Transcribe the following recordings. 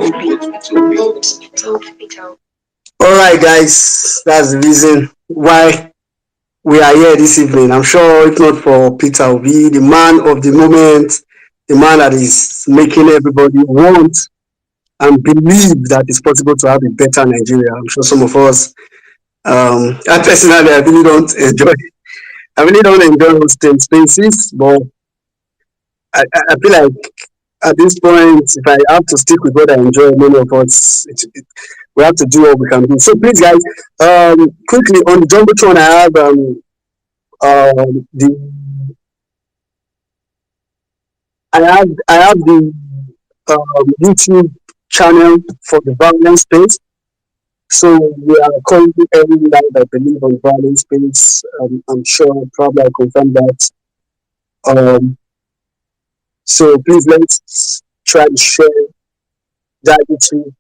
All right, guys, that's the reason why we are here this evening. I'm sure if not for Peter Obi, the man of the moment, the man that is making everybody want and believe that it's possible to have a better Nigeria. I'm sure some of us, I personally, I really don't enjoy hosting spaces, but I feel like at this point, if I have to stick with what I enjoy, many of us, we have to do what we can do. So please, guys, quickly on the jumbotron, I have the I have the YouTube channel for the violence space. So we are currently airing live, I believe, on violence space. I'm sure, probably I confirm that. Um, so please let's try to share that YouTube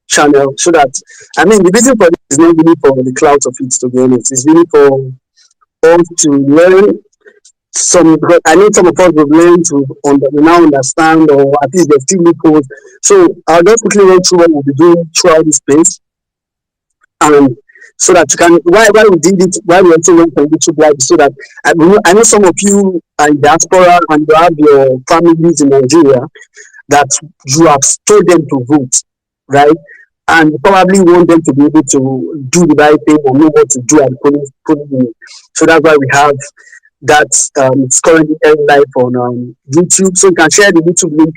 channel so that I mean the reason for this is not really for the clout of it, to be honest. It's really for us to learn some, because I know some of us will learn to now understand, or at least there's still loopholes. So I'll just quickly run through what we'll be doing throughout this space, and so that you can why we did it, why we also went on YouTube live, so that I know some of you are in diaspora and you have your families in Nigeria that you have told them to vote, right? And you probably want them to be able to do the right thing and know what to do at the polling unit. So that's why we have that. It's currently airing live on YouTube. So you can share the YouTube link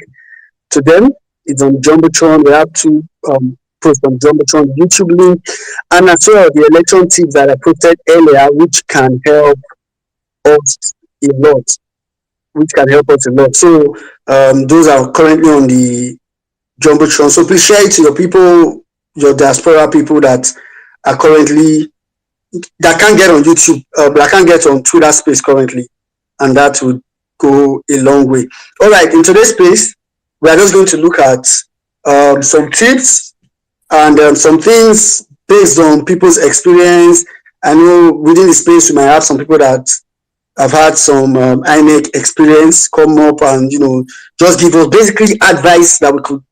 to them. It's on Jumbotron. We have two posts on Jumbotron, YouTube link, and as well the election tips that I posted earlier, which can help us a lot. So those are currently on the Jumbotron. So please share it to your people, your diaspora people that are currently that can't get on YouTube, that can't get on Twitter space currently, and that would go a long way. All right, in today's space, we are just going to look at some tips and some things based on people's experience. I know within the space we might have some people that have had some INEC experience come up and just give us basically advice that we could,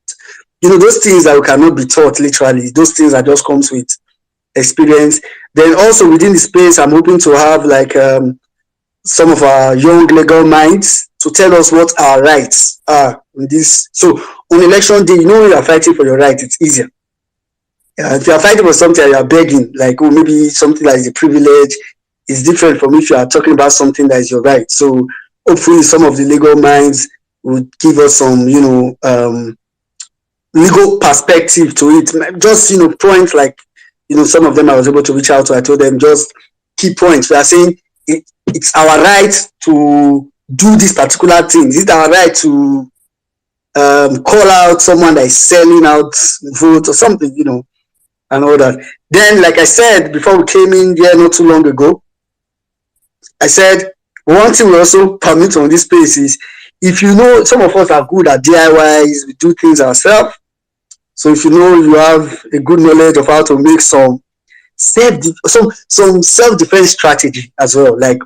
those things that we cannot be taught literally. Those things that just comes with experience. Then also within the space, I'm hoping to have like some of our young legal minds to tell us what our rights are in this. So on election day, you are fighting for your rights. It's easier. If you are fighting for something and you are begging, like maybe something that is a privilege, it's different from if you are talking about something that is your right. So hopefully some of the legal minds would give us some, legal perspective to it. Just, points like, some of them I was able to reach out to. I told them just key points. We are saying it's our right to do this particular thing. Is it our right to call out someone that is selling out vote or something, and all that. Then, like I said before we came in here not too long ago, I said one thing we also permit on this space is if some of us are good at DIYs, we do things ourselves. So if you have a good knowledge of how to make some self-defense strategy as well. Like,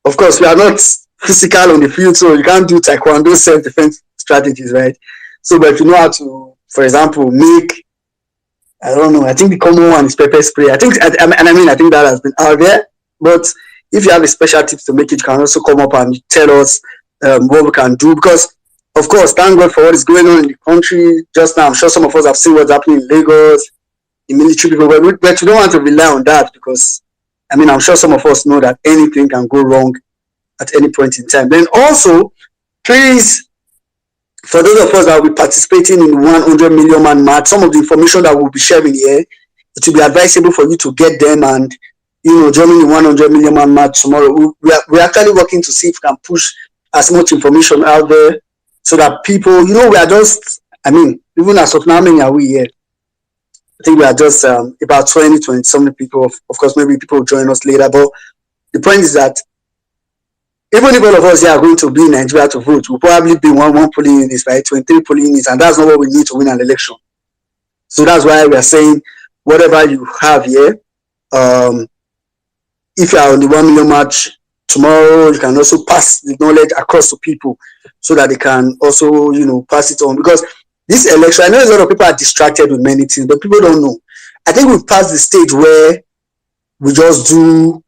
of course, we are not physical on the field, so you can't do taekwondo self-defense strategies, right? So, but if you know how to, for example, make, I don't know, I think the common one is pepper spray. I think that has been out there. But if you have a special tips to make it, you can also come up and tell us what we can do. Because, of course, thank God for what is going on in the country just now. I'm sure some of us have seen what's happening in Lagos, the military people, but we don't want to rely on that because, I'm sure some of us know that anything can go wrong at any point in time. Then also, please, for those of us that will be participating in 100 million man march, some of the information that we'll be sharing here, it will be advisable for you to get them and, joining the 100 million man march tomorrow. We're actually working to see if we can push as much information out there so that people, we are just, even as of now, how many are we here? I think we are just about 20 something people. Of course, maybe people will join us later. But the point is that even if all of us here are going to be in Nigeria to vote, we'll probably be one polling units, right? 23 polling units, and that's not what we need to win an election. So that's why we are saying whatever you have here, if you are on the 1 million march tomorrow, you can also pass the knowledge across to people so that they can also, pass it on. Because this election, I know a lot of people are distracted with many things, but people don't know. I think we've passed the stage where we just do.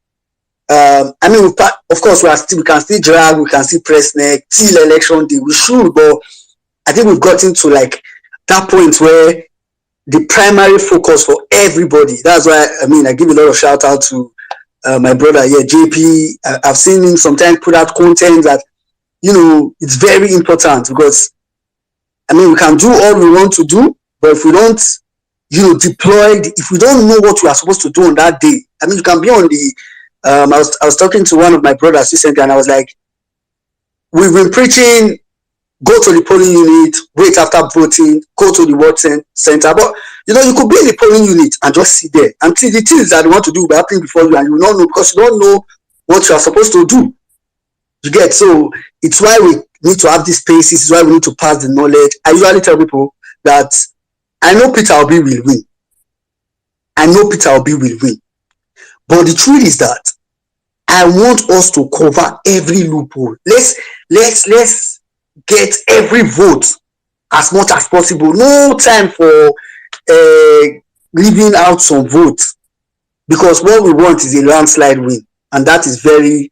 I mean, of course, we can still drag, we can still press neck till election day. We should, but I think we've gotten to like that point where the primary focus for everybody. That's why I give a lot of shout out to my brother here, JP. I've seen him sometimes put out content that it's very important, because we can do all we want to do, but if we don't deploy, if we don't know what we are supposed to do on that day, you can be on the I was talking to one of my brothers recently, and I was like, we've been preaching, go to the polling unit, wait after voting, go to the ward center, but you could be in the polling unit and just sit there until the things that you want to do will be happening before you, and you will not know, because you don't know what you are supposed to do. You get? So it's why we need to have these spaces. It's why we need to pass the knowledge. I usually tell people that I know Peter Obi will win. I know Peter Obi will win. But the truth is that I want us to cover every loophole. Let's get every vote as much as possible. No time for leaving out some votes, because what we want is a landslide win, and that is very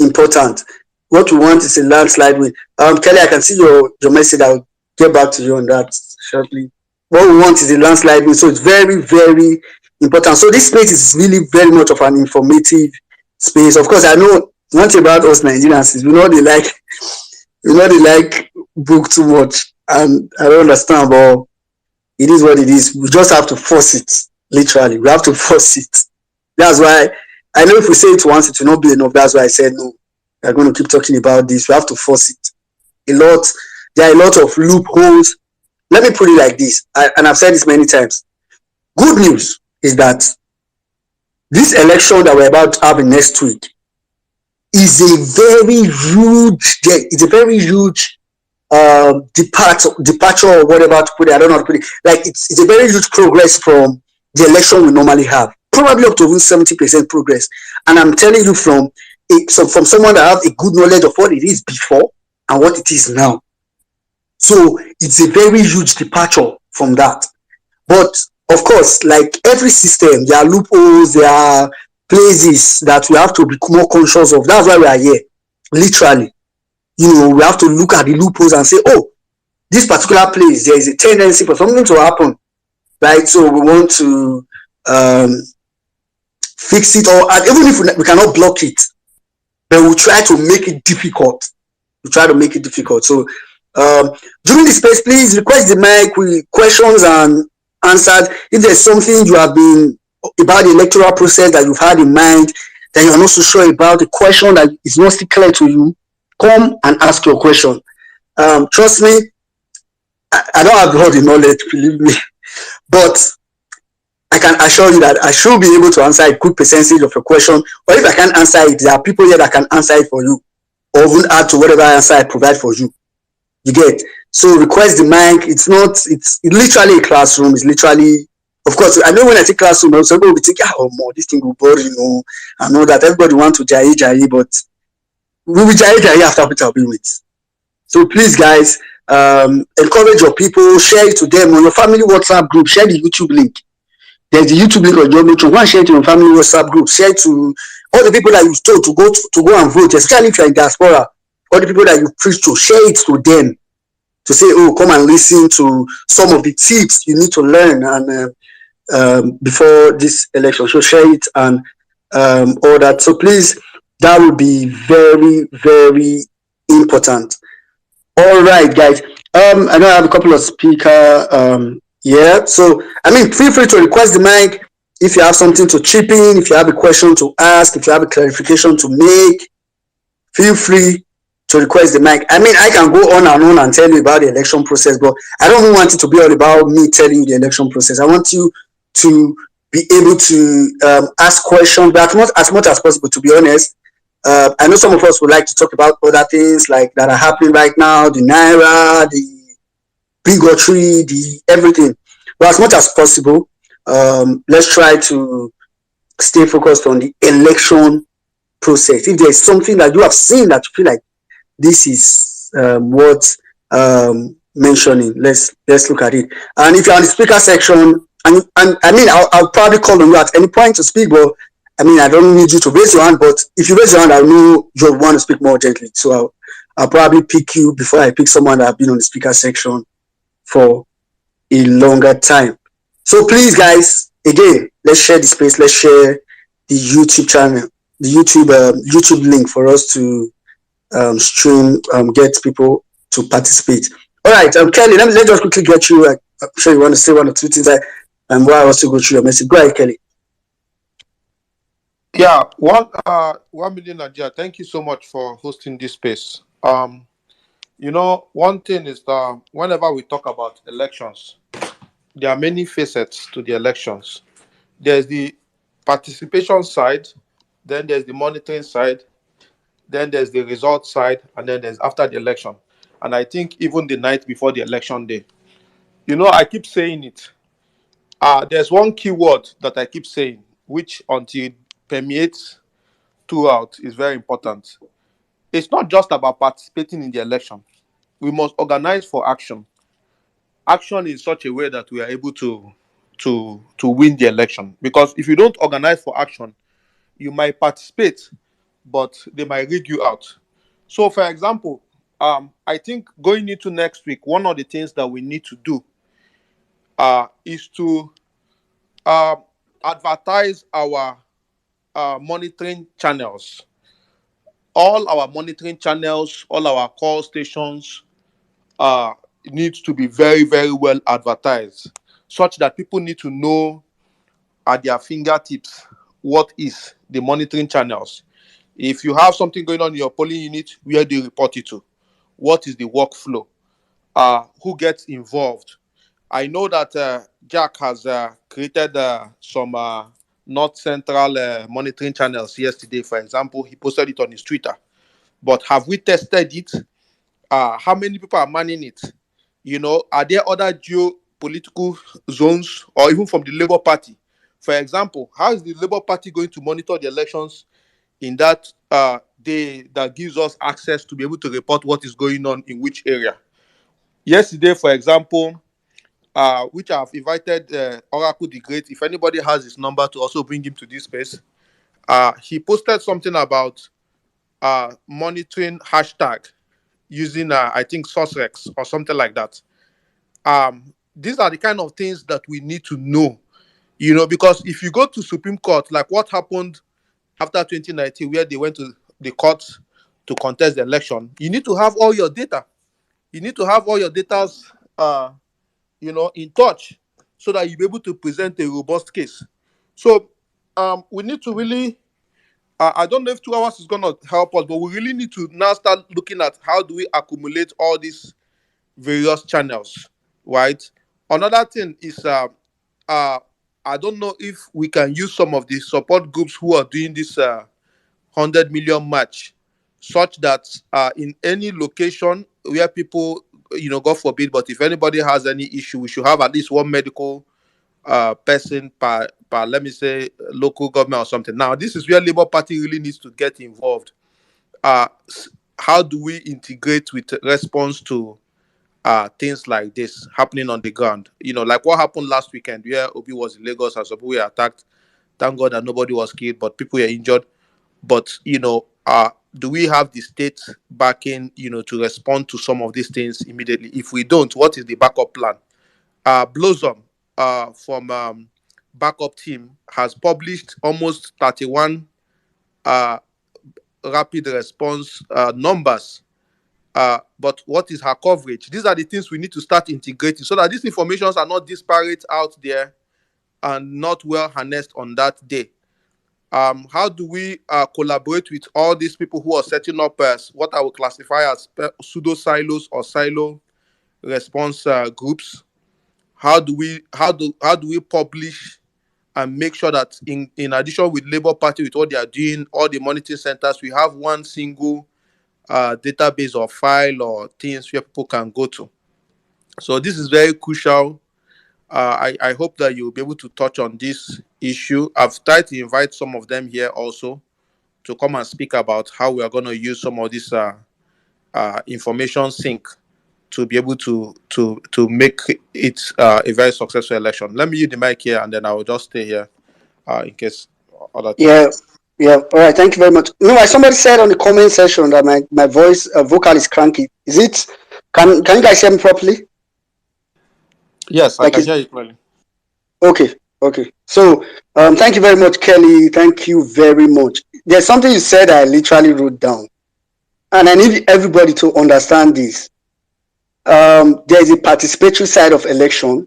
important. What we want is a landslide win. Kelly, I can see your message. I'll get back to you on that shortly. What we want is a landslide win, so it's very, very important. So this space is really very much of an informative space. Of course, I know one thing about us Nigerians is we know they like book too much, and I don't understand, but it is what it is. We just have to force it. Literally, we have to force it. That's why I know if we say it once, it will not be enough. That's why I said no. We're going to keep talking about this. We have to force it. There are a lot of loopholes. Let me put it like this, and I've said this many times. Good news is that this election that we're about to have next week is a very huge departure or whatever to put it. I don't know how to put it. Like it's a very huge progress from the election we normally have, probably up to even 70% progress. And I'm telling you from someone that has a good knowledge of what it is before and what it is now. So it's a very huge departure from that. But of course, like every system, there are loopholes, there are places that we have to be more conscious of. That's why we are here. Literally. We have to look at the loopholes and say, oh, this particular place, there is a tendency for something to happen. Right? So we want to fix it, or even if we cannot block it, but we'll try to make it difficult. So during the space, please request the mic with questions and answers. If there's something you have been about the electoral process that you've had in mind, that you're not so sure about, the question that is not still clear to you, come and ask your question. Trust me, I don't have all the knowledge, believe me, but I can assure you that I should be able to answer a good percentage of your question. Or if I can't answer it, there are people here that can answer it for you, or even add to whatever answer I provide for you. You get? So request the mic. It's literally a classroom. It's literally, of course, I know when I say classroom, some people will be thinking, oh, more, this thing will bore, I know that everybody wants to jai, but we will jai after Peter Obi wins. So please, guys, encourage your people, share it to them on your family WhatsApp group, share the YouTube link. There's the YouTube link on your metro. Go and share it to your family WhatsApp group. Share it to all the people that you've told to go and vote, especially if you're in diaspora. All the people that you preach to, share it to them. To say, oh, come and listen to some of the tips you need to learn and before this election. So share it and all that. So please, that would be very, very important. All right, guys. I know I have a couple of speakers. Yeah. So feel free to request the mic if you have something to chip in, if you have a question to ask, if you have a clarification to make. Feel free to request the mic. I can go on and on and tell you about the election process, but I don't want it to be all about me telling you the election process. I want you to be able to ask questions, but as much as possible, to be honest. I know some of us would like to talk about other things like that are happening right now, the Naira, the bigotry, the everything. But as much as possible, let's try to stay focused on the election process. If there's something that you have seen that you feel like this is what mentioning. Let's look at it. And if you're on the speaker section, and I mean, I'll probably call on you at any point to speak, but I mean, I don't need you to raise your hand. But if you raise your hand, I'll know you want to speak more gently. So I'll probably pick you before I pick someone that have been on the speaker section for a longer time. So please, guys, again, let's share the space. Let's share the YouTube channel, the YouTube link for us to stream, get people to participate. All right, Kelly, let's just quickly get you. I'm sure you want to say one or two things. While I also go through your message. Go ahead, Kelly. Yeah, 1 million Nigeria. Thank you so much for hosting this space. One thing is that whenever we talk about elections, there are many facets to the elections. There's the participation side, then there's the monitoring side, then there's the result side, and then there's after the election. And I think even the night before the election day. I keep saying it. There's one keyword that I keep saying, which until it permeates throughout is very important. It's not just about participating in the election. We must organize for action. Action in such a way that we are able to win the election. Because if you don't organize for action, you might participate, but they might rig you out. So, for example, I think going into next week, one of the things that we need to do is to advertise our monitoring channels. All our monitoring channels, all our call stations needs to be very, very well advertised, such that people need to know at their fingertips what is the monitoring channels. If you have something going on in your polling unit, where do you report it to? What is the workflow? Who gets involved? I know that Jack has created some North Central monitoring channels yesterday, for example. He posted it on his Twitter. But have we tested it? How many people are manning it? Are there other geopolitical zones or even from the Labour Party? For example, how is the Labour Party going to monitor the elections in that day that gives us access to be able to report what is going on in which area? Yesterday, for example, which I've invited Oracle the Great, if anybody has his number, to also bring him to this space. He posted something about monitoring hashtag using, I think, Sussex or something like that. These are the kind of things that we need to know, because if you go to Supreme Court, like what happened after 2019, where they went to the court to contest the election, you need to have all your data. You need to have all your data, in touch, so that you'll be able to present a robust case. So we need to really, I don't know if 2 hours is going to help us, but we really need to now start looking at how do we accumulate all these various channels, right? Another thing is, I don't know if we can use some of the support groups who are doing this 100 million match, such that in any location where people, God forbid, but if anybody has any issue, we should have at least one medical person per, let me say, local government or something. Now, this is where Labour Party really needs to get involved. How do we integrate with response to things like this happening on the ground? Like what happened last weekend, where Obi was in Lagos and some people were attacked. Thank God that nobody was killed, but people were injured. But do we have the state backing, to respond to some of these things immediately? If we don't, what is the backup plan? Blossom from backup team has published almost 31 rapid response numbers. But what is her coverage? These are the things we need to start integrating, so that these informations are not disparate out there and not well harnessed on that day. How do we collaborate with all these people who are setting up what I will classify as pseudo silos or silo response groups? How do we publish and make sure that in addition with Labour Party, with what they are doing, all the monitoring centers, we have one single database or file or things where people can go to? So this is very crucial. I hope that you'll be able to touch on this issue. I've tried to invite some of them here also to come and speak about how we are going to use some of this information sync to be able to make it a very successful election. Let me use the mic here, and then I will just stay here in case other Yeah, things. yeah. All right. Thank you very much. No, somebody said on the comment section that my voice vocal is cranky. Is it? Can you guys hear me properly? Yes, I Like, can is hear you clearly. okay. Okay. So, thank you very much, Kelly. Thank you very much. There's something you said I literally wrote down, and I need everybody to understand this. There's a participatory side of election,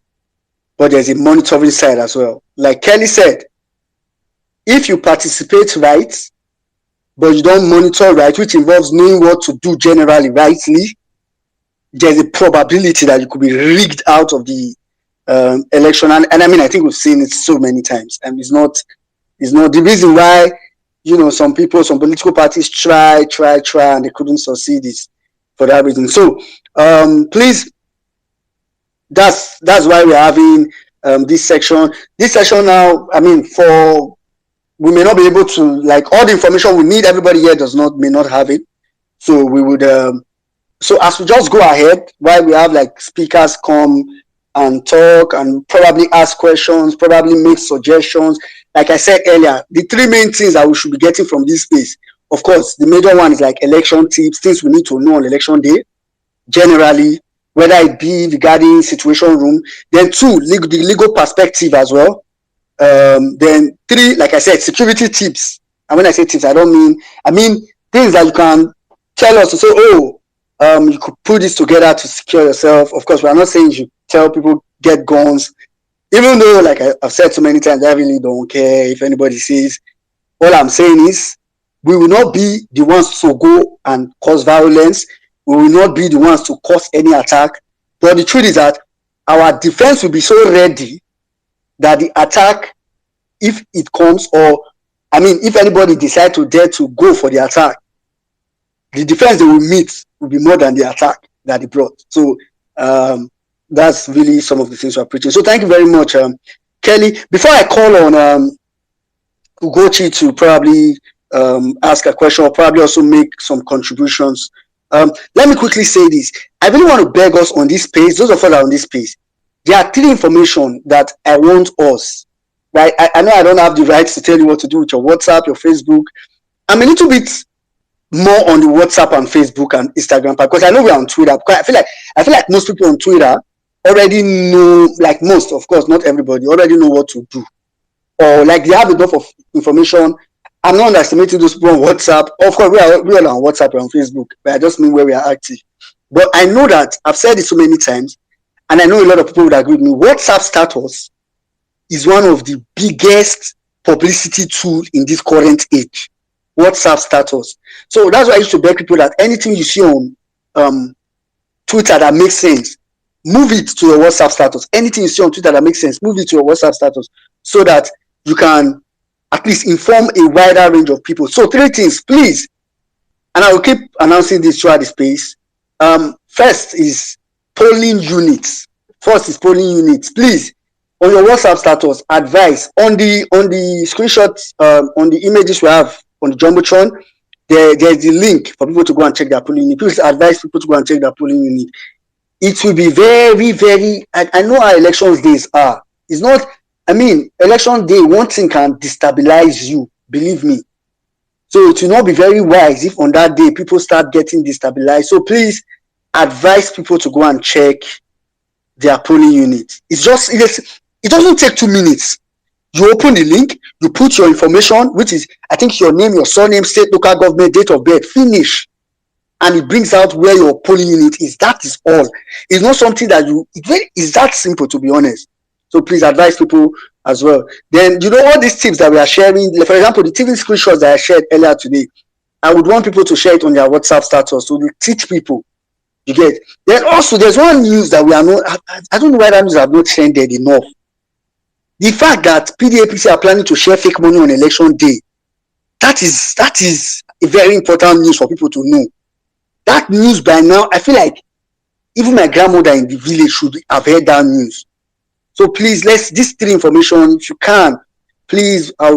but there's a monitoring side as well. Like Kelly said, if you participate right, but you don't monitor right, which involves knowing what to do generally rightly, there's a probability that you could be rigged out of the election. And I mean, I think we've seen it so many times. And it's not the reason why, some people, some political parties try, and they couldn't succeed is for that reason. So please, that's why we're having this section. This section now, I mean, we may not be able to, like, all the information we need, everybody here may not have it. So we would so as we just go ahead, while we have like speakers come and talk and probably ask questions, probably make suggestions. Like I said earlier, the three main things that we should be getting from this space, of course, the major one is like election tips, things we need to know on election day, generally, whether it be regarding situation room. Then two, the legal perspective as well. Then three, like I said, security tips. And when I say tips, I mean things that you can tell us to say, oh, you could put this together to secure yourself. Of course, we are not saying you should tell people get guns, even though, like I've said so many times, I really don't care if anybody says. All I'm saying is, we will not be the ones to go and cause violence. We will not be the ones to cause any attack. But the truth is that our defense will be so ready that the attack, if it comes, or I mean, if anybody decides to dare to go for the attack, the defense they will meet will be more than the attack that they brought. So that's really some of the things we're preaching. So thank you very much, Kelly. Before I call on Ugochi to probably ask a question or probably also make some contributions, let me quickly say this. I really want to beg us on this page, those of us that are on this page, there are three information that I want us, right? I know I don't have the rights to tell you what to do with your WhatsApp, your Facebook. I'm a little bit more on the WhatsApp and Facebook and Instagram part, because I know we're on Twitter. Because I feel like most people on Twitter already know, like most, of course, not everybody, already know what to do. Or like they have enough of information. I'm not underestimating those people on WhatsApp. Of course, we are on WhatsApp and on Facebook, but I just mean where we are active. But I know that I've said it so many times, and I know a lot of people would agree with me. WhatsApp status is one of the biggest publicity tool in this current age. WhatsApp status. So that's why I used to beg people that anything you see on Twitter that makes sense, move it to your WhatsApp status. Anything you see on Twitter that makes sense, move it to your WhatsApp status, so that you can at least inform a wider range of people. So three things, please, and I will keep announcing this throughout the space. First is polling units. Please, on your WhatsApp status, advise on the screenshots, on the images we have on the Jumbotron, there's the link for people to go and check their polling unit. Please advise people to go and check their polling unit. It will be very, very, I know how elections days are. It's not, I mean, election day, one thing can destabilize you, believe me. So it will not be very wise if on that day people start getting destabilized. So please advise people to go and check their polling unit. It doesn't take 2 minutes. You open the link, you put your information, which is, I think, your name, your surname, state, local government, date of birth, finish. And it brings out where your polling unit is. That is all. It's not something that it's that simple, to be honest. So please advise people as well. Then, all these tips that we are sharing, for example, the TV screenshots that I shared earlier today, I would want people to share it on their WhatsApp status to teach people. You get. Then also, there's one news that we are not, I don't know why that news have not trended enough. The fact that PDAPC are planning to share fake money on election day, that is a very important news for people to know. That news by now, I feel like even my grandmother in the village should have heard that news. So please, this three information, if you can, please, I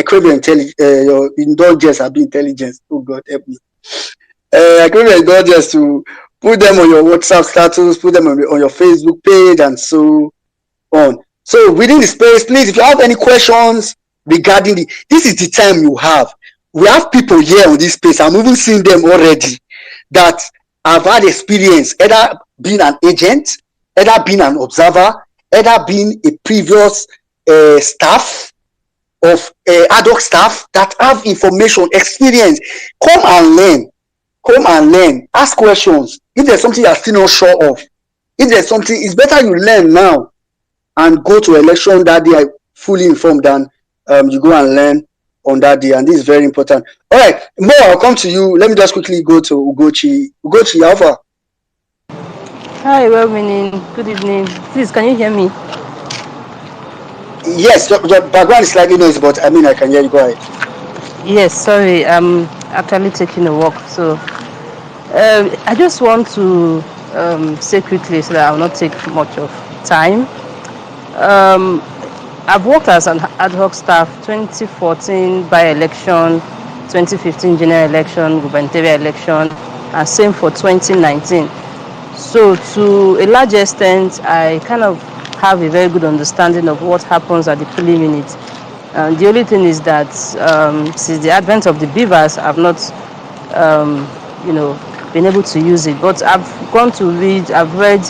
crave your indulgence, I'll be intelligence. Oh God, help me. I crave your indulgence to Put them on your WhatsApp status, put them on your Facebook page, and so on. So within the space, please, if you have any questions regarding this is the time you have. We have people here on this space. I'm even seeing them already that have had experience, either being an agent, either being an observer, either being a previous staff of ad hoc staff that have information, experience. Come and learn. Come and learn. Ask questions. If there's something you're still not sure of, if there's something, it's better you learn now and go to election that day fully informed than you go and learn on that day. And this is very important. All right, Mo, I'll come to you. Let me just quickly go to Ugochi. Ugochi, how far? Hi, well meaning. Good evening. Please, can you hear me? Yes, the background is slightly noisy, but I mean, I can hear you. Go ahead. Yes, sorry. I'm actually taking a walk. So I just want to say quickly so that I will not take much of time. I've worked as an ad hoc staff 2014 by-election, 2015 general election, gubernatorial election, and same for 2019. So to a large extent, I kind of have a very good understanding of what happens at the polling unit. The only thing is that since the advent of the beavers, I've not, been able to use it. But I've gone to read, I've read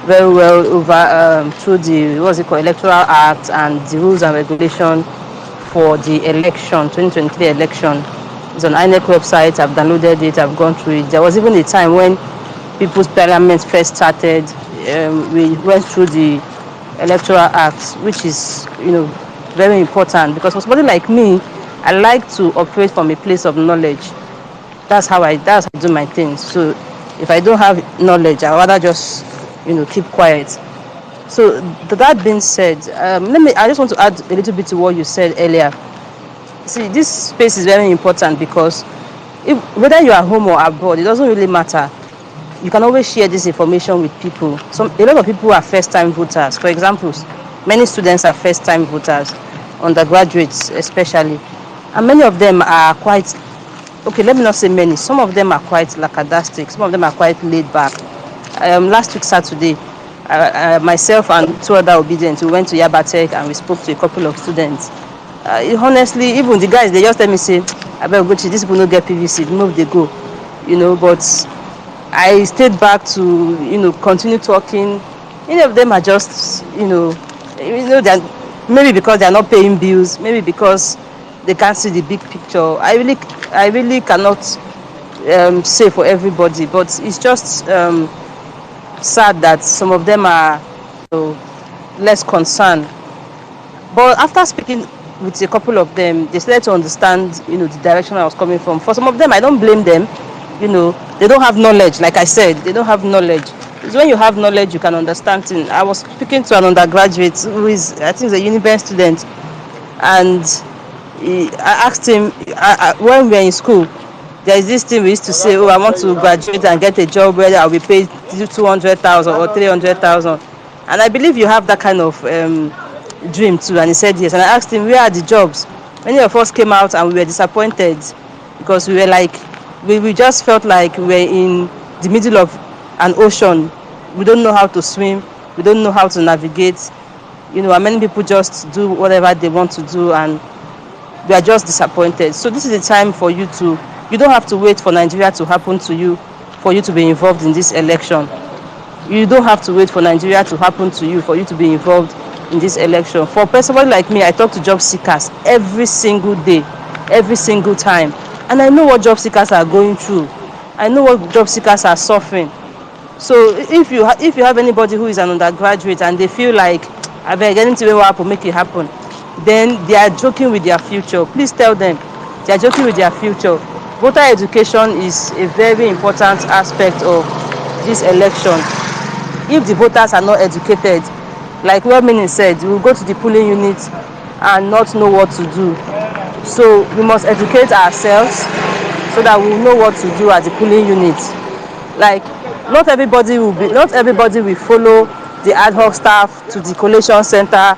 very well over through the Electoral Act and the rules and regulation for the election, 2023 election. It's on INEC website. I've downloaded it. I've gone through it. There was even a time when People's Parliament first started. We went through the Electoral Act, which is, very important because for somebody like me, I like to operate from a place of knowledge. That's how I do my things. So if I don't have knowledge, I rather just, keep quiet. So that being said, I just want to add a little bit to what you said earlier. See, this space is very important because whether you are home or abroad, it doesn't really matter. You can always share this information with people. A lot of people are first-time voters. For example, many students are first-time voters, undergraduates especially, and many of them are quite okay. Let me not say many. Some of them are quite lackadaisical. Some of them are quite laid back. Last week Saturday, myself and two other obedients, we went to Yabatech and we spoke to a couple of students. Honestly, even the guys, they just tell me, say, I better go to these people, no get PVC, move they go, but I stayed back to, continue talking. Many of them are just, they're, maybe because they're not paying bills, maybe because they can't see the big picture. I really cannot say for everybody, but it's just sad that some of them are less concerned. But after speaking with a couple of them, they started to understand, the direction I was coming from. For some of them, I don't blame them. They don't have knowledge. Like I said, they don't have knowledge. It's when you have knowledge, you can understand things. I was speaking to an undergraduate who is, I think, a university student, and I asked him, when we were in school, there is this thing we used to say, I want to graduate and get a job where I'll be paid 200,000 or 300,000. And I believe you have that kind of dream too. And he said yes. And I asked him, where are the jobs? Many of us came out and we were disappointed because we were like, we just felt like we were in the middle of an ocean. We don't know how to swim. We don't know how to navigate. And many people just do whatever they want to do, and we are just disappointed. So this is the time for you don't have to wait for Nigeria to happen to you for you to be involved in this election. You don't have to wait for Nigeria to happen to you for you to be involved in this election. For somebody like me, I talk to job seekers every single day, every single time. And I know what job seekers are going through. I know what job seekers are suffering. So if you have anybody who is an undergraduate and they feel like, I beg anything will happen, make it happen, then they are joking with their future. Please tell them they are joking with their future. Voter education is a very important aspect of this election. If the voters are not educated, like Well-Meaning said, we will go to the polling unit and not know what to do. So we must educate ourselves so that we will know what to do at the polling unit. Like not everybody will follow the ad hoc staff to the collation center.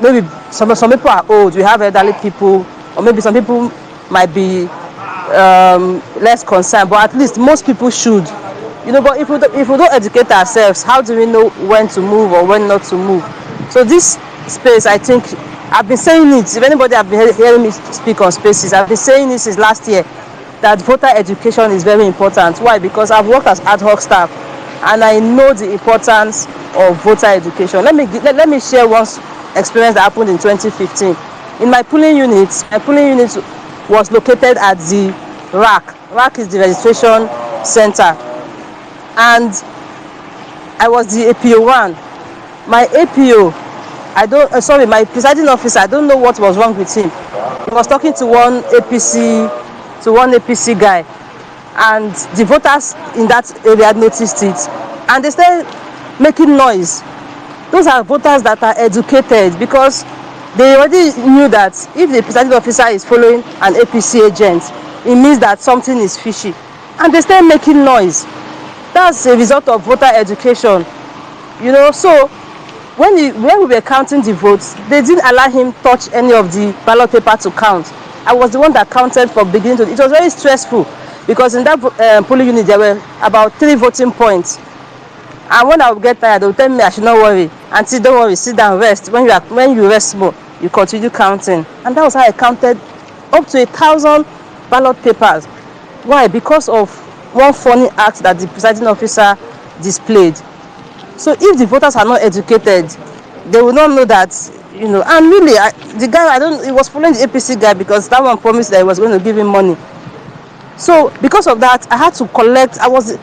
Maybe some people are old, we have elderly people, or maybe some people might be less concerned, but at least most people should But if we don't educate ourselves, how do we know when to move or when not to move? So this space, I think, I've been saying it. If anybody have been hearing me speak on spaces, I've been saying this since last year, that voter education is very important. Why? Because I've worked as ad hoc staff, and I know the importance of voter education. Let me share one experience that happened in 2015. In my polling unit was located at the RAC. RAC is the registration center, and I was the APO1. My APO, my presiding officer, I don't know what was wrong with him. He was talking to one APC guy, and the voters in that area noticed it, and they started making noise. Those are voters that are educated, because they already knew that if the presiding officer is following an APC agent, it means that something is fishy, and they started making noise. That's a result of voter education. So when we were counting the votes, they didn't allow him touch any of the ballot paper to count. I was the one that counted from beginning to end. It was very stressful, because in that polling unit there were about 3 voting points, and when I would get tired, they would tell me I should not worry. Auntie, don't worry, sit down, rest. When you rest more, you continue counting. And that was how I counted up to 1,000 ballot papers. Why? Because of one funny act that the presiding officer displayed. So if the voters are not educated, they will not know that, and really, the guy, he was following the APC guy, because that one promised that he was going to give him money. So because of that, I had to collect. I was the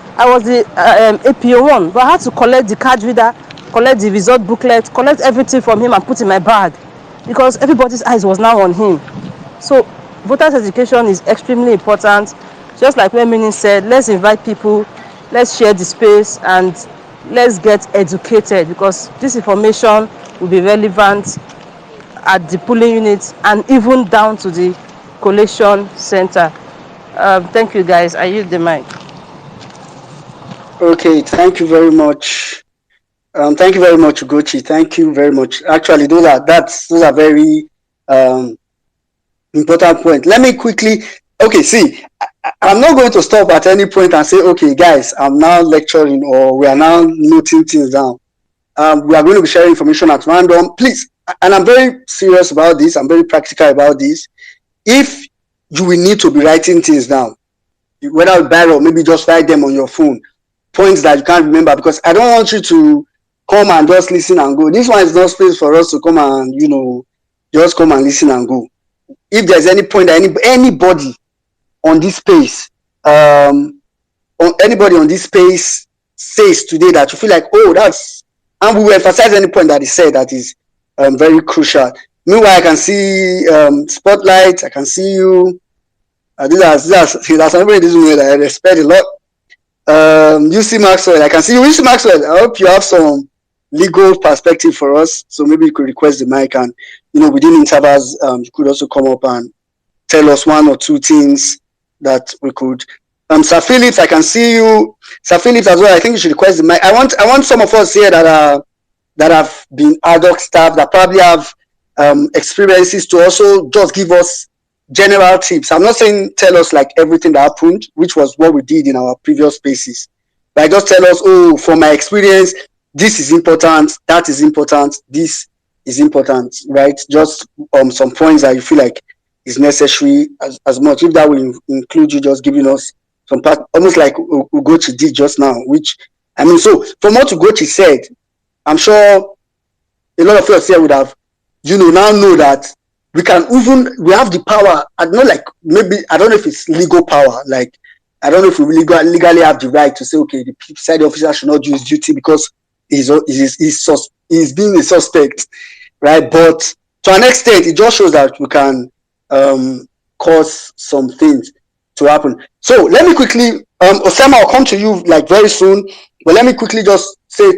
APO1, but I had to collect the card reader, collect the result booklet, collect everything from him and put in my bag, because everybody's eyes was now on him. So voters education is extremely important. Just like when Mini said, let's invite people, let's share the space, and let's get educated, because this information will be relevant at the polling units and even down to the collation center. Thank you, guys. I use the mic. Okay, thank you very much. Thank you very much, Ugochi. Thank you very much. Actually, those are very important points. Let me quickly. Okay, see, I'm not going to stop at any point and say, okay, guys, I'm now lecturing, or we are now noting things down. We are going to be sharing information at random, please. And I'm very serious about this. I'm very practical about this. If you will need to be writing things down, whether with Barrow, maybe just write them on your phone, points that you can't remember, because I don't want you to come and just listen and go. This one is not space for us to come and, just come and listen and go. If there's any point that anybody on this space, anybody on this space says today that you feel like, and we will emphasize any point that is said that is very crucial. Meanwhile, I can see Spotlight, I can see you. There's somebody in this room that I respect a lot. UC Maxwell, I can see you. UC Maxwell, I hope you have some legal perspective for us. So maybe you could request the mic, and within intervals, you could also come up and tell us 1 or 2 things that we could. Sir Phillips, I can see you. Sir Phillips as well. I think you should request the mic. I want some of us here that have been ad hoc staff, that probably have experiences, to also just give us general tips. I'm not saying tell us like everything that happened, which was what we did in our previous spaces, but just tell us, from my experience, this is important, that is important, this is important, right? Just some points that you feel like is necessary as much. If that will include you just giving us some part, almost like Ugochi did just now, which, so from what Ugochi said, I'm sure a lot of us here would have, now know that we have the power. I don't know, like, maybe, I don't know if it's legal power. Like, I don't know if we legally have the right to say, okay, the presiding officer should not do his duty because he's being a suspect, right? But to an extent, it just shows that we can cause some things to happen. So let me quickly, Osama, I'll come to you like very soon, but let me quickly just say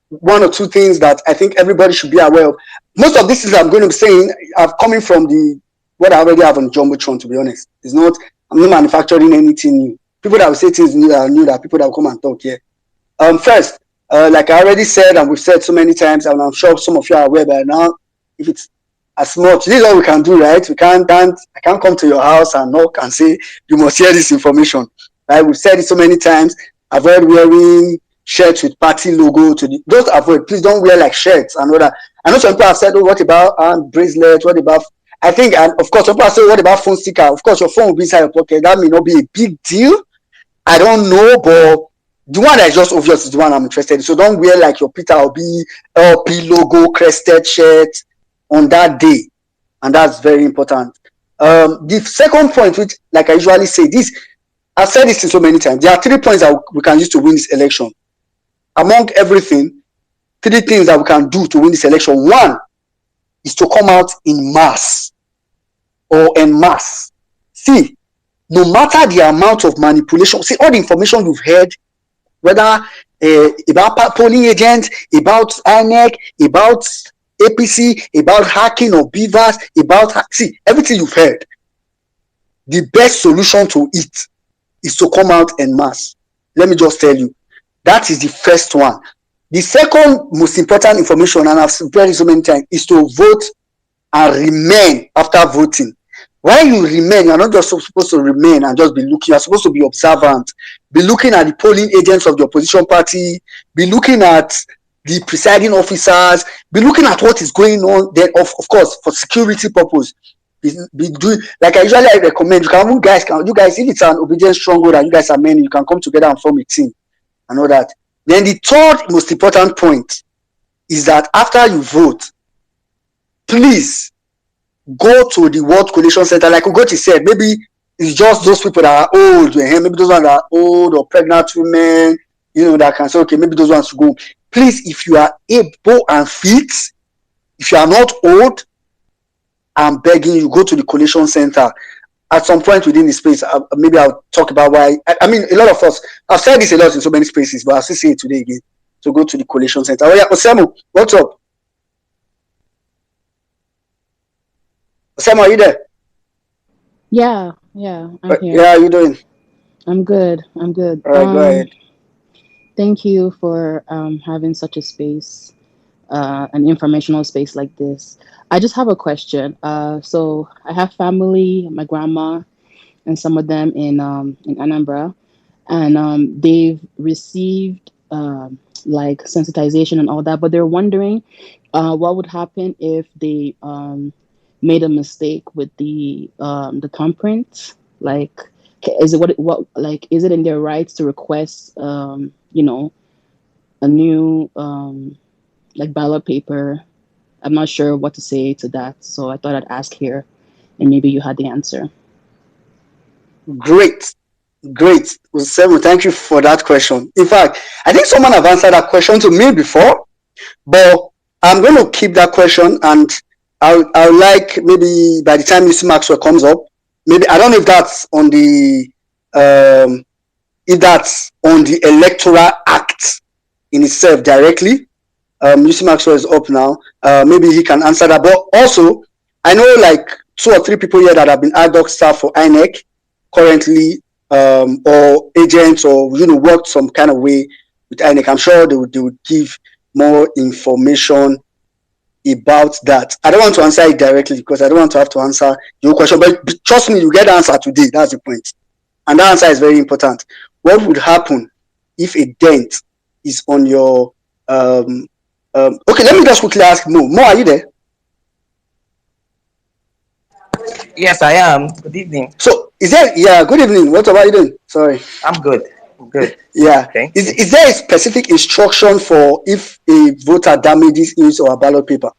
1 or 2 things that I think everybody should be aware of. Most of these things I'm going to be saying are coming from what I already have on Jumbotron, to be honest. I'm not manufacturing anything new. People that will say things new that people that will come and talk here. First, like I already said, and we've said so many times, and I'm sure some of you are aware by now, if it's as much, this is all we can do, right? I can't come to your house and knock and say, you must hear this information, right? We've said it so many times. avoid wearing shirts with party logo just avoid. Please don't wear like shirts and all that. I know some people have said, oh, what about bracelets? What about, I think, and of course, some people have said, what about phone sticker? Of course, your phone will be inside your pocket. That may not be a big deal. I don't know, but the one that is just obvious is the one I'm interested in. So don't wear like your Peter Obi LP logo crested shirt on that day. And that's very important. The second point, which like I usually say, I've said this so many times. There are 3 points that we can use to win this election. Among everything, 3 things that we can do to win this election. One is to come out in mass or en masse. See, no matter the amount of manipulation, see all the information you've heard, whether about polling agents, about INEC, about APC, about hacking of beavers, see everything you've heard. The best solution to it is to come out en masse. Let me just tell you, that is the first one. The second most important information, and I've said it so many times, is to vote and remain after voting. When you remain, you're not just supposed to remain and just be looking. You're supposed to be observant. Be looking at the polling agents of the opposition party. Be looking at the presiding officers. Be looking at what is going on. Then, of course, for security purpose, be doing like I usually recommend. You guys, if it's an obedient stronghold and you guys are many, you can come together and form a team and all that. Then the third most important point is that after you vote, please go to the World Collation Center. Like Ugochi said, maybe it's just those people that are old, maybe those ones that are old or pregnant women, that can say, okay, maybe those ones to go. Please, if you are able and fit, if you are not old, I'm begging you, go to the Collation Center. At some point within the space, maybe I'll talk about why. I mean, a lot of us, I've said this a lot in so many spaces, but I'll still say it today again. So go to the Collation Center. Oh yeah, Osemo, what's up? Osemo, are you there? Yeah, I'm here. Yeah, how are you doing? I'm good. All right, go ahead. Thank you for having such a space, an informational space like this. I just have a question. So I have family, my grandma, and some of them in Anambra, and they've received like sensitization and all that, but they're wondering what would happen if they made a mistake with the thumbprint. Like, is it is it in their rights to request a new like ballot paper? I'm not sure what to say to that, so I thought I'd ask here, and maybe you had the answer. Great. Osemo, thank you for that question. In fact, I think someone have answered that question to me before, but I'm going to keep that question, and I'll like maybe by the time Mr. Maxwell comes up, maybe I don't know if that's on the Electoral Act in itself directly. Mr. Maxwell is up now. Maybe he can answer that. But also, I know like 2 or 3 people here that have been ad hoc staff for INEC currently, or agents, or worked some kind of way with INEC. I'm sure they would give more information about that. I don't want to answer it directly because I don't want to have to answer your question, but trust me, you get the answer today. That's the point. And the answer is very important. What would happen if a dent is on your okay, let me just quickly ask Mo. Mo, are you there? Yes, I am. Good evening. So good evening. What about you doing? Sorry. I'm good. Good. Yeah. Thank is there a specific instruction for if a voter damages his or a ballot paper?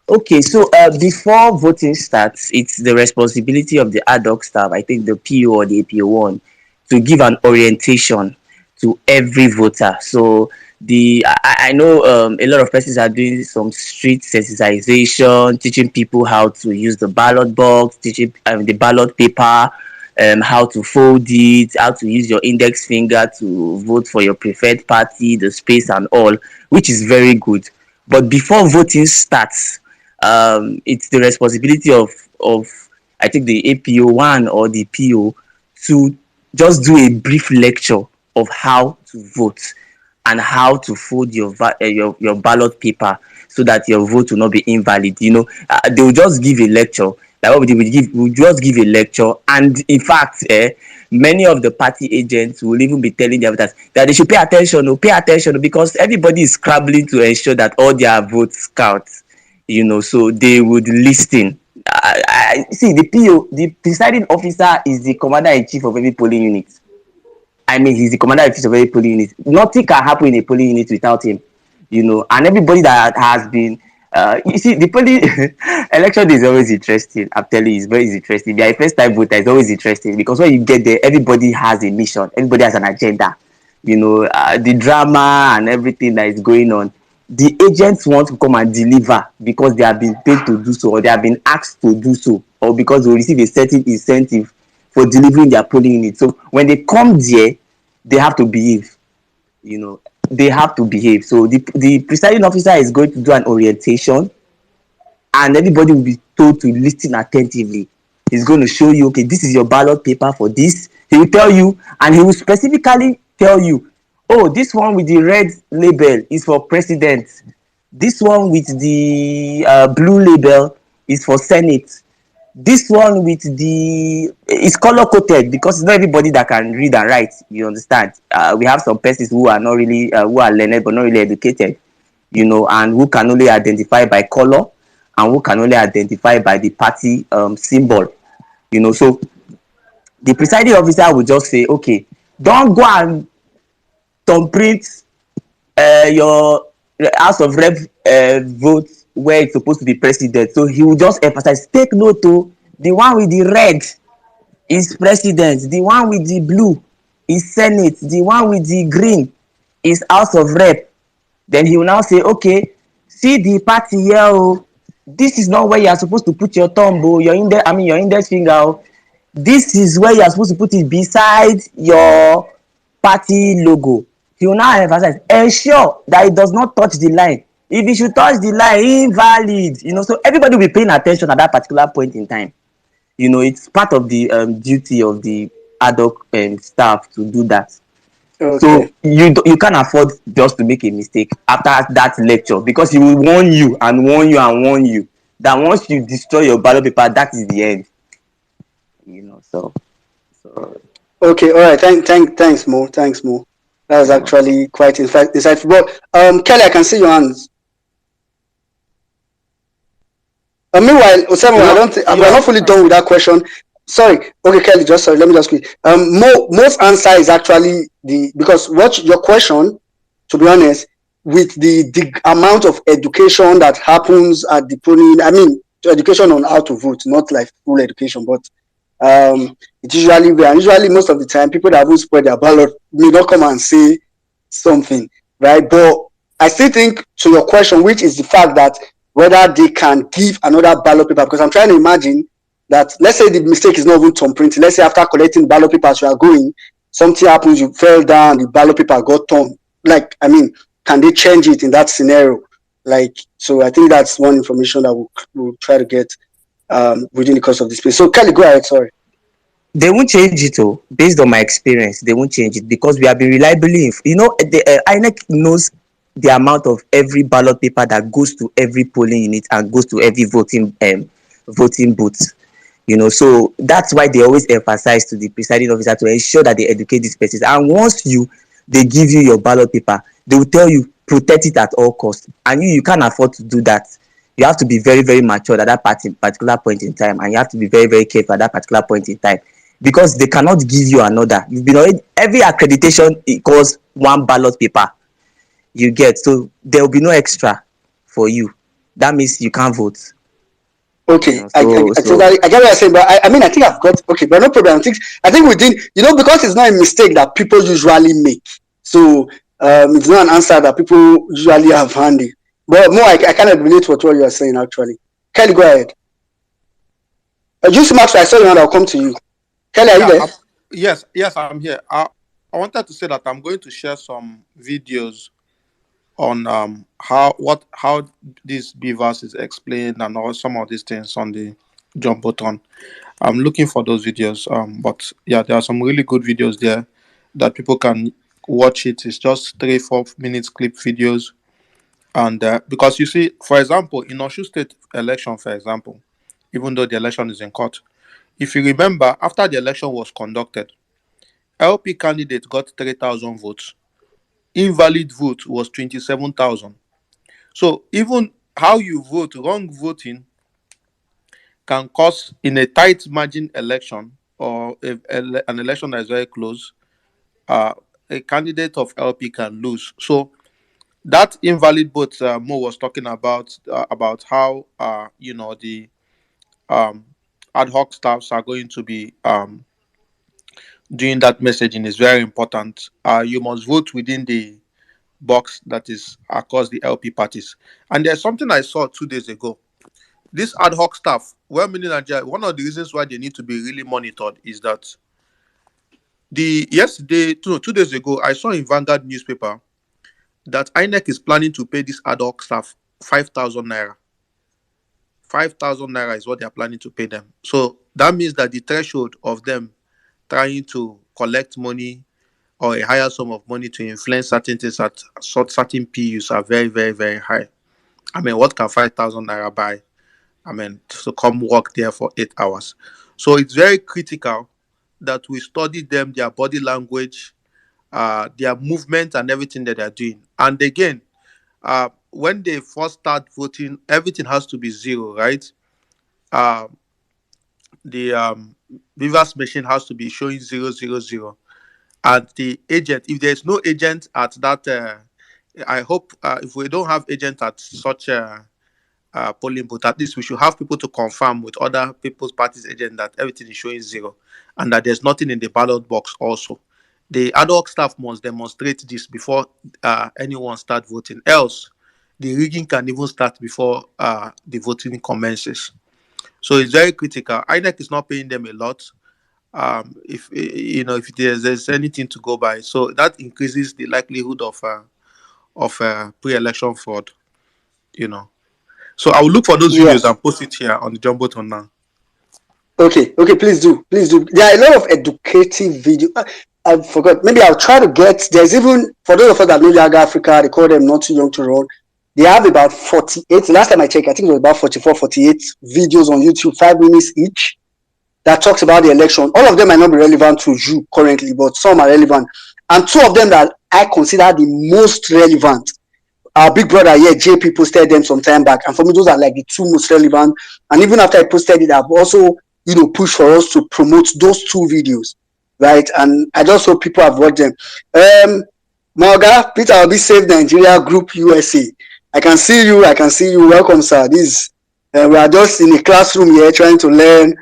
Okay, so before voting starts, it's the responsibility of the ad hoc staff, I think the PO or the APO1, to give an orientation to every voter. So I know a lot of persons are doing some street sensitization, teaching people how to use the ballot box, teaching the ballot paper, how to fold it, how to use your index finger to vote for your preferred party, the space and all, which is very good. But before voting starts, it's the responsibility of I think the APO1 or the PO to just do a brief lecture of how to vote and how to fold your ballot paper so that your vote will not be invalid. They will just give a lecture Like what we did, we just give a lecture, and in fact, many of the party agents will even be telling their voters that they should pay attention, because everybody is scrambling to ensure that all their votes count. So they would listen. See, the PO, the presiding officer, is the commander in chief of every polling unit. I mean, he's the commander in chief of every polling unit. Nothing can happen in a polling unit without him. And everybody that has been, you see, the polling election is always interesting. I'm telling you, it's very interesting. If you're a first time voter, it's always interesting, because when you get there, everybody has a mission, everybody has an agenda. The drama and everything that is going on. The agents want to come and deliver because they have been paid to do so, or they have been asked to do so, or because they receive a certain incentive for delivering their polling unit. So when they come there, they have to behave. They have to behave. So the presiding officer is going to do an orientation, and everybody will be told to listen attentively. He's going to show you, okay, this is your ballot paper for this. He will tell you, and he will specifically tell you, oh, this one with the red label is for president. This one with the blue label is for Senate. This one with the is color coded, because it's not everybody that can read and write. You understand? We have some persons who are not really who are learned but not really educated, and who can only identify by color, and who can only identify by the party symbol. So the presiding officer will just say, okay, don't go and thumbprint your House of Rep vote where it's supposed to be president. So he will just emphasize, take note to the one with the red is president, the one with the blue is Senate, the one with the green is House of Rep. Then he will now say, okay, see the party here, oh, this is not where you are supposed to put your thumb, oh, your index finger, oh. This is where you are supposed to put it beside your party logo. He will now emphasize, ensure that it does not touch the line. If it should touch the line, invalid. So everybody will be paying attention at that particular point in time. It's part of the duty of the ad hoc staff to do that. Okay. So you can't afford just to make a mistake after that lecture, because he will warn you and warn you and warn you that once you destroy your ballot paper, that is the end. So. Okay, all right. Thanks, Mo. Thanks, Mo. That was actually quite insightful. But Kelly, I can see your hands. Meanwhile, Osama, we're not fully done with that question. Sorry. Okay, Kelly, let me just quick. Most answer is actually because what your question, to be honest, with the amount of education that happens at the polling, I mean, education on how to vote, not like full education, but it's usually most of the time people that won't spread their ballot may not come and say something, right? But I still think, to your question, which is the fact that whether they can give another ballot paper, because I'm trying to imagine that, let's say the mistake is not even thumbprinting. Let's say after collecting ballot papers, you are going, something happens, you fell down, the ballot paper got torn. Like, I mean, can they change it in that scenario? Like, so I think that's one information that we'll try to get within the course of this space. So Kelly, go ahead. Sorry. They won't change it, based on my experience. They won't change it, because we have been reliably, the INEC knows the amount of every ballot paper that goes to every polling unit and goes to every voting booth. So that's why they always emphasize to the presiding officer to ensure that they educate these persons. And once they give you your ballot paper, they will tell you, protect it at all costs. And you can't afford to do that. You have to be very, very mature at that particular point in time, and you have to be very, very careful at that particular point in time, because they cannot give you another. You've been already, every accreditation equals one ballot paper. You get, so there will be no extra for you. That means you can't vote. Okay, I get what you're saying, but I mean, I think I've got, okay, but no problem. I think we didn't, because it's not a mistake that people usually make. So it's not an answer that people usually have handy. But more, I kind of relate with what you are saying, actually. Kelly, go ahead. Just Max, I saw you and I'll come to you. Kelly, are you there? Yes, I'm here. I wanted to say that I'm going to share some videos on how this beavers is explained and all some of these things on the Jumboton. I'm looking for those videos. But yeah, there are some really good videos there that people can watch. It's just 3-4 minutes clip videos. And because you see, for example, in Osun State election, for example, even though the election is in court. If you remember, after the election was conducted, LP candidate got 3,000 votes. Invalid vote was 27,000. So even how you vote, wrong voting can cause, in a tight margin election or an election that is very close, uh, a candidate of LP can lose. So that invalid vote Mo was talking about how the um, ad hoc staffs are going to be doing that messaging is very important. You must vote within the box that is across the LP parties. And there's something I saw 2 days ago. This ad hoc staff, well meaning Nigeria, one of the reasons why they need to be really monitored is that yesterday, 2 days ago, I saw in Vanguard newspaper that INEC is planning to pay this ad hoc staff 5,000 naira. 5,000 naira is what they are planning to pay them. So that means that the threshold of them trying to collect money or a higher sum of money to influence certain things at certain PUs are very, very, very high. I mean, what can 5,000 naira buy? I mean, to come work there for 8 hours. So it's very critical that we study them, their body language, their movement, and everything that they're doing. And again, when they first start voting, everything has to be zero, right? The Vivas machine has to be showing 000. And the agent, if there's no agent at that, I hope if we don't have agent at such a polling booth, at least we should have people to confirm with other people's parties agent that everything is showing zero and that there's nothing in the ballot box also. The ad hoc staff must demonstrate this before anyone start voting. Else, the rigging can even start before the voting commences. So it's very critical. INEC is not paying them a lot. If there's anything to go by, so that increases the likelihood of pre-election fraud. So I will look for those videos and post it here on the Jumbotron now. Okay, please do. There are a lot of educative videos. I forgot. Maybe I'll try to get. There's even, for those of us that know Yaga Africa, they call them Not Too Young to Run. They have about 48. Last time I checked, I think it was about 44, 48 videos on YouTube, 5 minutes each, that talks about the election. All of them might not be relevant to you currently, but some are relevant. And two of them that I consider the most relevant, our big brother here, JP, posted them some time back. And for me, those are like the two most relevant. And even after I posted it, I've also, pushed for us to promote those two videos, right? And I just hope people have watched them. Morga, Peter Obi Save Nigeria Group USA. I can see you. Welcome, sir. We are just in a classroom here trying to learn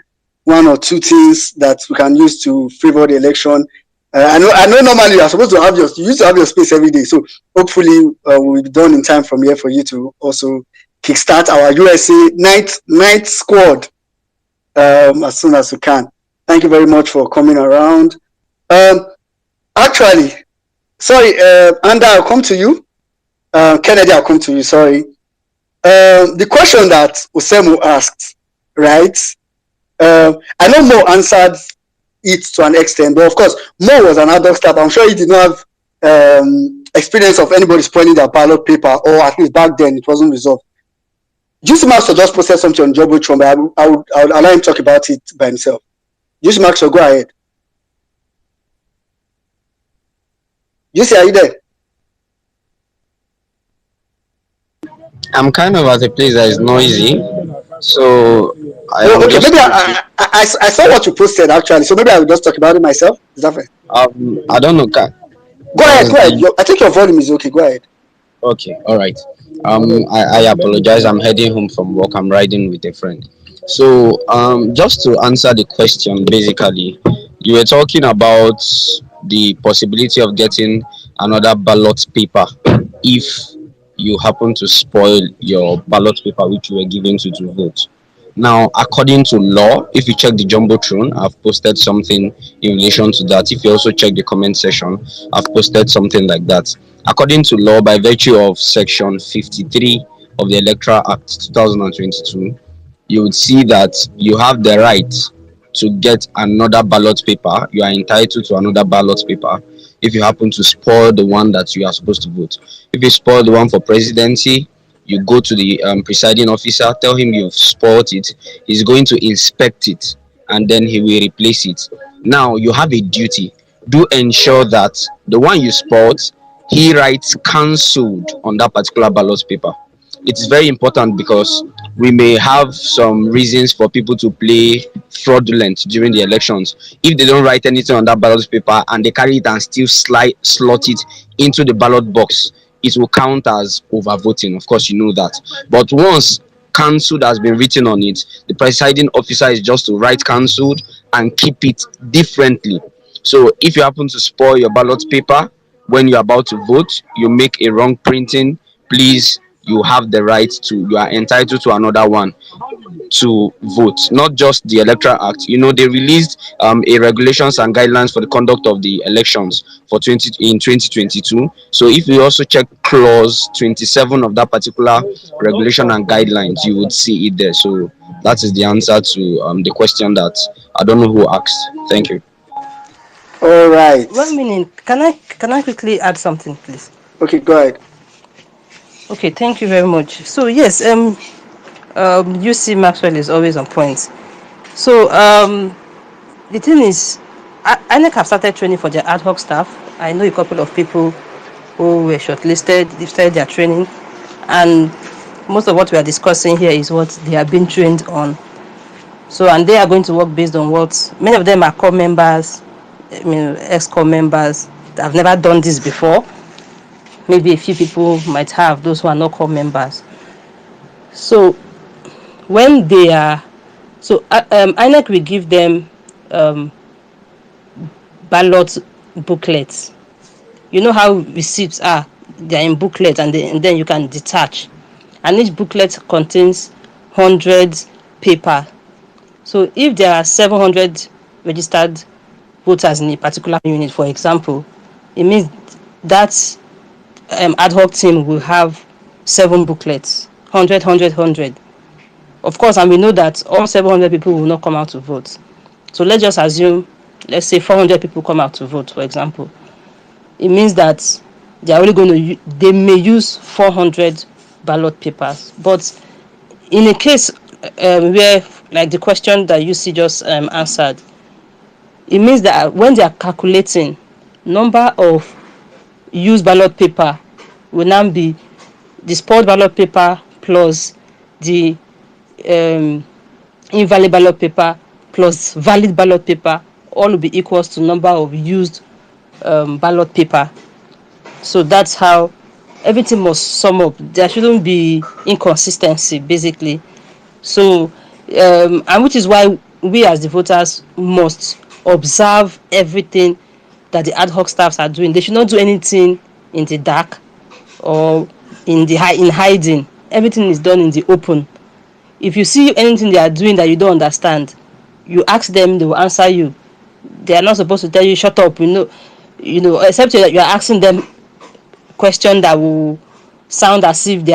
one or two things that we can use to favor the election. I know normally you are supposed to have you used to have your space every day. So hopefully we'll be done in time from here for you to also kickstart our USA night squad as soon as we can. Thank you very much for coming around. Actually, sorry, Anda, I'll come to you. Kennedy, I'll come to you. Sorry. The question that Osemo asked, right? I know Mo answered it to an extent, but of course, Mo was an adult staff. I'm sure he did not have experience of anybody spoiling their ballot paper, or at least back then it wasn't resolved. Juicy Max just posted something on Jumbotron, but I would allow him to talk about it by himself. Juicy Max, go ahead. Juicy, are you there? I'm kind of at a place that is noisy, so okay. Maybe I saw what you posted actually, so maybe I will just talk about it myself. Is that fair? I don't know. Go ahead. I think your volume is okay. Go ahead. Okay, all right. I apologize. I'm heading home from work. I'm riding with a friend. So, just to answer the question, basically, you were talking about the possibility of getting another ballot paper if you happen to spoil your ballot paper which you were given to vote. Now, according to law, if you check the Jumbotron, I've posted something in relation to that. If you also check the comment section, I've posted something like that. According to law, by virtue of Section 53 of the Electoral Act 2022, you would see that you have the right to get another ballot paper. You are entitled to another ballot paper if you happen to spoil the one that you are supposed to vote. If you spoil the one for presidency, You go to the presiding officer, tell him you've spoiled it. He's going to inspect it, and then he will replace it. Now you have a duty. Do ensure that the one you spoiled, he writes cancelled on that particular ballot paper. It's very important because we may have some reasons for people to play fraudulent during the elections. If they don't write anything on that ballot paper and they carry it and still slot it into the ballot box, it will count as overvoting. Of course, you know that. But once cancelled has been written on it, the presiding officer is just to write cancelled and keep it differently. So if you happen to spoil your ballot paper when you're about to vote, you make a wrong printing, please, you have the right to, you are entitled to another one to vote, not just the Electoral Act. You know, they released a regulations and guidelines for the conduct of the elections for 2022. So if you also check clause 27 of that particular regulation and guidelines, you would see it there. So that is the answer to the question that I don't know who asked. Thank you. All right. 1 minute. Can I quickly add something, please? Okay, go ahead. Okay, thank you very much. So yes, UC Maxwell is always on point. So the thing is, INEC have started training for their ad hoc staff. I know a couple of people who were shortlisted. They've started their training, and most of what we are discussing here is what they have been trained on. So, and they are going to work based on what many of them are core members, ex-core members that have never done this before. Maybe a few people might have, those who are not core members. So when they are, so INEC will give them ballot booklets. You know how receipts are, they are in booklet, and then you can detach, and each booklet contains 100 paper. So if there are 700 registered voters in a particular unit, for example, it means that ad hoc team will have 7 booklets, 100. Of course, and we know that all 700 people will not come out to vote. So let's just assume, let's say 400 people come out to vote, for example. It means that they are only going to, they may use 400 ballot papers. But in a case where, like the question that you see just answered, it means that when they are calculating number of used ballot paper will now be the spoiled ballot paper plus the invalid ballot paper plus valid ballot paper, all will be equals to number of used ballot paper. So that's how everything must sum up. There shouldn't be inconsistency, basically. So and which is why we as the voters must observe everything that the ad hoc staffs are doing. They should not do anything in the dark or in hiding. Everything is done in the open. If you see anything they are doing that you don't understand, you ask them, they will answer you. They are not supposed to tell you shut up, except that you are asking them question that will sound as if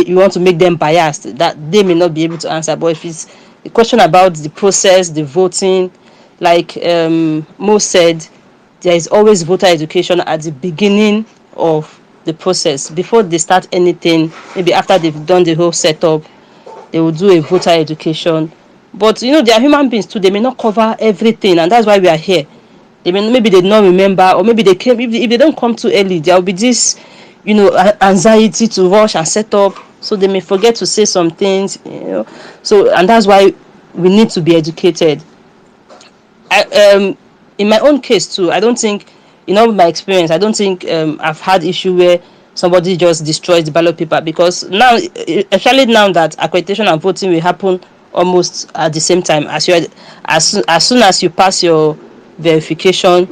you want to make them biased, that they may not be able to answer. But if it's a question about the process, the voting, like Mo said, there is always voter education at the beginning of the process. Before they start anything, maybe after they've done the whole setup, they will do a voter education. But they are human beings too. They may not cover everything, and that's why we are here. Maybe they don't remember, or maybe they came. If they don't come too early, there will be this, anxiety to rush and set up. So they may forget to say some things. So, and that's why we need to be educated. In my own case too, I don't think, my experience, I don't think I've had issue where somebody just destroys the ballot paper, because now, especially now that accreditation and voting will happen almost at the same time, as soon as you pass your verification,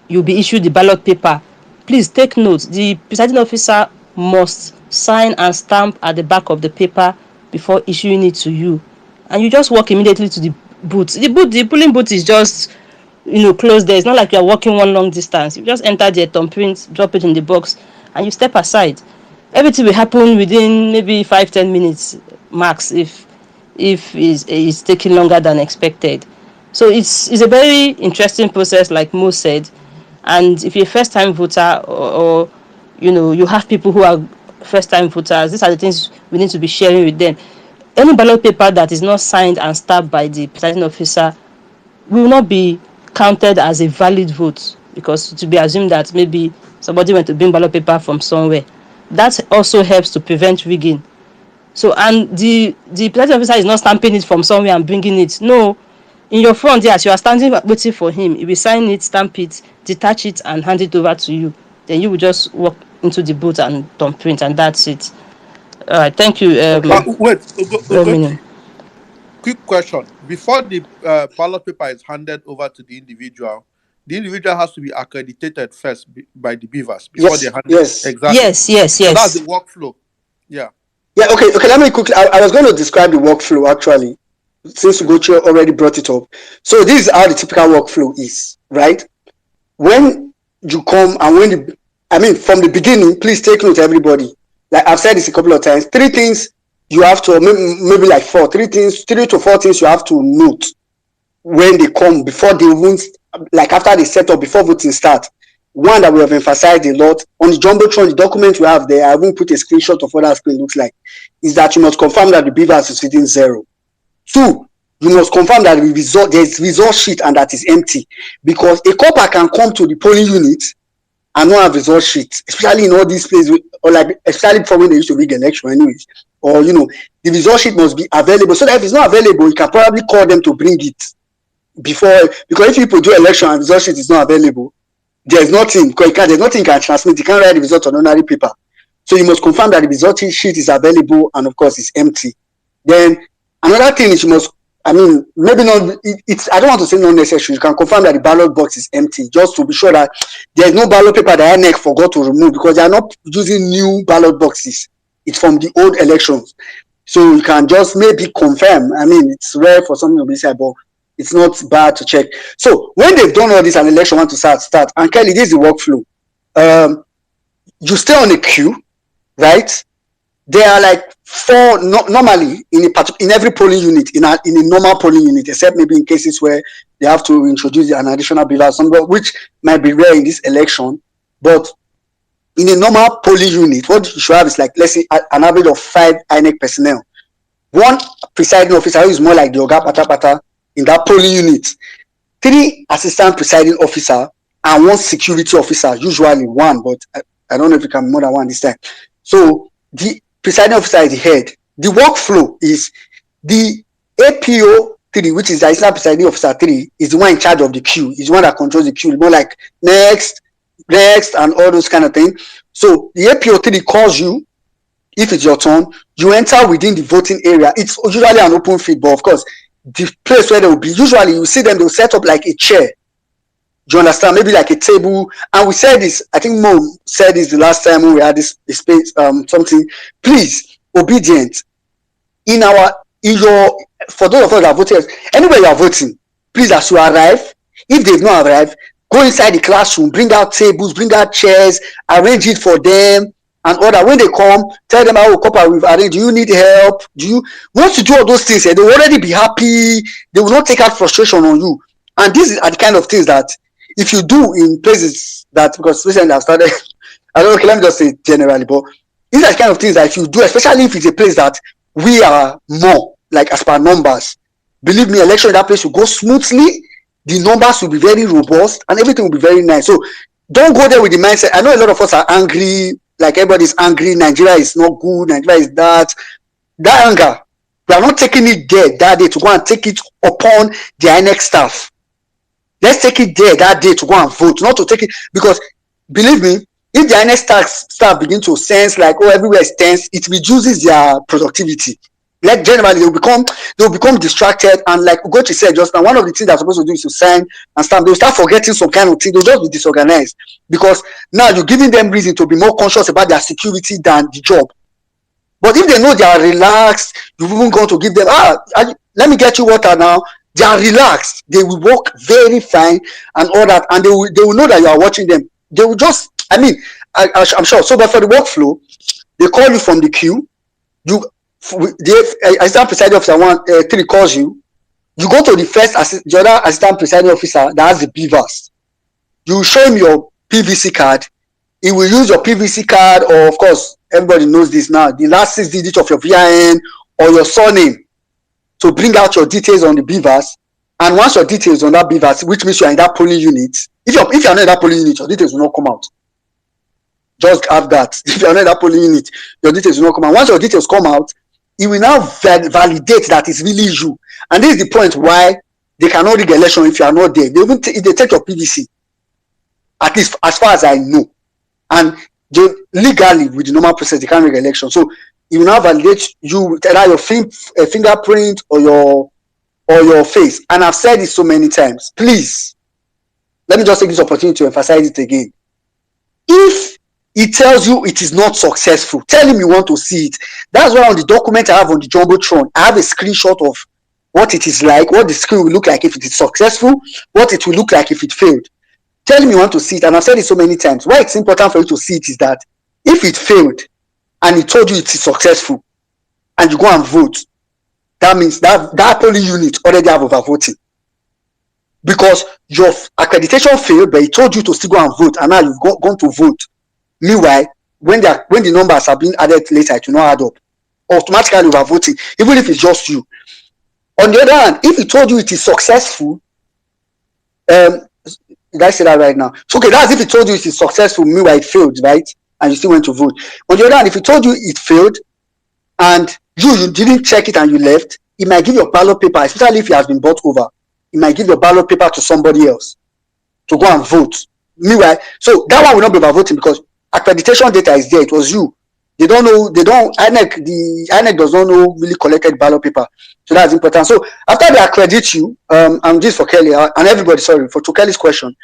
you'll be issued the ballot paper. Please take note, the presiding officer must sign and stamp at the back of the paper before issuing it to you, and you just walk immediately to the booth. The polling booth is just close there. It's not like you're walking one long distance. You just enter there, thumbprint, drop it in the box, and you step aside. Everything will happen within maybe 5-10 minutes max, if it's taking longer than expected. So it's a very interesting process, like Mo said. And if you're a first time voter, or you have people who are first-time voters. These are the things we need to be sharing with them. Any ballot paper that is not signed and stamped by the presiding officer will not be counted as a valid vote, because to be assumed that maybe somebody went to bring ballot paper from somewhere. That also helps to prevent rigging. So, and the presiding officer is not stamping it from somewhere and bringing it. No, in your front, yes, you are standing waiting for him. He will sign it, stamp it, detach it, and hand it over to you. Then you will just walk into the booth and thumbprint, and that's it. All right, thank you. Wait, Romini. Quick question. Before the ballot paper is handed over to the individual has to be accredited first by the beavers before they hand it. Exactly. Yes. So that's the workflow. Yeah. Yeah, okay. Let me quickly, I was going to describe the workflow actually, since Ugochi already brought it up. So this is how the typical workflow is, right? When you come and from the beginning, please take note, everybody. Like I've said this a couple of times, 3 things you have to, maybe like 4, 3 to 4 things you have to note when they come, before they won't, like after they set up, before voting start. One that we have emphasized a lot on the Jumbotron, the document we have there, I won't put a screenshot of what that screen looks like, is that you must confirm that the beavers is within 0. 2, you must confirm that there's result sheet and that is empty, because a copper can come to the polling unit and not have result sheet, especially in all these places, or like especially before when they used to rig election anyways, or the result sheet must be available, so that if it's not available, you can probably call them to bring it before, because if people do election and result sheet is not available, there's nothing, because there's nothing you can transmit. You can't write the result on ordinary paper. So you must confirm that the result sheet is available and of course it's empty. Then another thing is you must, maybe not, I don't want to say not necessary. You can confirm that the ballot box is empty, just to be sure that there's no ballot paper that INEC forgot to remove, because they are not using new ballot boxes. It's from the old elections. So you can just maybe confirm. It's rare for something to be said, but it's not bad to check. So when they've done all this and election want to start, and Kelly, this is the workflow. You stay on a queue, right? There are like 4 normally in every polling unit, in a normal polling unit, except maybe in cases where they have to introduce an additional beaver, which might be rare in this election. But in a normal polling unit, what you should have is, like, let's say an average of 5 INEC personnel, 1 presiding officer who is more like the Oga Patapata in that polling unit, 3 assistant presiding officer, and 1 security officer, usually 1, but I don't know if it can be more than 1 this time. So the presiding officer is the head. The workflow is the APO 3, which is the assistant presiding officer 3, is the one in charge of the queue. Is the one that controls the queue, more like next, and all those kind of things. So the APO 3 calls you. If it's your turn, you enter within the voting area. It's usually an open field, but of course, the place where they will be, usually you see them, they'll set up like a chair. Do you understand? Maybe like a table. And we said this, I think Mo said this the last time when we had this space, something. Please, obedient. For those of us that are voters, anywhere you are voting, please, as you arrive, if they've not arrived, go inside the classroom, bring out tables, bring out chairs, arrange it for them, and order. When they come, tell them, "Oh, Copper, we've arranged. Do you need help? Once you do all those things, they will already be happy. They will not take out frustration on you." And these are the kind of things that if you do in places that, because recently I've started, I don't know, okay, let me just say generally, but these are the kind of things that if you do, especially if it's a place that we are more, like as per numbers, believe me, election in that place will go smoothly, the numbers will be very robust, and everything will be very nice. So don't go there with the mindset. I know a lot of us are angry, like everybody's angry, Nigeria is not good, Nigeria is that anger, we are not taking it there that day to go and take it upon the INEC staff. Let's take it there that day to go and vote, not to take it, because believe me, if the INEC staff begin to sense like, oh, everywhere is tense, it reduces their productivity. Like generally, they'll become distracted, and like Ugochi said just now, one of the things they're supposed to do is to sign and stamp. They'll start forgetting some kind of thing. They'll just be disorganized, because now you're giving them reason to be more conscious about their security than the job. But if they know they are relaxed, you're even going to give them, let me get you water now. They are relaxed. They will work very fine and all that, and they will know that you are watching them. They will just, I'm sure. So, but for the workflow, they call you from the queue. The assistant presiding officer 3 calls you. You go to the other assistant presiding officer that has the beavers. You show him your PVC card. He will use your PVC card, or of course, everybody knows this now, the last 6 digits of your VIN or your surname to bring out your details on the beavers. And once your details on that beavers, which means you are in that polling unit, if you're not in that polling unit, your details will not come out. Just have that. If you're not in that polling unit, your details will not come out. Once your details come out, it will now validate that it's really you. And this is the point why they cannot rig election if you are not there. They even if they take your PVC, at least as far as I know. And they, legally, with the normal process, they can't rig election. So it will now validate you with either your fingerprint or your face. And I've said it so many times. Please, let me just take this opportunity to emphasize it again. If it tells you it is not successful, tell him you want to see it. That's why on the document I have on the Jumbotron, I have a screenshot of what it is like, what the screen will look like if it is successful, what it will look like if it failed. Tell him you want to see it. And I've said it so many times. Why it's important for you to see it is that if it failed and it told you it is successful and you go and vote, that means that polling unit already have overvoting. Because your accreditation failed, but it told you to still go and vote, and now you've gone to vote. Meanwhile, when the numbers are being added later, it will not add up. Automatically overvoting, even if it's just you. On the other hand, if it told you it is successful, did I say that right now? So, okay, that's if it told you it is successful, meanwhile it failed, right? And you still went to vote. On the other hand, if it told you it failed and you didn't check it and you left, it might give your ballot paper, especially if it has been bought over, it might give your ballot paper to somebody else to go and vote. Meanwhile, so that one will not be about voting because accreditation data is there. It was you. They don't know. INEC does not know really collected ballot paper. So that's important. So after they accredit you, and this for Kelly and everybody, sorry, to Kelly's question.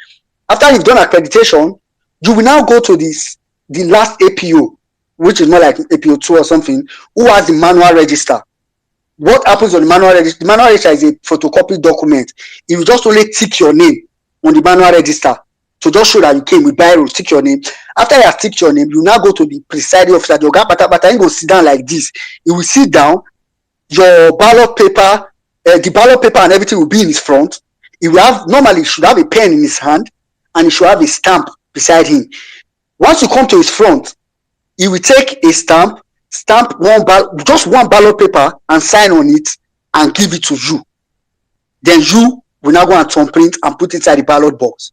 After you've done accreditation, you will now go to the last APO, which is more like APO 2 or something, who has the manual register. What happens on the manual register? The manual register is a photocopy document. It will just only tick your name on the manual register to just show that you came with biro, tick your name. After you have ticked your name, you now go to the presiding officer. The oga pata you go sit down like this. You will sit down. Your ballot paper, the ballot paper and everything will be in his front. He will have normally he should have a pen in his hand and he should have a stamp beside him. Once you come to his front, he will take a stamp just one ballot paper and sign on it and give it to you. Then you will now go and thumbprint and put it inside the ballot box.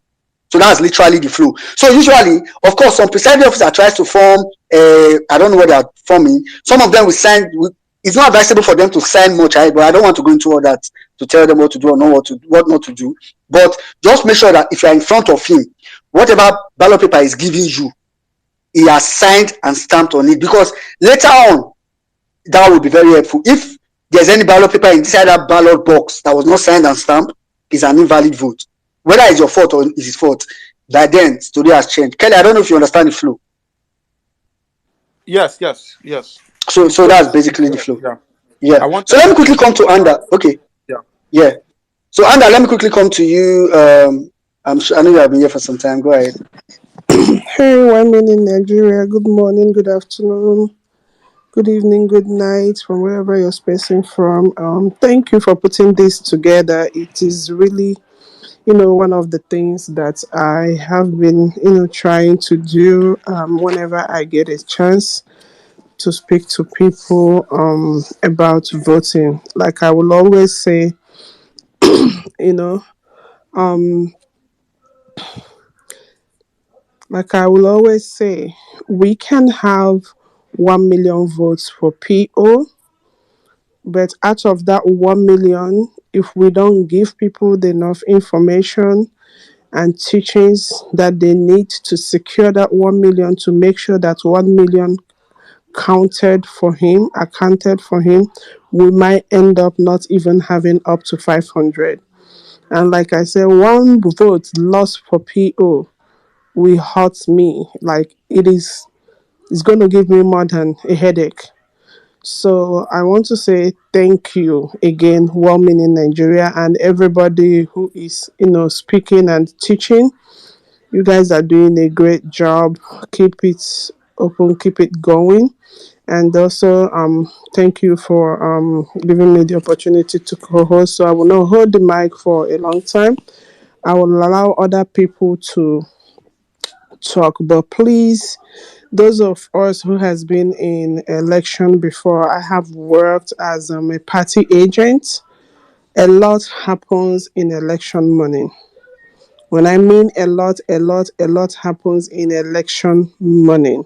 So that's literally the flow. So usually, of course, some presiding officer tries to form, I don't know what they are forming. Some of them will sign. It's not advisable for them to sign much, but I don't want to go into all that to tell them what to do or what not to do. But just make sure that if you are in front of him, whatever ballot paper is giving you, he has signed and stamped on it, because later on that will be very helpful. If there's any ballot paper inside that ballot box that was not signed and stamped, it's an invalid vote. Whether it's your fault or it's his fault, by then story has changed. Kelly, I don't know if you understand the flow. Yes. So that's basically the flow. Yeah. So let me quickly come to Anda. Okay. Yeah. So Anda, let me quickly come to you. I know you have been here for some time. Go ahead. Hey, 1 minute Nigeria. Good morning, good afternoon, good evening, good night from wherever you're spacing from. Thank you for putting this together. It is really, one of the things that I have been, trying to do whenever I get a chance to speak to people about voting. Like I will always say, we can have 1 million votes for PO, but out of that 1 million, if we don't give people enough information and teachings that they need to secure that 1 million, to make sure that 1 million accounted for him, we might end up not even having up to 500. And like I said, one vote lost for PO will hurt me. Like it's going to give me more than a headache. So I want to say thank you again, 1 minute Nigeria, and everybody who is, speaking and teaching. You guys are doing a great job. Keep it open, keep it going. And also, thank you for giving me the opportunity to co-host. So I will not hold the mic for a long time. I will allow other people to talk, but please those of us who has been in election before, I have worked as a party agent. A lot happens in election morning. When I mean a lot happens in election morning.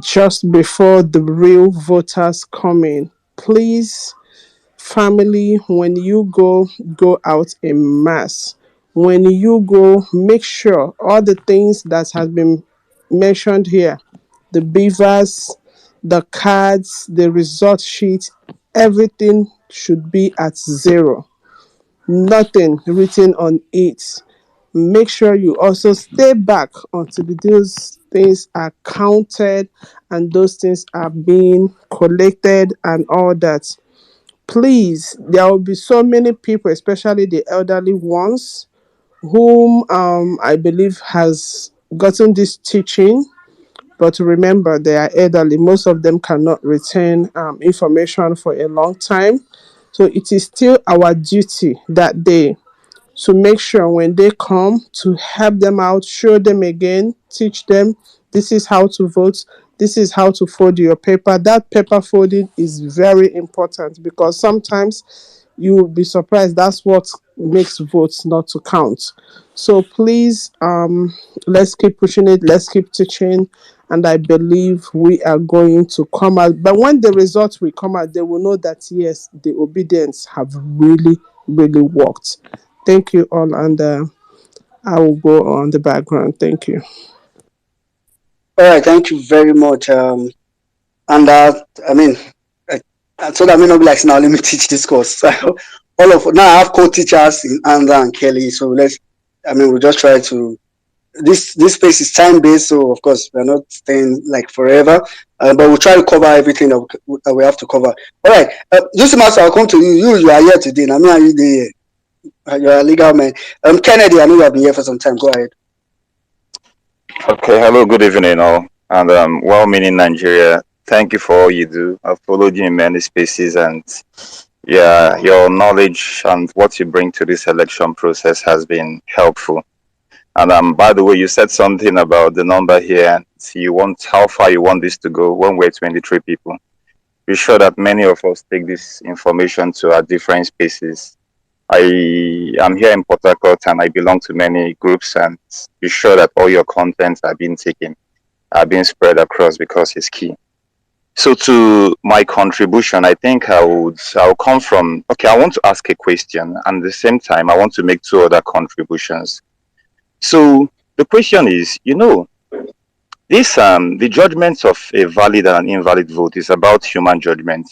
Just before the real voters come in. Please, family, when you go out in mass. When you go, make sure all the things that has been mentioned here, the beavers, the cards, the result sheet, everything should be at zero. Nothing written on it. Make sure you also stay back until those things are counted and those things are being collected and all that. Please, there will be so many people, especially the elderly ones, whom I believe has gotten this teaching. But remember, they are elderly. Most of them cannot retain information for a long time. So it is still our duty that day to make sure when they come to help them out, show them again, teach them this is how to vote, this is how to fold your paper. That paper folding is very important because sometimes you will be surprised that's what makes votes not to count. So please, let's keep pushing it, let's keep teaching, and I believe we are going to come out. But when the results will come out, they will know that yes, the obedience have really, really worked. Thank you all, and I will go on the background. Thank you. All right, thank you very much. And I mean, uh, so that may not be like now. Let me teach this course. So, all of now I have co-teachers in Andra and Kelly. So let's. I mean, we just try to. This space is time based, so of course we're not staying like forever. But we'll try to cover everything that we have to cover. All right, just master. I'll come to you. You are here today. Now, me and you there. You're a legal man. Kennedy, I know you have been here for some time. Go ahead. Okay, hello, good evening, all, and well-meaning Nigeria. Thank you for all you do. I've followed you in many spaces, and yeah, your knowledge and what you bring to this election process has been helpful. And by the way, you said something about the number here. You want how far you want this to go when we're 23 people. Be sure that many of us take this information to our different spaces. I am here in Port Harcourt and I belong to many groups, and be sure that all your contents are being taken, are being spread across because it's key. So to my contribution, I think I'll come from, okay, I want to ask a question and at the same time I want to make two other contributions. So the question is, this the judgment of a valid and an invalid vote is about human judgment.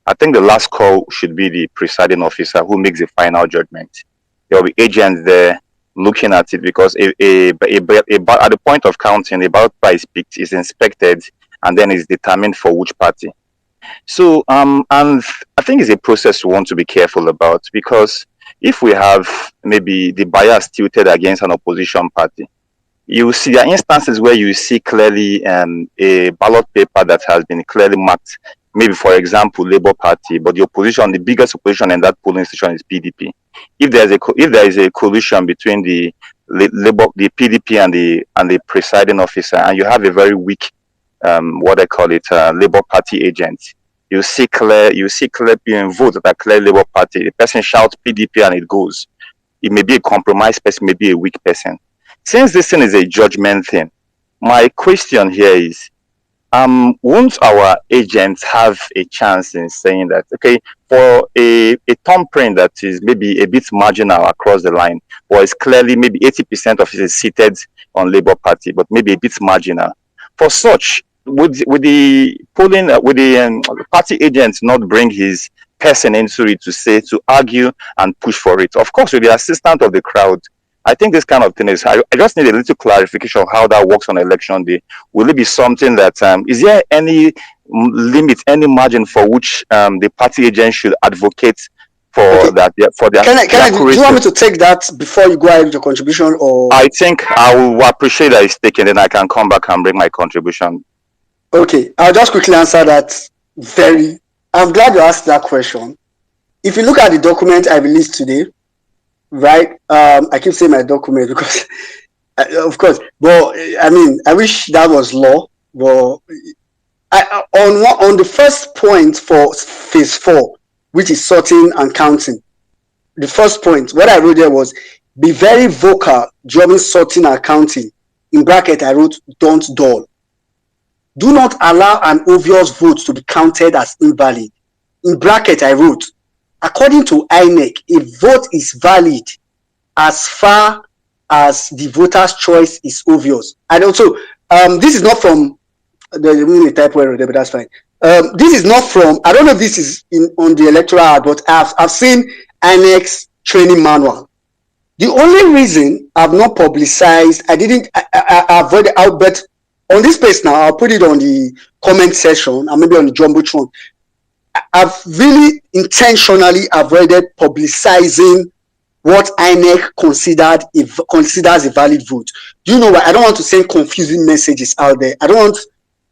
I think the last call should be the presiding officer who makes the final judgment. There will be agents there looking at it because at the point of counting, a ballot paper is picked, is inspected, and then is determined for which party. So and I think it's a process we want to be careful about, because if we have maybe the bias tilted against an opposition party, you see there are instances where you see clearly a ballot paper that has been clearly marked, maybe for example Labour Party, but the biggest opposition in that polling station is PDP. If there is a collision between the PDP and the presiding officer, and you have a very weak Labour Party agent, you see clear votes that are clear Labour Party. The person shouts PDP and it goes. It may be a compromised person, maybe a weak person. Since this thing is a judgment thing, my question here is, won't our agents have a chance in saying that, okay, for a thumbprint that is maybe a bit marginal across the line, or is clearly maybe 80% of it is seated on Labour Party, but maybe a bit marginal, for such, would the polling, would the party agent not bring his person into it to argue and push for it? Of course, with the assistance of the crowd. I think this kind of thing is, I just need a little clarification of how that works on election day. Will it be something that, is there any limit, any margin for which the party agent should advocate for Okay. that, for their Do you want me accuracy? to take that before you go ahead with your contribution, or I think I will appreciate that it's taken, then I can come back and bring my contribution. okay? I'll just quickly answer that. I'm glad you asked that question. If you look at the document I released today, right? I keep saying my document because, of course, but I mean, I wish that was law. Well, on the first point for phase 4, which is sorting and counting, the first point, what I wrote there was be very vocal during sorting and counting. In bracket, I wrote don't dull. Do not allow an obvious vote to be counted as invalid. In bracket, I wrote, according to INEC, a vote is valid as far as the voter's choice is obvious. And also, this is not from the typo error there, but that's fine. This is not from, I don't know if this is on the electoral act, but I've seen INEC's training manual. The only reason I've not publicized, I avoided out, but on this page now, I'll put it on the comment section and maybe on the Jumbotron. I've really intentionally avoided publicizing what INEC considers a valid vote. Do you know why? I don't want to send confusing messages out there. I don't want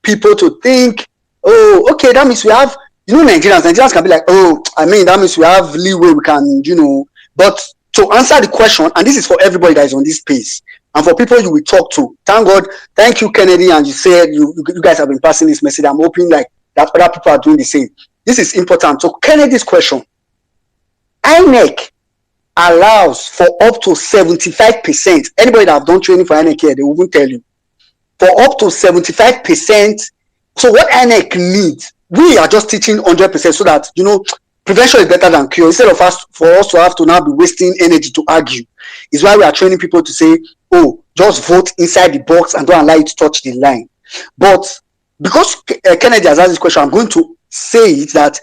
people to think, oh, okay, that means we have, Nigerians can be like, oh, I mean, that means we have leeway, we can, but to answer the question, and this is for everybody that is on this page, and for people you will talk to, thank God, thank you, Kennedy, and you said you guys have been passing this message. I'm hoping like that other people are doing the same. This is important. So Kennedy's question, INEC allows for up to 75%. Anybody that have done training for INEC here, they won't tell you. For up to 75%. So what INEC needs, we are just teaching 100% so that, prevention is better than cure. Instead of for us to have to now be wasting energy to argue, is why we are training people to say, oh, just vote inside the box and don't allow it to touch the line. But because Kennedy has asked this question, I'm going to say it that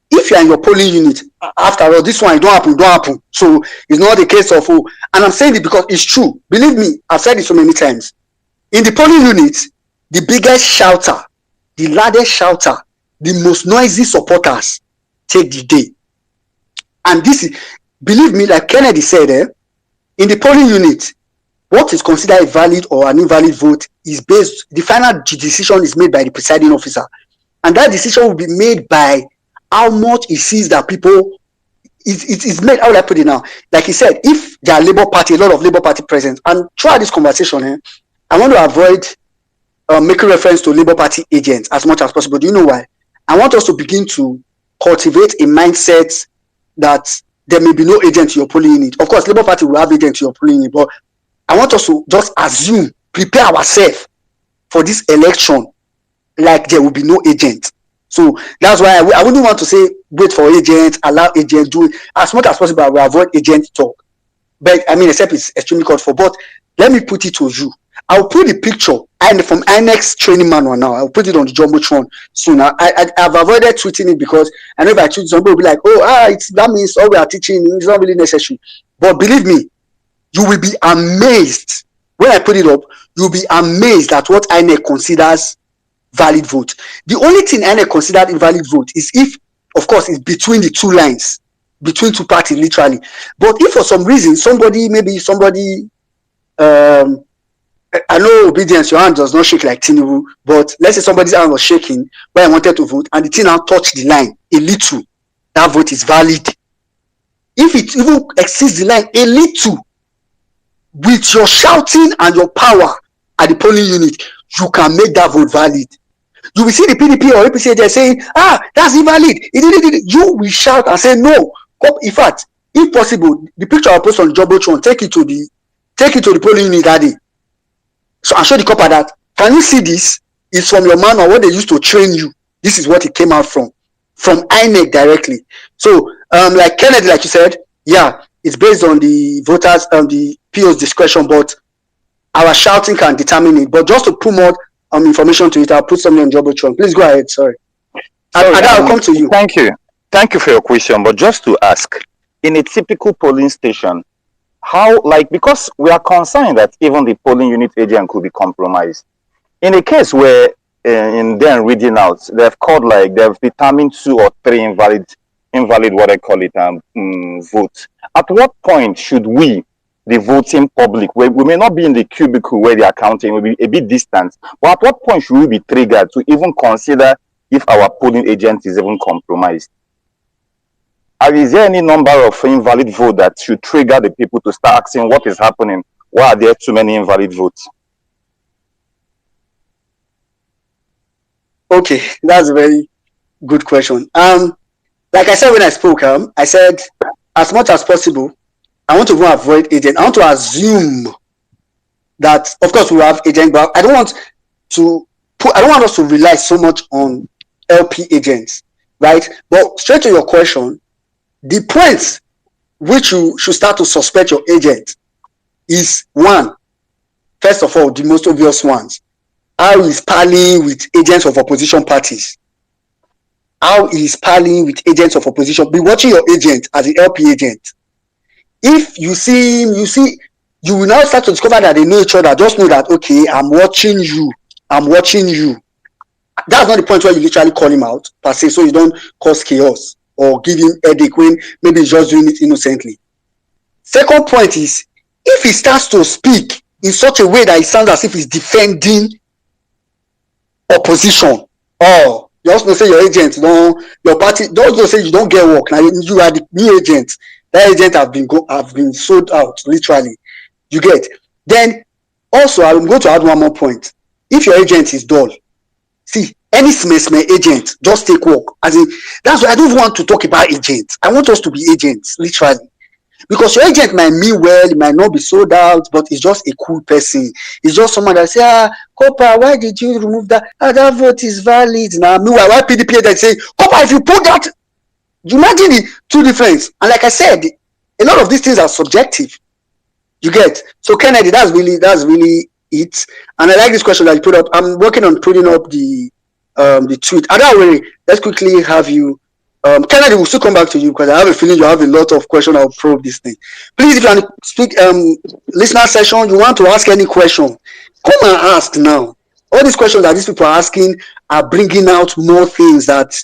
if you are in your polling unit, after all, this one, it don't happen. So it's not the case of, and I'm saying it because it's true. Believe me, I've said it so many times. In the polling unit, the biggest shouter, the loudest shouter, the most noisy supporters take the day. And this is, believe me, like Kennedy said, in the polling unit, what is considered a valid or an invalid vote is based, the final decision is made by the presiding officer. And that decision will be made by how much he sees that people, it's made, how will I put it now? Like he said, if there are Labour Party, a lot of Labour Party present, and throughout this conversation, I want to avoid making reference to Labour Party agents as much as possible. Do you know why? I want us to begin to cultivate a mindset that there may be no agent in your polling unit. Of course, Labour Party will have agents in your polling unit, but I want us to just assume, prepare ourselves for this election like there will be no agent. So that's why I wouldn't want to say wait for agents, allow agents, do it as much as possible. I will avoid agent talk. But I mean, except it's extremely called for. But let me put it to you. I'll put the picture and from INEC's training manual now. I'll put it on the Jumbotron soon. I've avoided tweeting it because I know if I tweet, somebody will be like, oh, that means all we are teaching is not really necessary. But believe me, you will be amazed. When I put it up, you'll be amazed at what INEC considers valid vote. The only thing INEC considered invalid vote is if, of course, it's between the two lines, between two parties, literally. But if for some reason somebody, I know obedience, your hand does not shake like Tinubu, but let's say somebody's hand was shaking when I wanted to vote and the thing now touched the line a little, that vote is valid. If it even exceeds the line a little, with your shouting and your power at the polling unit, you can make that vote valid. You will see the PDP or APC they're saying, that's invalid. You will shout and say no. In fact, if possible, the picture I'll post on Jumbotron, take it to the polling unit that day. So I'll show the copper that, can you see this? It's from your manual, what they used to train you. This is what it came out from INEC directly. So, like Kennedy, like you said, yeah, it's based on the voters, the PO's discretion, but our shouting can determine it. But just to put more information to it, I'll put something on Jumbotron. Please go ahead, sorry. I'll come to you. Thank you. Thank you for your question. But just to ask, in a typical polling station, how, because we are concerned that even the polling unit agent could be compromised. In a case where, in them reading out, they've determined 2 or 3 invalid, what I call it, votes. At what point should we, the voting public, where we may not be in the cubicle where they are counting, we'll be a bit distant, but at what point should we be triggered to even consider if our polling agent is even compromised? Is there any number of invalid votes that should trigger the people to start asking what is happening? Why are there too many invalid votes? Okay, that's a very good question. Like I said when I spoke, I said as much as possible, I want to go avoid agent. I want to assume that, of course, we have agent, but I don't want to I don't want us to rely so much on LP agents, right? But straight to your question, the point which you should start to suspect your agent is one, first of all, the most obvious ones. How he's parlaying with agents of opposition parties. How he's parlaying with agents of opposition. Be watching your agent as an LP agent. If you see him, you will now start to discover that they know each other. Just know that, okay, I'm watching you. I'm watching you. That's not the point where you literally call him out per se, so you don't cause chaos or give him headache when maybe he's just doing it innocently. Second point is, if he starts to speak in such a way that it sounds as if he's defending opposition, or you also say your agent, your party, don't say you don't get work. Now you are the new agent. That agent have been sold out literally. You get. Then also, I'm going to add one more point. If your agent is dull, see, any small agent, just take work. As in, that's why I don't want to talk about agents. I want us to be agents, literally. Because your agent might mean well, it might not be sold out, but it's just a cool person. It's just someone that say, Copper, why did you remove that? That vote is valid. Now, meanwhile, why PDP agent say, Copper, if you put that, you imagine the two difference. And like I said, a lot of these things are subjective. You get. So Kennedy, that's really it. And I like this question that you put up. I'm working on putting up the tweet. And that way, let's quickly have you. Kennedy, will still come back to you because I have a feeling you have a lot of questions. I'll probe this thing. Please, if you want to speak listener session, you want to ask any question, come and ask now. All these questions that these people are asking are bringing out more things that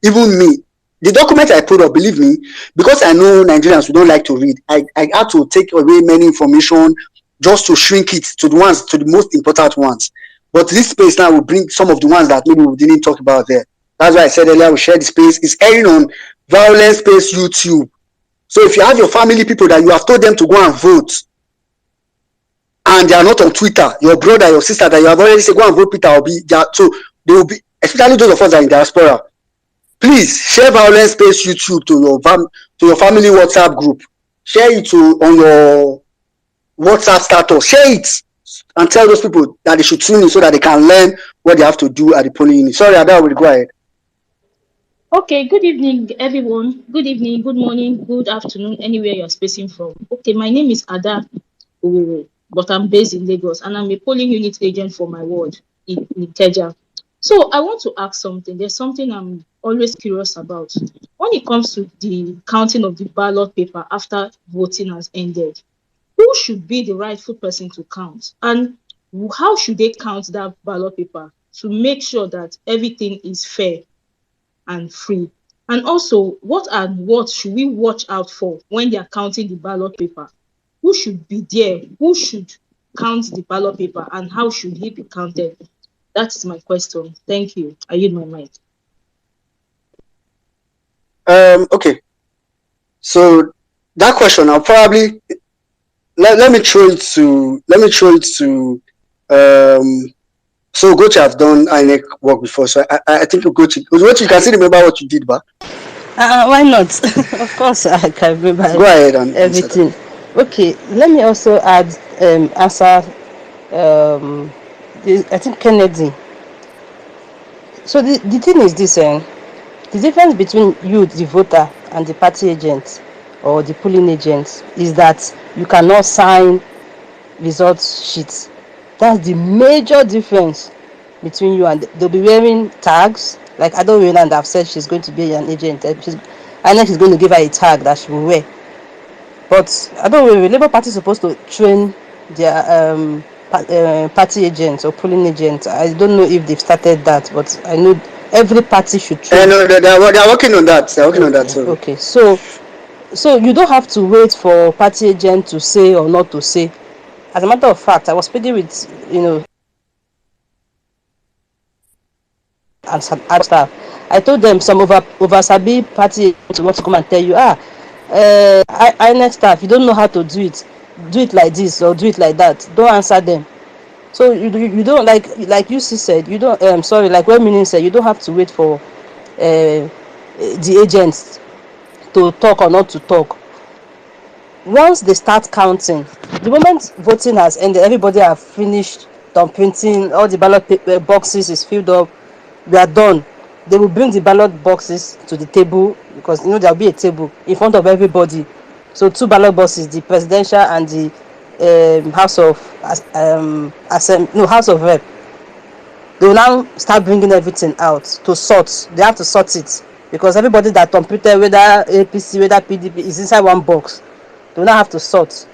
even me. The document I put up, believe me, because I know Nigerians who don't like to read, I had to take away many information just to shrink it to the most important ones. But this space now will bring some of the ones that maybe we didn't talk about there. That's why I said earlier we share the space. It's airing on Violence Space YouTube. So if you have your family people that you have told them to go and vote, and they are not on Twitter, your brother, your sister that you have already said go and vote Peter Obi, so they will be, especially those of us that are in diaspora. Please share Violence Space YouTube to your family WhatsApp group. Share it on your WhatsApp status. Share it and tell those people that they should tune in so that they can learn what they have to do at the polling unit. Sorry, Ada, will go ahead. Okay, good evening, everyone. Good evening, good morning, good afternoon, anywhere you're spacing from. Okay, my name is Ada Uwere, but I'm based in Lagos, and I'm a polling unit agent for my ward in Ikeja. So I want to ask something. There's something I'm always curious about. When it comes to the counting of the ballot paper after voting has ended, who should be the rightful person to count? And how should they count that ballot paper to make sure that everything is fair and free? And also, what should we watch out for when they are counting the ballot paper? Who should be there? Who should count the ballot paper, and how should he be counted? That is my question. Thank you. I yield my mic. Okay. So that question, I'll probably let me throw it to so Gochi have done INEC work before, so I think Gochi, you can still remember what you did, but Why not? Of course, I can remember. Go ahead and everything. Okay, let me also add answer. I think Kennedy. So the thing is this: the difference between you, the voter, and the party agent or the polling agent is that you cannot sign results sheets. That's the major difference between you, and they'll be wearing tags. Like Ado Rayland have said she's going to be an agent. INEC is going to give her a tag that she will wear. But I don't know, Labour Party is supposed to train their party agents or polling agents. I don't know if they've started that, but I know every party should train. No, they're working on that. They're working on that. So. Okay, so you don't have to wait for party agent to say or not to say. As a matter of fact, I was speaking with and some other staff. I told them some over Sabi party agents want to come and tell you, INEC staff, you don't know how to do it like this or do it like that. Don't answer them. So you don't like you said, you don't sorry, like what Minin said, you don't have to wait for the agents to talk or not to talk. Once they start counting, the moment voting has ended, everybody have finished done printing, all the ballot boxes is filled up, we are done. They will bring the ballot boxes to the table, because there'll be a table in front of everybody. So two ballot boxes, the presidential and the house of house of rep. They will now start bringing everything out to sort. They have to sort it, because everybody that computed, whether APC, whether PDP, is inside one box. They will now have to sort.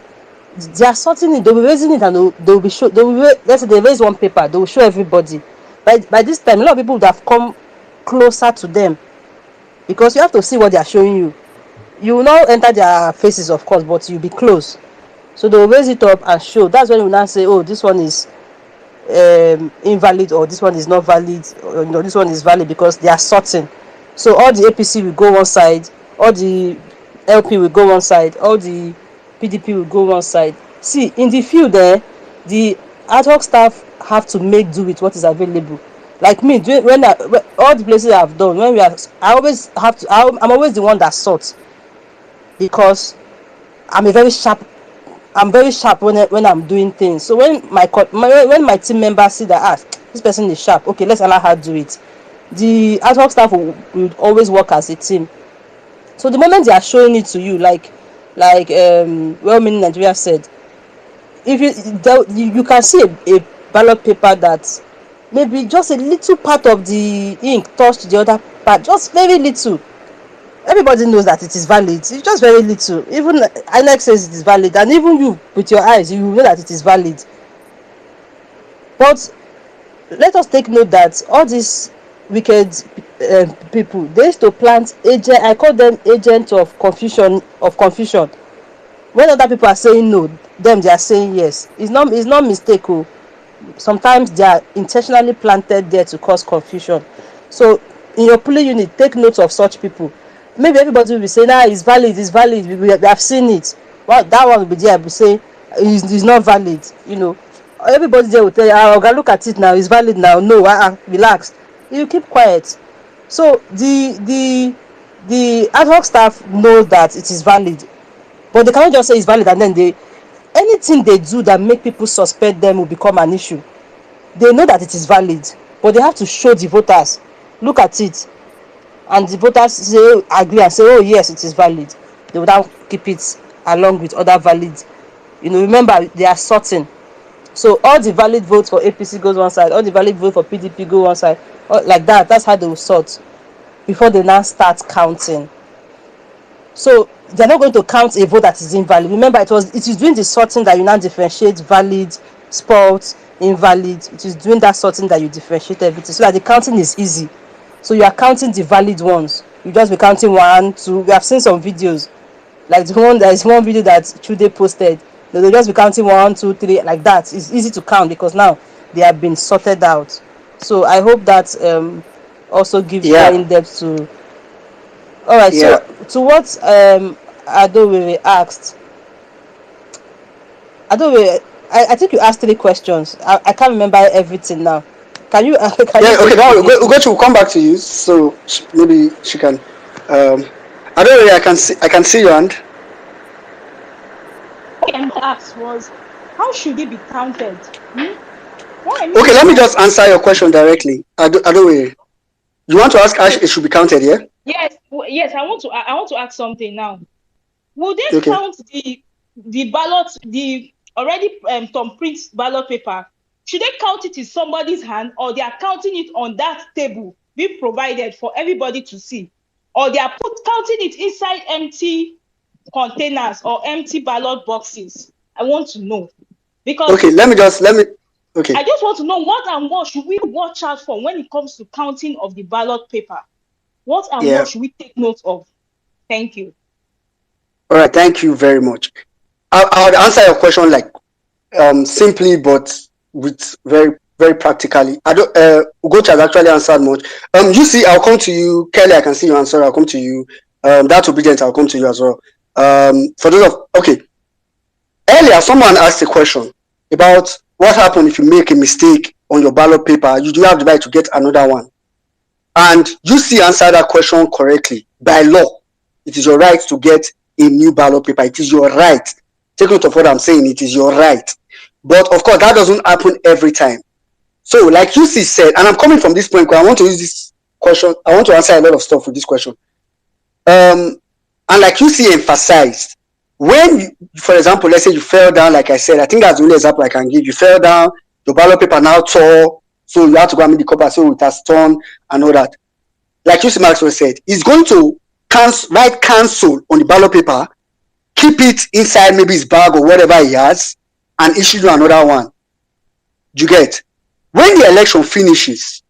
They are sorting it. They will be raising it, and they will be show. They will let's say they raise one paper. They will show everybody. By this time, a lot of people would have come closer to them, because you have to see what they are showing you. You will not enter their faces, of course, but you'll be close. So they will raise it up and show. That's when you will now say, oh, this one is invalid, or this one is not valid, or this one is valid, because they are sorting. So all the APC will go one side, all the LP will go one side, all the PDP will go one side. See, in the field there, the ad hoc staff have to make do with what is available. Like me, when all the places I've done, when we are, I always have to. I'm always the one that sorts, because I'm a very sharp I'm very sharp when I'm doing things. So when my team members see that this person is sharp, okay, let's allow her do it. The ad hoc staff will always work as a team. So the moment they are showing it to you, like well-meaning Nigeria said, if you can see a ballot paper that maybe just a little part of the ink touched the other part, just very little. Everybody knows that it is valid. It's just very little. Even INEC says it is valid, and even you with your eyes, you know that it is valid. But let us take note that all these wicked people, they used to plant agent. I call them agents of confusion. When other people are saying no, they are saying yes. It's not mistake. Sometimes they are intentionally planted there to cause confusion. So in your polling unit, take note of such people. Maybe everybody will be saying, it's valid, we have seen it. Well, that one will be there, will say it's not valid. Everybody there will tell you, okay, look at it now, it's valid now. No, relax. You keep quiet. So the ad hoc staff know that it is valid, but they cannot just say it's valid and then anything they do that make people suspect them will become an issue. They know that it is valid, but they have to show the voters, look at it, and the voters say agree and say, oh yes, it is valid. They will now keep it along with other valid. Remember, they are sorting. So all the valid votes for APC goes one side, all the valid votes for PDP go one side, like that. That's how they will sort before they now start counting. So they're not going to count a vote that is invalid. Remember, it is doing the sorting that you now differentiate valid, spot, invalid. It is doing that sorting that you differentiate everything, so that the counting is easy. So you are counting the valid ones. You just be counting 1, 2. We have seen some videos, like there is one video that Chude posted. They'll just be counting 1, 2, 3, like that. It's easy to count because now they have been sorted out. So I hope that also gives more in depth to. All right. Yeah. So to what Adowere asked. Adowere, I think you asked 3 questions. I can't remember everything now. Can you? Okay. Now Ugochi will come back to you, so maybe she can. I don't know. I can see your hand. What I asked was, how should it be counted? Okay, let me just answer your question directly. I don't know. You want to ask how it should be counted, yeah? Yes. I want to ask something now. Will they count the ballot, the already thumbprint ballot paper? Should they count it in somebody's hand, or they are counting it on that table being provided for everybody to see, or they are counting it inside empty containers or empty ballot boxes? I want to know, because okay, let me okay. I just want to know what should we watch out for when it comes to counting of the ballot paper. What should we take note of? Thank you. All right, thank you very much. I'll answer your question like simply, but with very, very practically. Ugochi has actually answered much. You see, I'll come to you. Kelly, I can see your answer. I'll come to you. That obedient, I'll come to you as well. For those okay. Earlier, someone asked a question about what happens if you make a mistake on your ballot paper? You do have the right to get another one. And UC answered that question correctly. By law, it is your right to get a new ballot paper. It is your right. Take note of what I'm saying. It is your right. But of course, that doesn't happen every time. So, like UC said, and I'm coming from this point because I want to use this question. I want to answer a lot of stuff with this question. And like UC emphasized, when you, for example, let's say you fell down, like I said, I think that's the only example I can give. You fell down, your ballot paper now tore, so you have to go and meet the copper, so it has torn and all that. Like UC Maxwell said, he's going to write cancel on the ballot paper, keep it inside maybe his bag or whatever he has, and issue you another one. You get? When the election finishes,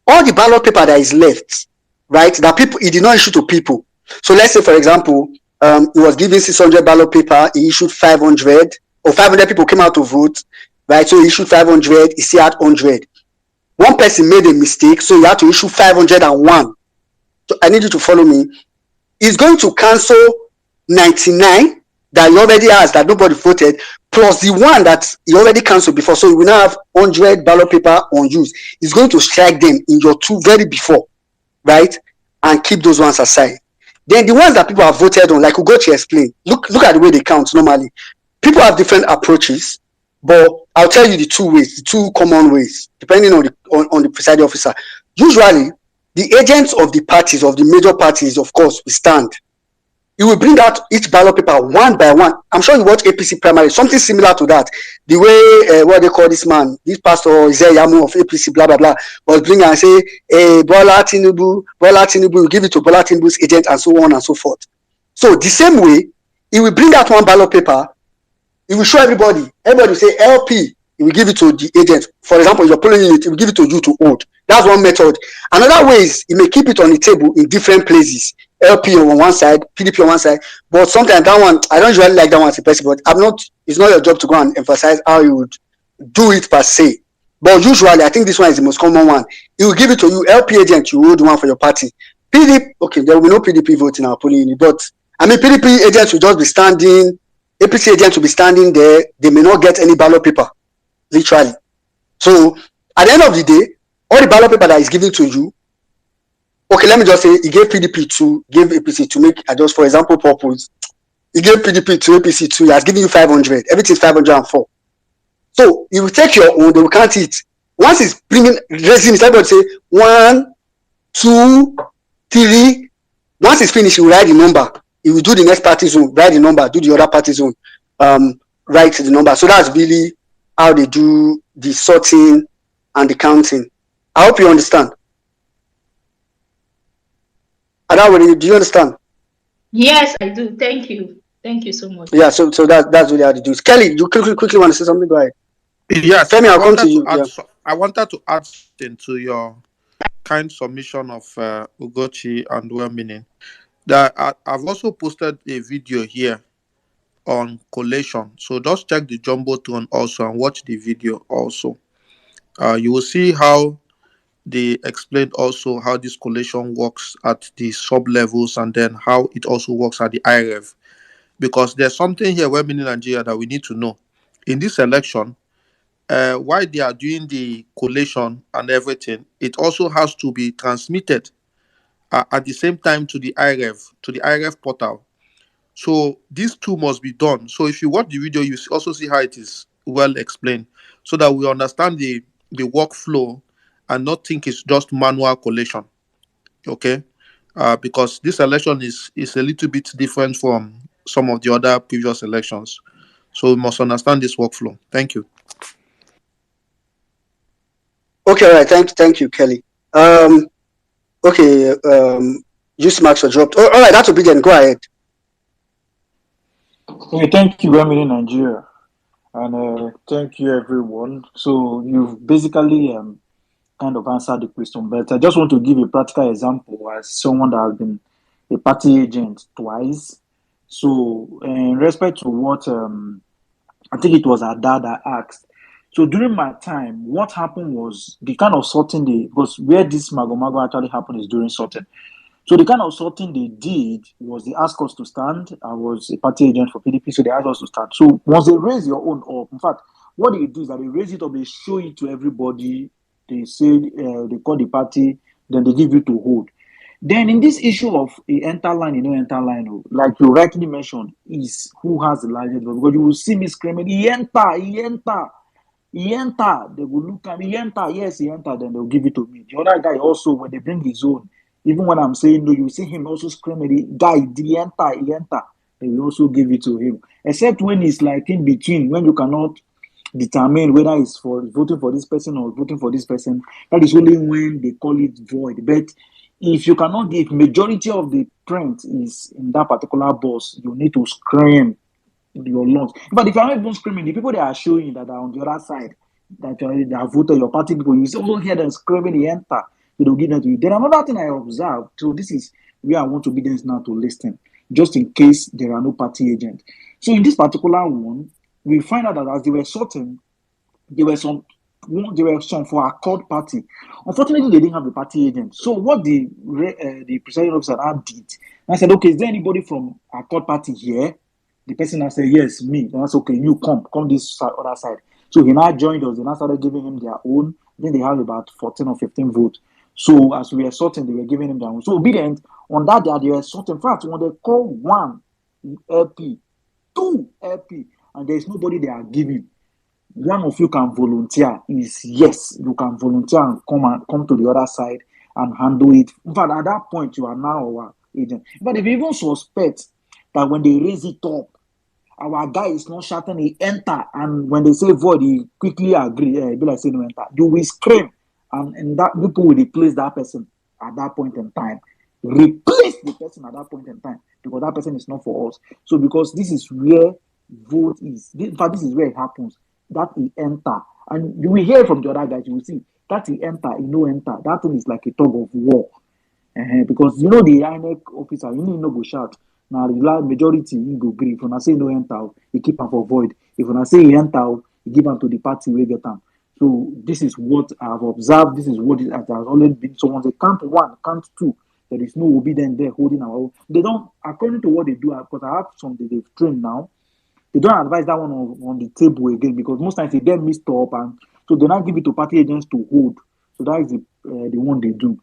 all the ballot paper that is left, right, that people he did not issue to people. So let's say, for example, he was given 600 ballot paper, he issued 500, or 500 people came out to vote, right? So he issued 500, he still had 100. One person made a mistake, so he had to issue 501. So I need you to follow me. He's going to cancel 99 that he already has, that nobody voted, plus the one that he already cancelled before. So you will now have 100 ballot paper unused. He's going to strike them in your two very before, right? And keep those ones aside. Then the ones that people have voted on, like Ugochi explained, look at the way they count normally. People have different approaches, but I'll tell you the two common ways, depending on the presiding officer. Usually, the agents of the parties, of the major parties, of course, will stand. You will bring out each ballot paper one by one. I'm sure you watch APC primary, something similar to that. The way, what they call this man, this pastor, Isaiah Yamu of APC, blah, blah, blah, was bring and say, hey, Bola Tinubu, you give it to Bola Tinubu's agent, and so on and so forth. So the same way, he will bring out one ballot paper, he will show everybody will say LP, he will give it to the agent. For example, you're polling unit, he will give it to you to hold. That's one method. Another way is he may keep it on the table in different places. LP on one side, PDP on one side. But sometimes that one, I don't usually like that one as a person, but it's not your job to go and emphasize how you would do it per se. But usually, I think this one is the most common one. He will give it to you, LP agent, you hold one for your party. PDP, okay, there will be no PDP vote in our polling unit, but I mean, PDP agents will just be standing, APC agents will be standing there, they may not get any ballot paper, literally. So, at the end of the day, all the ballot paper that is given to you, okay, let me just say, he gave PDP 2, gave APC 2, make just for example purpose. He gave PDP 2, APC 2, he has given you 500, everything is 504. So, he will take your own, they will count it. Once he's bringing, raising, everybody say 1, 2, 3. Once he's finished, he will write the number. He will do the next party zone, write the number, do the other party zone, write the number. So that's really how they do the sorting and the counting. I hope you understand. Adawale, do you understand? Yes, I do. Thank you. Thank you so much. Yeah, so that's really how they do it. Kelly, you quickly want to say something? Go ahead. Yes, Femi, I'll come to you. I wanted to add something to your kind submission of Ugochi and well-meaning. That I've also posted a video here on collation. So just check the Jumbotron also and watch the video also. You will see how they explained also how this collation works at the sub-levels and then how it also works at the IREV. Because there's something here where in Nigeria that we need to know. In this election, while they are doing the collation and everything, it also has to be transmitted at the same time to the IREV portal. So these two must be done. So if you watch the video, you also see how it is well explained, so that we understand the workflow and not think it's just manual collation. Okay, because this election is a little bit different from some of the other previous elections. So we must understand this workflow. Thank you. Okay, all right. Thank you, Kelly. Okay, use marks are dropped. All right, that's obedient. Go ahead. Okay, thank you, Well-meaning Nigeria, and thank you, everyone. So you've basically kind of answered the question, but I just want to give a practical example as someone that has been a party agent twice. So in respect to what I think it was our dad that asked. So during my time, what happened was the kind of sorting because where this mago actually happened is during sorting. So the kind of sorting they did was they asked us to stand. I was a party agent for PDP, so they asked us to stand. So once they raise your own up, in fact, What they do is that they raise it up, they show it to everybody. They say they call the party, then they give you to hold. Then in this issue of a enter line, enter line, like you rightly mentioned, is who has the largest vote. Because you will see me screaming, he enter, he enter. He enter, they will look at me, he enter, yes, he enter, then they'll give it to me. The other guy also, when they bring his own, even when I'm saying no, you see him also screaming, guy, did he enter, they will also give it to him. Except when it's like in between, when you cannot determine whether it's for voting for this person or voting for this person, that is only when they call it void. But if you cannot give majority of the print is in that particular box, you need to scream your lungs. But if you're not even screaming, the people that are showing that are on the other side, that are voted, your party people, you also hear them screaming the enter, they will give them to you. Then another thing I observed, so this is where I want obedience now to listen, just in case there are no party agents. So in this particular one, we find out that as they were sorting, there were some for Accord party. Unfortunately, they didn't have a party agent. So what the presiding officer did, I said, okay, is there anybody from Accord party here? The person now said, yes, me. And I said, okay, you come this side, other side. So he now joined us. They now started giving him their own. Then they had about 14 or 15 votes. So as we were sorting, they were giving him their own. So obedient on that day, they were sorting. In fact, when they call one LP, two LP, and there is nobody they are giving, one of you can volunteer. Is yes, you can volunteer and come to the other side and handle it. In fact, at that point, you are now our agent. But if you even suspect that when they raise it up, our guy is not shouting, he enter, and when they say void, he quickly agree. Be like say no enter. You will scream, and that people will replace that person at that point in time. Replace the person at that point in time because that person is not for us. So because this is where vote is. In fact, this is where it happens. That he enter, and you will hear from the other guys. You will see that he enter, he no enter. That thing is like a tug of war, because the INEC officer, no go shout. Now the majority you go agree. If I say no enter, he keep him for void. If I say he enter, he give him to the party we get him. So this is what I've observed. This is what it has always been. So once they count one, count two, there is no obedience there holding our own. They don't, according to what they do, because I have some that they've trained now. They don't advise that one on the table again because most times they get mixed up, and so they not give it to party agents to hold. So that is the one they do.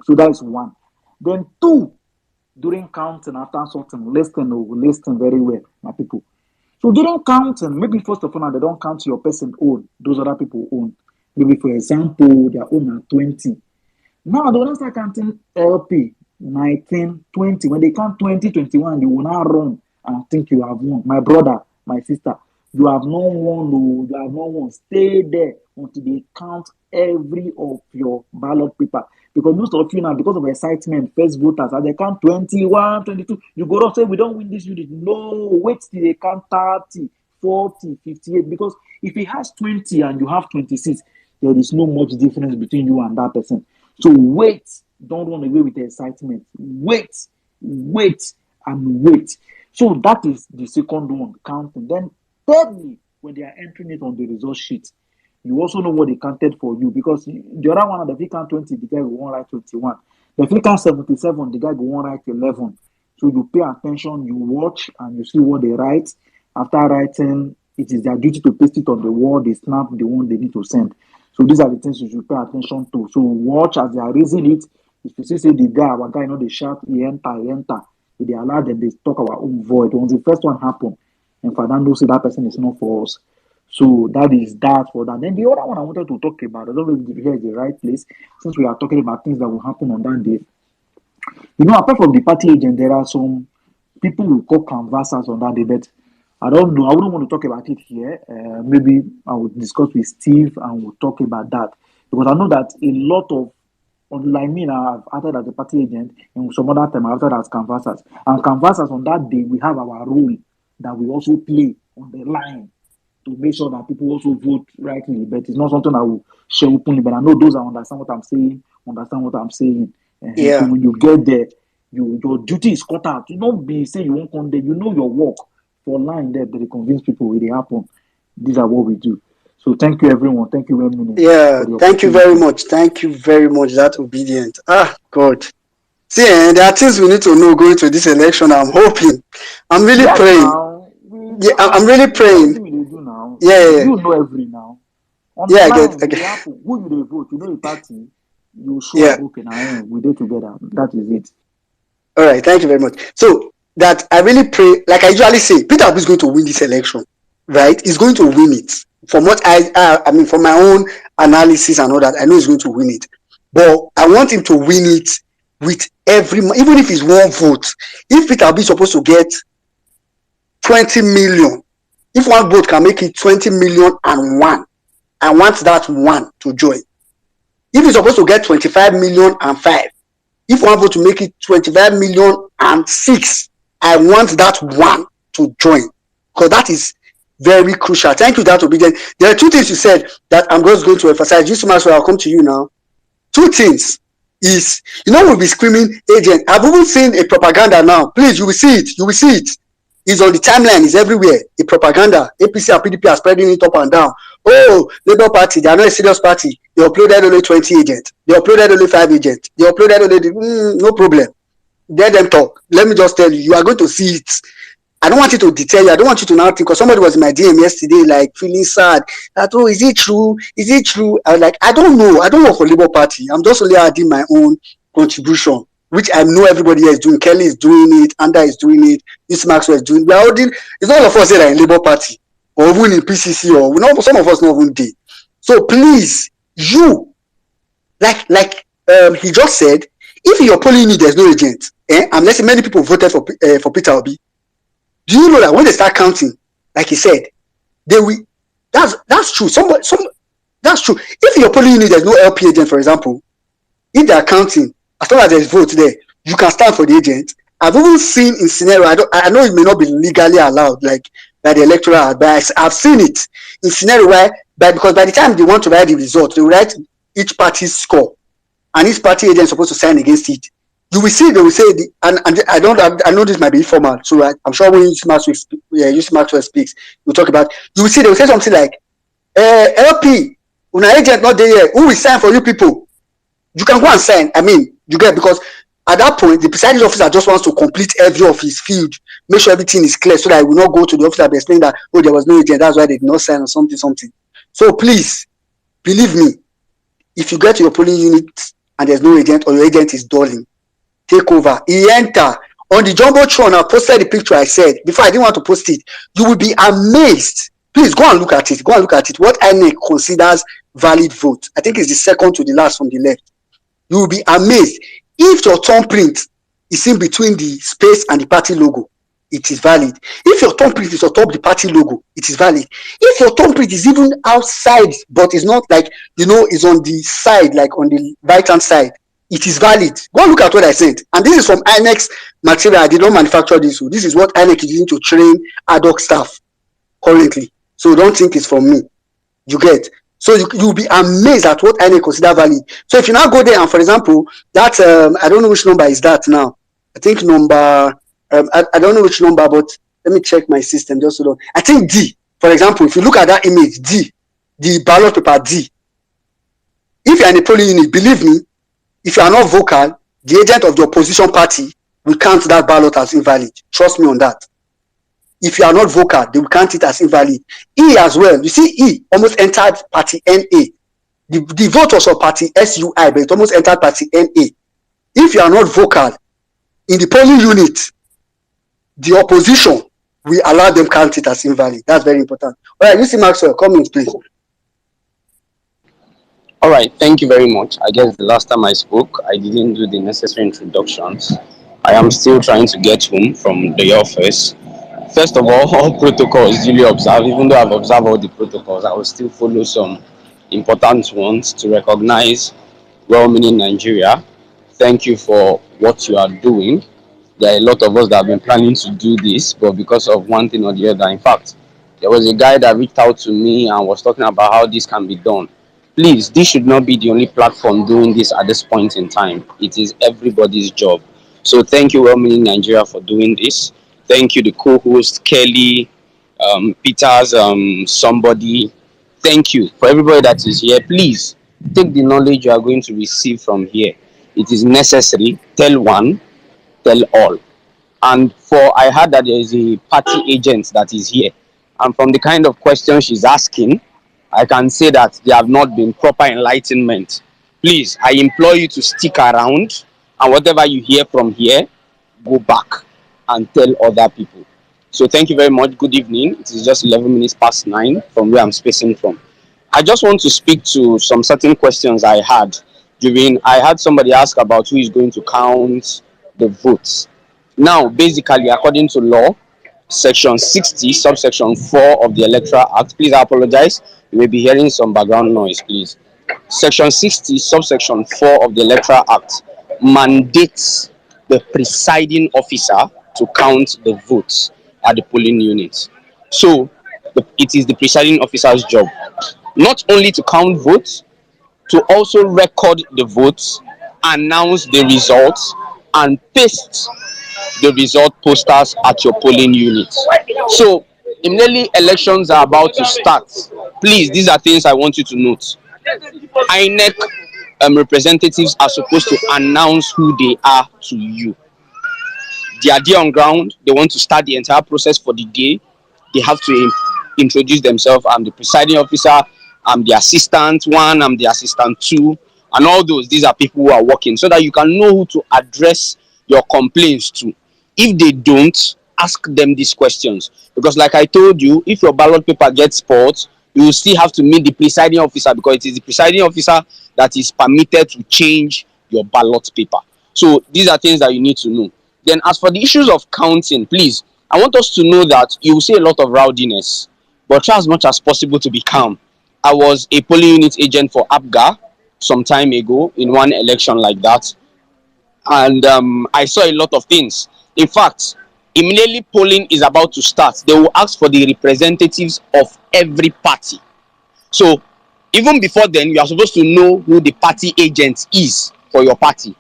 So that is one. Then two, during counting after sorting, listen very well, my people. So during counting, maybe first of all, they don't count your person own, those other people own. Maybe for example, their own are 20. Now they don't start counting LP 19, 20. When they count 20, 21, you will not run and think you have won. My brother, my sister, you have not won. No, you have not won. Stay there until they count every of your ballot paper. Because most of you now, because of excitement, first voters, as they count 21, 22, you go up say, we don't win this unit. No, wait till they count 30, 40, 58. Because if he has 20 and you have 26, there is no much difference between you and that person. So wait. Don't run away with the excitement. Wait, and wait. So that is the second one, counting. Then thirdly, when they are entering it on the result sheet, you also know what they counted for you because the other one, if you count 20, the guy will write 21. If you count 77, the guy will write 11. So you pay attention, you watch, and you see what they write. After writing, it is their duty to paste it on the wall. They snap the one they need to send. So these are the things you should pay attention to. So watch as they are raising it. If you see, say the guy, our guy, they shout, he enter. If they allow them, they talk our own void. Once the first one happen, and Fernando say that person is not for us. So that is that for that. Then the other one I wanted to talk about, I don't know if here is the right place, since we are talking about things that will happen on that day. Apart from the party agent, there are some people who call canvassers on that day, but I don't know. I wouldn't want to talk about it here. Maybe I will discuss with Steve and we'll talk about that. Because I know that a lot of, like me now, I've acted as a party agent, and some other time I've acted as canvassers. And canvassers on that day, we have our role that we also play on the line to make sure that people also vote rightly. But it's not something I will share openly. But I know those that understand what I'm saying, Yeah. So when you get there, your duty is cut out. You don't be say you won't come there. You know your work for line there, but they convince people it happen. These are what we do. So thank you, everyone. Thank you very much. Yeah, thank you very much. Thank you very much. That obedient. God. See, there are things we need to know going to this election. I'm hoping. I'm really praying. I'm really praying. now. Yeah, yeah, yeah. You know every now. Yeah, I Online, get, I it get. dey happen. Who you dey vote? You know a party. You show Yeah. up, okay, now we dey together. That is it. All right. Thank you very much. So that I really pray, like I usually say, Peter Obi is going to win this election, right? He's going to win it. From what I mean, from my own analysis and all that, I know he's going to win it. But I want him to win it with even if it's one vote. If Peter Obi is supposed to get 20 million, if one vote can make it 20 million and one, I want that one to join. If he's supposed to get 25 million and five, if one vote to make it 25 million and six, I want that one to join, because that is very crucial. Thank you, that obedient. There are two things you said that I'm just going to emphasize. Just so I'll come to you now. Two things is, we'll be screaming agent. I've even seen a propaganda now. Please, you will see it. You will see it. It's on the timeline. It's everywhere. A propaganda. APC and PDP are spreading it up and down. Oh, Labour Party, they are not a serious party. They uploaded only 20 agents. They uploaded only 5 agents. They uploaded only no problem. Let them talk. Let me just tell you, you are going to see it. I don't want you to deter you. I don't want you to now think, because somebody was in my DM yesterday, like feeling sad. That, oh, is it true? Is it true? I was like, I don't know. I don't work for Labour Party. I'm just only adding my own contribution, which I know everybody here is doing. Kelly is doing it. Anda is doing it. This Maxwell is doing it. We are all doing. It's not all of us that are in Labour Party or even in PCC, or we know some of us not even did. So please, you, like he just said, if in your polling unit there's no agent, and let's say many people voted for Peter Obi, do you know that when they start counting, like he said, they will. That's true. That's true. If in your polling unit there's no LP agent, for example, if they are counting, as long as there's vote there, you can stand for the agent. I've even seen in scenario. I know it may not be legally allowed, like by the electoral act, but I've seen it in scenario where, because by the time they want to write the result, they will write each party's score, and each party agent is supposed to sign against it. You will see, they will say, and I know this might be informal, so I'm sure when Maxwell speaks, we'll talk about, you will see, they will say something like, LP, una agent not there yet, who will sign for you people? You can go and sign. I mean, you get, because at that point, the presiding officer just wants to complete every of his field, make sure everything is clear, so that he will not go to the officer and explain that, oh, there was no agent, that's why they did not sign, or something. So please, believe me, if you get to your polling unit and there's no agent, or your agent is dulling, take over. He enter on the jumbotron. I posted the picture. I said before, I didn't want to post it. You will be amazed. Please go and look at it. What INEC considers valid vote. I think it's the second to the last from the left. You will be amazed. If your thumbprint is in between the space and the party logo, it is valid. If your thumbprint is on top of the party logo, it is valid. If your thumbprint is even outside, but it's not like, it's on the side, like on the right hand side, it is valid. Go and look at what I said. And this is from INEC's material. I did not manufacture this. So this is what INEC is using to train ad hoc staff currently. So don't think it's from me. You get. So you'll be amazed at what INEC consider valid. So if you now go there and, for example, that I don't know which number is that now. I think number I don't know which number, but let me check my system just so long. I think D. For example, if you look at that image, D, the ballot paper D. If you're in a polling unit, believe me, if you are not vocal, the agent of the opposition party will count that ballot as invalid. Trust me on that. If you are not vocal, they will count it as invalid. E as well. You see, E almost entered party NA. The vote was for party SUI, but it almost entered party NA. If you are not vocal in the polling unit, the opposition will allow them count it as invalid. That's very important. All right, you see Maxwell, come in, please. All right, thank you very much. I guess the last time I spoke, I didn't do the necessary introductions. I am still trying to get home from the office. First of all protocols duly observed. Even though I've observed all the protocols, I will still follow some important ones to recognize well-meaning Nigeria. Thank you for what you are doing. There are a lot of us that have been planning to do this, but because of one thing or the other, in fact, there was a guy that reached out to me and was talking about how this can be done. Please, this should not be the only platform doing this at this point in time. It is everybody's job. So thank you, well-meaning Nigeria, for doing this. Thank you, the co-host Kelly, Peters, somebody. Thank you for everybody that is here. Please take the knowledge you are going to receive from here. It is necessary. Tell one, tell all. And for I heard that there is a party agent that is here. And from the kind of questions she's asking, I can say that there have not been proper enlightenment. Please, I implore you to stick around, and whatever you hear from here, go back and tell other people. So thank you very much. Good evening. It is just 11 minutes past 9 from where I'm spacing from. I just want to speak to some certain questions I had I had somebody ask about who is going to count the votes. Now, basically, according to law, section 60, subsection 4 of the Electoral Act, please, I apologize. You may be hearing some background noise, please. Section 60, subsection 4 of the Electoral Act mandates the presiding officer to count the votes at the polling unit. So, it is the presiding officer's job not only to count votes, to also record the votes, announce the results, and paste the result posters at your polling units. So, immediately elections are about to start. Please, these are things I want you to note. INEC representatives are supposed to announce who they are to you. They are there on ground. They want to start the entire process for the day. They have to introduce themselves. I'm the presiding officer. I'm the assistant one. I'm the assistant two. And all those. These are people who are working so that you can know who to address your complaints to. If they don't, ask them these questions. Because like I told you, if your ballot paper gets spoiled, you will still have to meet the presiding officer because it is the presiding officer that is permitted to change your ballot paper. So these are things that you need to know. Then as for the issues of counting, please, I want us to know that you will see a lot of rowdiness, but try as much as possible to be calm. I was a polling unit agent for APGA some time ago in one election like that, and I saw a lot of things. In fact, immediately polling is about to start, they will ask for the representatives of every party. So even before then, you are supposed to know who the party agent is for your party.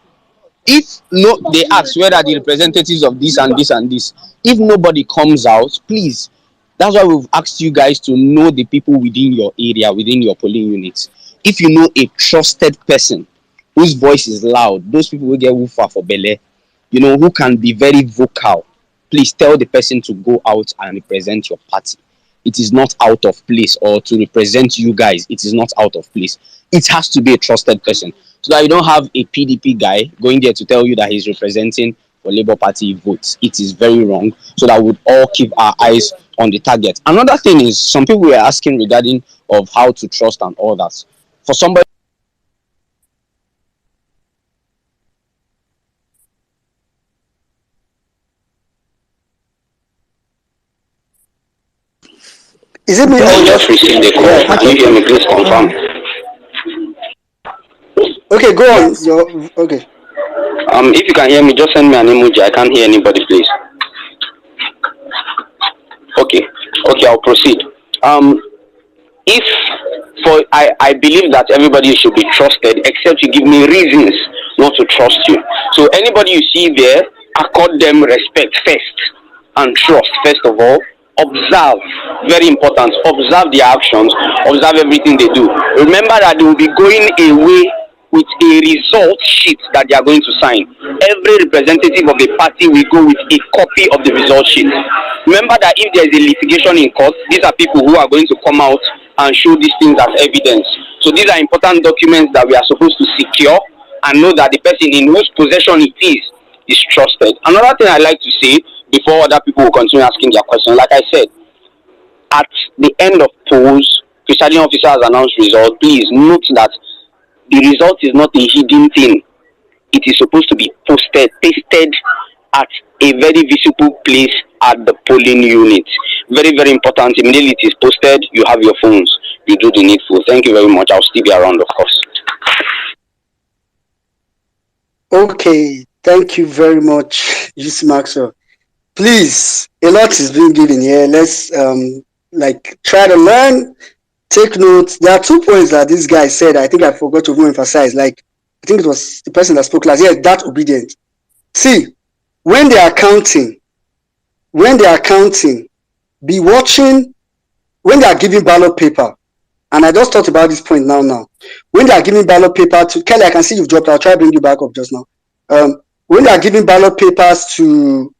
If no, they ask where are the representatives of this and this and this. If nobody comes out, please. That's why we've asked you guys to know the people within your area, within your polling units. If you know a trusted person whose voice is loud, those people will get woofer for belle, who can be very vocal, please tell the person to go out and represent your party. It is not out of place, or to represent you guys, it is not out of place. It has to be a trusted person, so that you don't have a PDP guy going there to tell you that he's representing for Labour Party votes. It is very wrong, so that we would all keep our eyes on the target. Another thing is, some people were asking regarding of how to trust and all that. For somebody Is it me? I just received a call. Can you hear me? Please confirm. Okay, go on. Okay. If you can hear me, just send me an emoji. I can't hear anybody, please. Okay, I'll proceed. If I believe that everybody should be trusted, except you give me reasons not to trust you. So anybody you see there, accord them respect first and trust first of all. Observe, very important. Observe their actions. Observe everything they do. Remember that they will be going away with a result sheet that they are going to sign. Every representative of the party will go with a copy of the result sheet. Remember that if there is a litigation in court, these are people who are going to come out and show these things as evidence. So these are important documents that we are supposed to secure and know that the person in whose possession it is trusted. Another thing I like to say before other people will continue asking their questions, like I said, at the end of polls, presiding officer has announced result. Please note that the result is not a hidden thing. It is supposed to be pasted at a very visible place at the polling unit. Very, very important. Immediately it is posted, you have your phones. You do the needful. Thank you very much. I'll still be around, of course. Okay, thank you very much, UC Maxwell. Please, a lot is being given here. Let's try to learn, take notes. There are 2 points that this guy said. I think I forgot to emphasize. I think it was the person that spoke last. Yeah, that obedient. See, when they are counting, be watching when they are giving ballot paper. And I just thought about this point now. When they are giving ballot paper to Kelly, I can see you've dropped. I'll try to bring you back up just now. When they are giving ballot papers to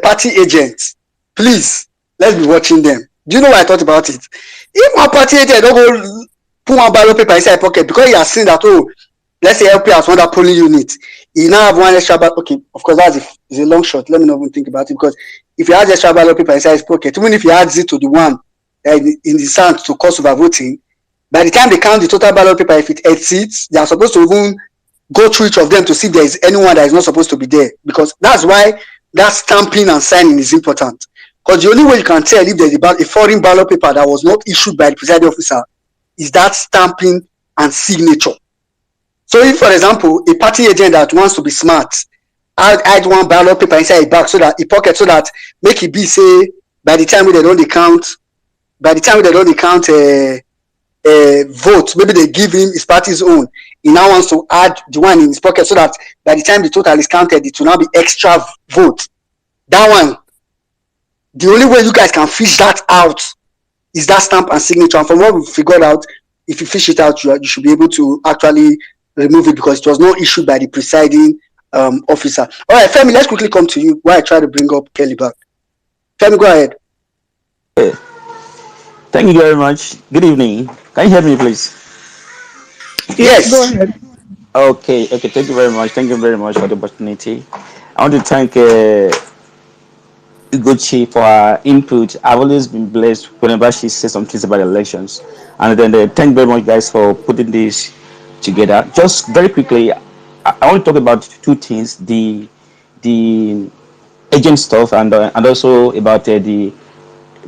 party agents, Please, let's be watching them. Do you know what I thought about it? If one party agent don't go put one ballot paper inside pocket because he has seen that, oh, let's say LP has won that polling unit, he now have one extra ballot. Okay, of course is a long shot. Let me not even think about it, because if he has extra ballot paper inside his pocket, even if he adds it to the one in the sound to cause over voting, by the time they count the total ballot paper, if it exceeds, they are supposed to even go through each of them to see if there is anyone that is not supposed to be there, because that's why that stamping and signing is important. Because the only way you can tell if there's a foreign ballot paper that was not issued by the presiding officer is that stamping and signature. So if, for example, a party agent that wants to be smart add one ballot paper inside a bag, so that a pocket, so that make it be, say, by the time they don't count vote, maybe they give him his party's own, he now wants to add the one in his pocket, so that by the time the total is counted, it will now be extra vote. That one, the only way you guys can fish that out is that stamp and signature. And from what we figured out, if you fish it out, you should be able to actually remove it, because it was not issued by the presiding officer. All right, Femi, let's quickly come to you while I try to bring up Kelly back. Femi, go ahead. Thank you very much. Good evening. Can you hear me, please? Yes. Go ahead. Okay. Thank you very much. Thank you very much for the opportunity. I want to thank Ugochi for her input. I've always been blessed whenever she says some things about elections. And then thank you very much, guys, for putting this together. Just very quickly, I want to talk about two things: the agent stuff, and also about the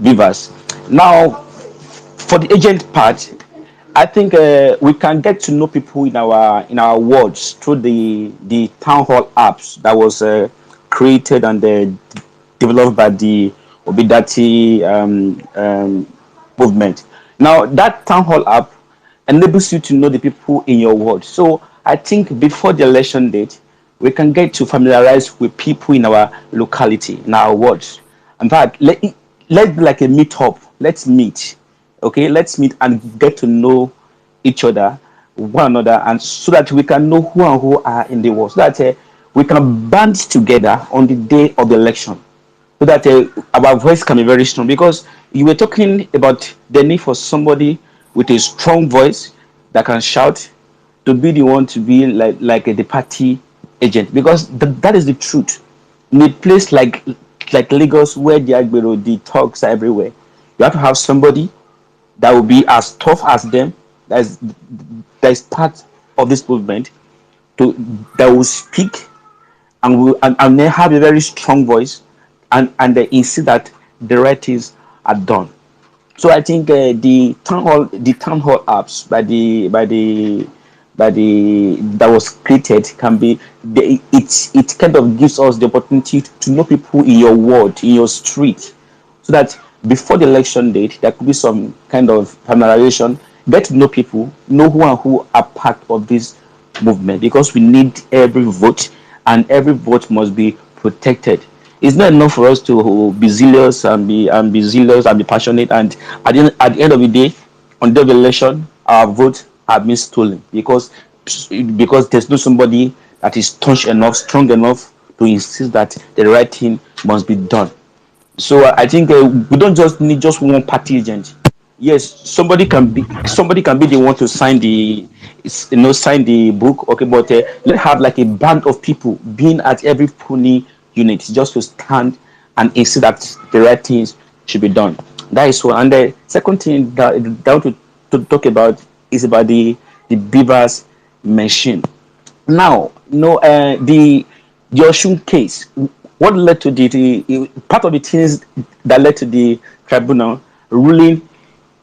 beavers. Now, for the agent part, I think we can get to know people in our wards through the town hall apps that was created and developed by the Obidati movement. Now, that town hall app enables you to know the people in your ward. So I think before the election date, we can get to familiarize with people in our locality, in our wards. In fact, let's be like a meet up. Let's meet. Okay, let's meet and get to know each other, one another, and so that we can know who and who are in the war, so that we can band together on the day of the election, so that our voice can be very strong. Because you were talking about the need for somebody with a strong voice that can shout, to be the one to be like the party agent, because that is the truth. In a place like Lagos, where the talks are everywhere, you have to have somebody that will be as tough as them, that is part of this movement, that will speak and they have a very strong voice, and they insist that the right things are done. So I think the town hall apps that was created can be it kind of gives us the opportunity to know people in your ward, in your street, so that before the election date there could be some kind of familiarization, get to know people, know who and who are part of this movement, because we need every vote, and every vote must be protected. It's not enough for us to be zealous and be zealous and be passionate, and at the end of the day, on the day of election, our votes have been stolen, because there's no somebody that is staunch enough, strong enough to insist that the right thing must be done. So I think we don't just need just one party agent. Yes, somebody can be the one to sign the book. Okay, but let's have like a band of people being at every polling unit, just to stand and insist that the right things should be done. That is one. And the second thing that I want to talk about is about the beavers machine. Now, the Oshun case. What led to the part of the things that led to the tribunal ruling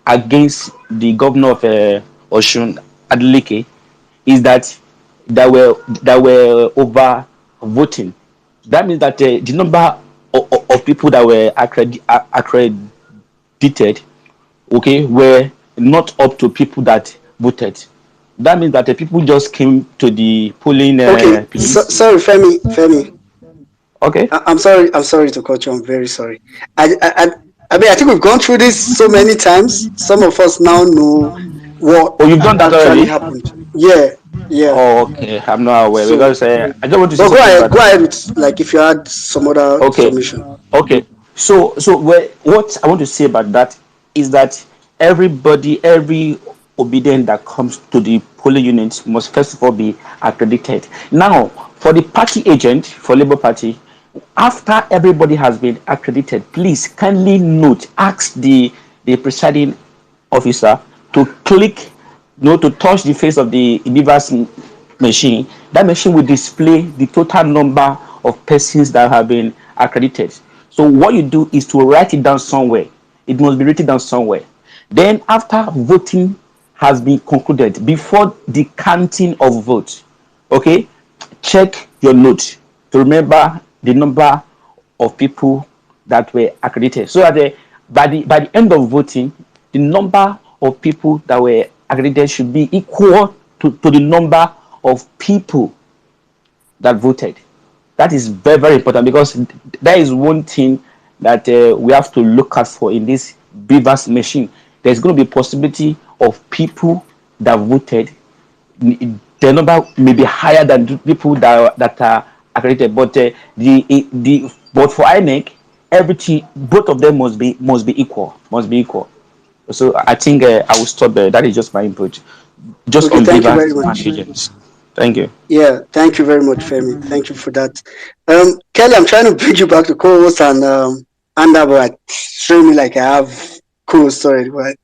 against the governor of Oshun, Adeleke, is that there were over voting. That means that the number of people that were accredited, okay, were not up to people that voted. That means that the people just came to the polling Okay, place. sorry, Femi. Okay. I'm sorry to cut you. I'm very sorry. I mean, I think we've gone through this so many times. Some of us now know what Oh, you've done that actually already? happened. Yeah. Oh, okay. I'm not aware, So, because I don't want to say but go something ahead. bad. Go ahead with, like, if you had some other Okay. information. Okay. What I want to say about that is that every obedient that comes to the polling unit must first of all be accredited. Now, for the party agent for Labour Party, after everybody has been accredited, please kindly note, ask the presiding officer to click, to touch the face of the Beavers machine. That machine will display the total number of persons that have been accredited. So what you do is to write it down somewhere. It must be written down somewhere. Then after voting has been concluded, before the counting of votes, okay, check your note to remember the number of people that were accredited, so that by the end of voting, the number of people that were accredited should be equal to the number of people that voted. That is very, very important, because that is one thing that we have to look out for in this Beavers machine. There's going to be a possibility of people that voted, the number may be higher than the people that are accredited, but but for INEC, everything, both of them must be equal. So I think I will stop there. That is just my input, just Okay, on thank you Beavers very and much. agents. Thank you. Yeah, thank you very much, Femi. Thank you for that. Kelly, I'm trying to bring you back to co-host and but showing me like I have co-host already, but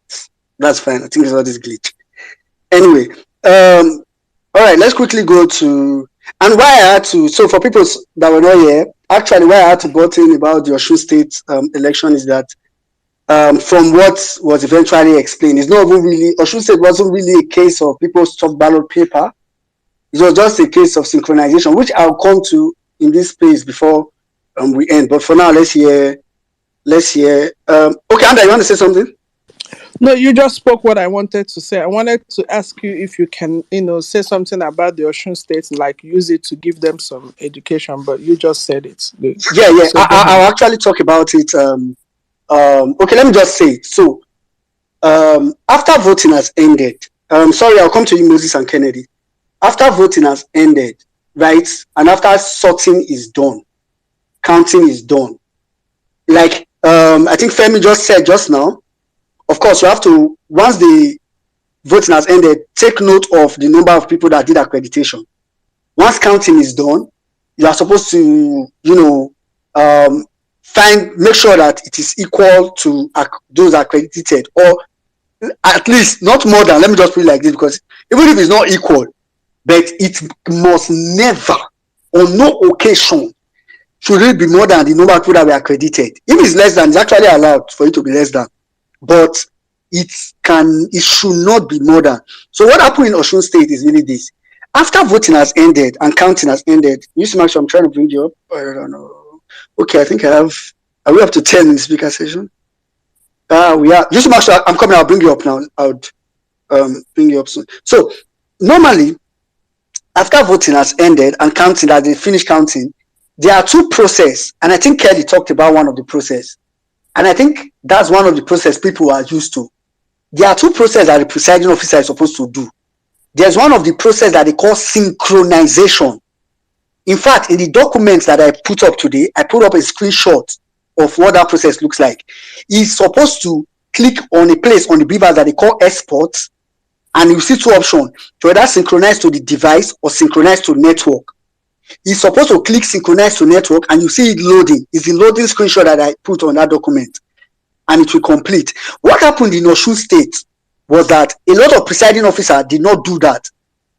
that's fine. I think it's all this glitch. Anyway, all right, let's quickly go to and why I had to. So for people that were not here, actually, why I had to butt in about the Osun State election is that from what was eventually explained, it's not even really Osun State wasn't really a case of people's top ballot paper. It was just a case of synchronization, which I'll come to in this space before we end. But for now, let's hear. Okay, Andra, you want to say something? No, you just spoke what I wanted to say. I wanted to ask you if you can, say something about the Osun State, like use it to give them some education. But you just said it. Yeah. So go ahead. I'll actually talk about it. Okay, let me just say. So, after voting has ended, sorry, I'll come to you, Moses and Kennedy. After voting has ended, right, and after sorting is done, counting is done. Like I think Femi just said just now. Of course, you have to, once the voting has ended, take note of the number of people that did accreditation. Once counting is done, you are supposed to, make sure that it is equal to those accredited, or at least not more than. Let me just put it like this, because even if it's not equal, but it must never, on no occasion, should it be more than the number of people that were accredited. If it's less than, it's actually allowed for it to be less than, but it should not be more than. So what happened in Osun State is really this: after voting has ended and counting has ended, I'm trying to bring you up. I don't know. Okay, I think I have. Are we up to 10 in the speaker session? We are. I'm coming. I'll bring you up now. I would bring you up soon. So normally, after voting has ended and counting, that they finish counting, there are two processes, and I think Kelly talked about one of the process, and I think that's one of the process people are used to. There are two processes that the presiding officer is supposed to do. There's one of the process that they call synchronization. In fact, in the documents that I put up today, I put up a screenshot of what that process looks like. He's supposed to click on a place on the Beavers that they call exports, and you see two options, to either synchronize to the device or synchronize to network. He's supposed to click synchronize to network, and you see it loading. It's the loading screenshot that I put on that document, and it will complete. What happened in Osun State was that a lot of presiding officers did not do that,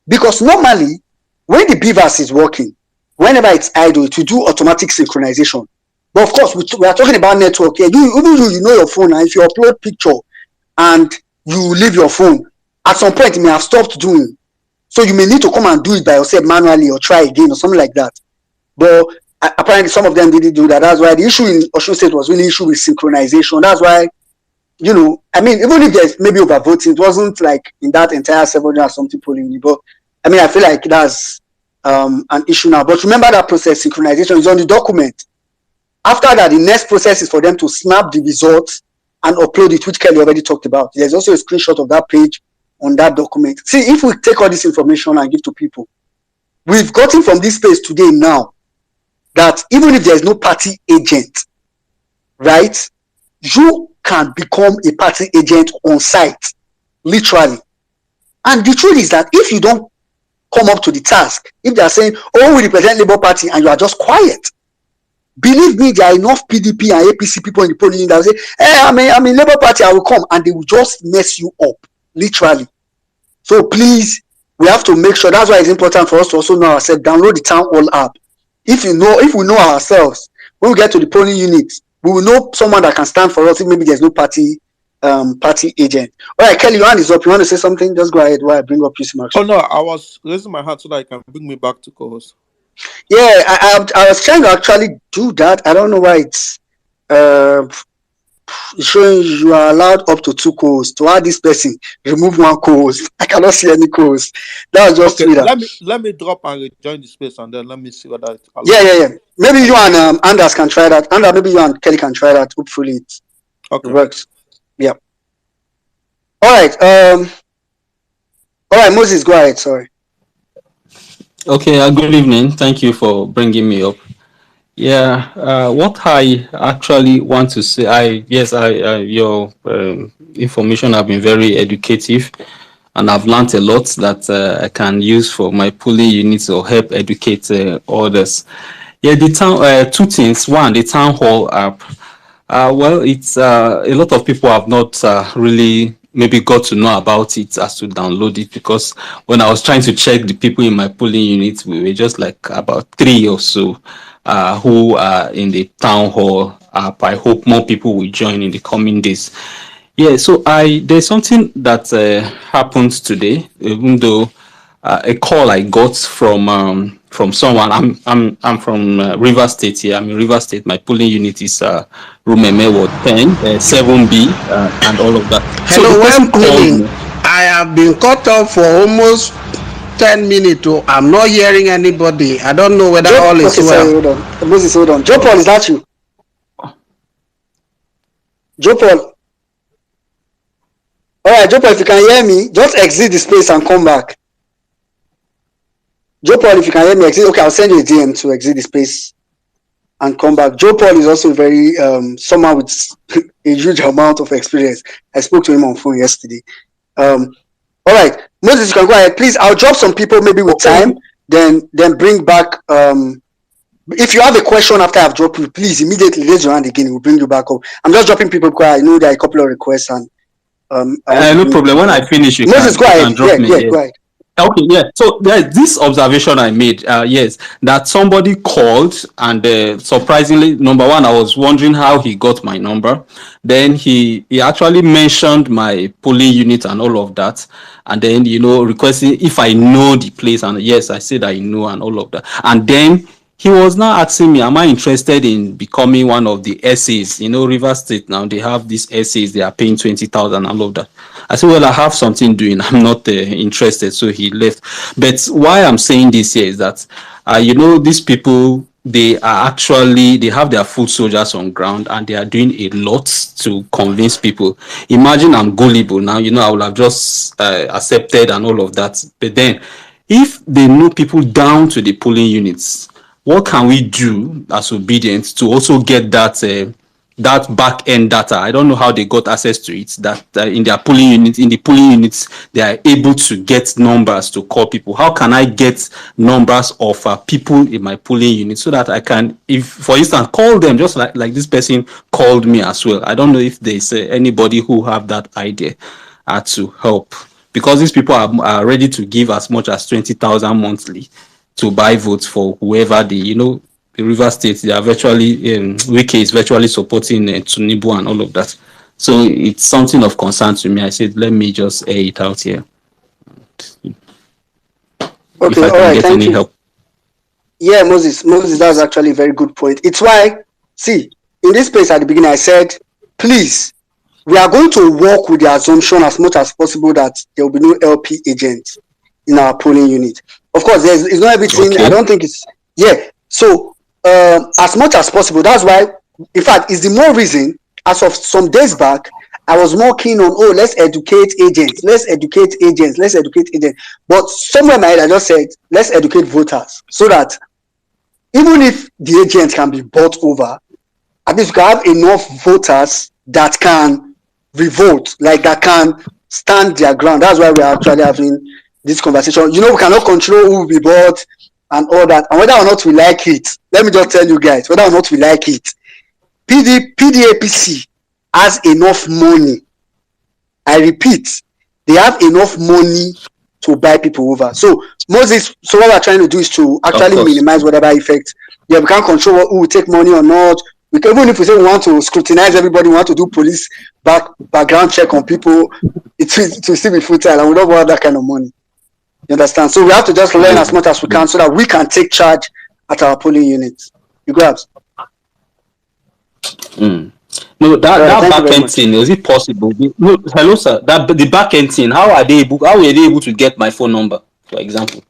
because normally when the Beavers is working, whenever it's idle, it will do automatic synchronization. But of course, we are talking about network here. You know your phone, and if you upload picture and you leave your phone, at some point it may have stopped doing. So you may need to come and do it by yourself manually, or try again, or something like that. But apparently some of them didn't do that. That's why the issue in Osun State was really issue with synchronization. That's why, even if there's maybe overvoting, it wasn't like in that entire 700 or something polling. But I feel like that's an issue now. But remember that process, synchronization, is on the document. After that, the next process is for them to snap the results and upload it, which Kelly already talked about. There's also a screenshot of that page on that document. See, if we take all this information and give to people, we've gotten from this space today now that even if there's no party agent, right? You can become a party agent on site, literally. And the truth is that if you don't come up to the task, if they are saying, oh, we represent Labour Party, and you are just quiet, believe me, there are enough PDP and APC people in the polling that will say, hey, I'm in Labour Party, I will come, and they will just mess you up, literally. So please, we have to make sure. That's why it's important for us to also know ourselves. Download the Town Hall app. If we know ourselves, when we get to the polling unit, we will know someone that can stand for us if maybe there's no party agent. All right, Kelly, your hand is up. You want to say something? Just go ahead while I bring up you, Mark. Oh no, I was raising my hand so that I can bring me back to co-host. Yeah, I was trying to actually do that. I don't know why it's showing you are allowed up to 2 co-hosts. To add this person, remove 1 co-host. I cannot see any co-host. That was just Okay, Twitter. let me drop and rejoin the space, and then let me see whether it's allowed. Yeah. Maybe you and Anders can try that. Anders, maybe you and Kelly can try that. Hopefully it works. Yeah. All right, Moses, go ahead. Sorry. Okay, good evening. Thank you for bringing me up. Yeah, what I actually want to say, your information have been very educative, and I've learned a lot that I can use for my polling units or help educate others. Yeah, the town, 2 things. One, the Town Hall app. Well, it's a lot of people have not really maybe got to know about it as to download it, because when I was trying to check the people in my polling unit, we were just like about 3 or so who are in the Town Hall app. I hope more people will join in the coming days. Yeah, so there's something that happened today, even though a call I got from someone. I'm from River State here. I'm in River State. My polling unit is Rumeme Ward 10, 7B, and all of that. Hello, so the person called me. I have been cut off for almost 10 minutes. I'm not hearing anybody. I don't know whether all is well. Sorry, hold on. Moses, hold on. Joe Paul, is that you? Joe Paul. All right, Joe Paul, if you can hear me, just exit the space and come back. Joe Paul, if you can hear me, exit. Okay, I'll send you a DM to exit the space and come back. Joe Paul is also very someone with a huge amount of experience. I spoke to him on phone yesterday. All right, Moses, you can go ahead, please. I'll drop some people maybe with time, then bring back. If you have a question after I've dropped you, please immediately raise your hand again. We'll bring you back up. I'm just dropping people because I know there are a couple of requests and no problem. When I finish, Moses, go ahead. Drop me. Go ahead. Okay, yeah. So there's this observation I made, yes, that somebody called, and surprisingly, number one, I was wondering how he got my number. Then he actually mentioned my polling unit and all of that, and then requesting if I know the place, and yes, I said I know and all of that, and then he was now asking me, am I interested in becoming one of the essays? River State now, they have these essays, they are paying 20,000 and all of that. I said, well, I have something doing. I'm not interested. So he left. But why I'm saying this here is that, these people, they have their foot soldiers on ground, and they are doing a lot to convince people. Imagine I'm gullible now, I would have just accepted and all of that. But then if they know people down to the polling units, what can we do as obedience to also get that back end data? I don't know how they got access to it. That in their polling units, they are able to get numbers to call people. How can I get numbers of people in my polling unit so that I can, if for instance, call them just like this person called me as well? I don't know if there's anybody who have that idea to help, because these people are ready to give as much as 20,000 monthly to buy votes for whoever the River State. They are virtually Wiki is virtually supporting Tinubu and all of that. So it's something of concern to me. I said, let me just air it out here. Okay, if I can get any help. Yeah, Moses, that's actually a very good point. It's why, see, in this place at the beginning, I said, please, we are going to work with the assumption as much as possible that there will be no LP agent in our polling unit. Of course, it's not everything. Okay. I don't think it's So as much as possible. That's why, in fact, it's the more reason. As of some days back, I was more keen on let's educate agents. But somewhere in my head, I just said let's educate voters, so that even if the agent can be bought over, at least we can have enough voters that can revolt, like that can stand their ground. That's why we're actually having this conversation. You know, we cannot control who will be bought and all that. And whether or not we like it, let me just tell you guys, whether or not we like it, PDAPC has enough money. I repeat, they have enough money to buy people over. So Moses, so what we're trying to do is to actually minimize whatever effect. Yeah, we can't control who will take money or not. We can, even if we say we want to scrutinize everybody, we want to do police background check on people, it will still be futile, and we don't want that kind of money. You understand? So we have to just learn as much as we can so that we can take charge at our polling units. You grabs? No, that back end thing, is it possible? No, hello, sir. The back end thing, how were they able to get my phone number, for example?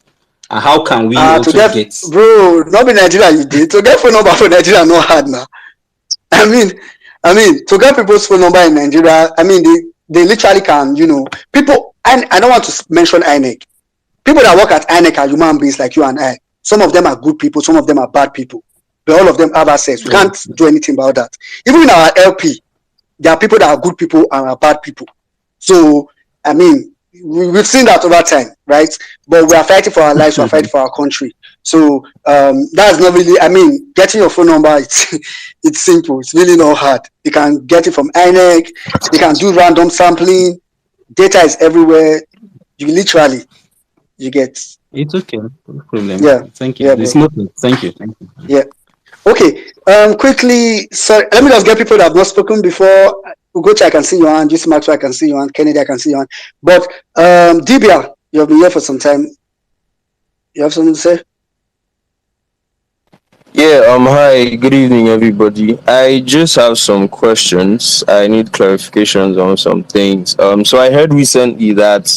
And how can we also get? Bro, not in Nigeria you did. To get phone number for Nigeria not hard now. I mean, to get people's phone number in Nigeria, I mean, they literally can, you know, people, and I don't want to mention INEC. People that work at INEC are human beings like you and I. Some of them are good people, some of them are bad people. But all of them have access. We can't do anything about that. Even in our LP, there are people that are good people and are bad people. So, I mean, we've seen that over time, right? But we are fighting for our lives, we are fighting for our country. So that's not really, I mean, getting your phone number, it's simple. It's really not hard. You can get it from INEC. They can do random sampling. Data is everywhere. You literally, you get. It's okay. No problem. Yeah. Thank you. Yeah, It's nothing. Thank you. Thank you. Yeah. Okay. Quickly, sorry, let me just get people that have not spoken before. Ugochi, I can see you on. Just Maxwell, I can see you on. Kennedy, I can see you on. But Dibia, you have been here for some time. You have something to say? Yeah, hi, good evening, everybody. I just have some questions. I need clarifications on some things. So I heard recently that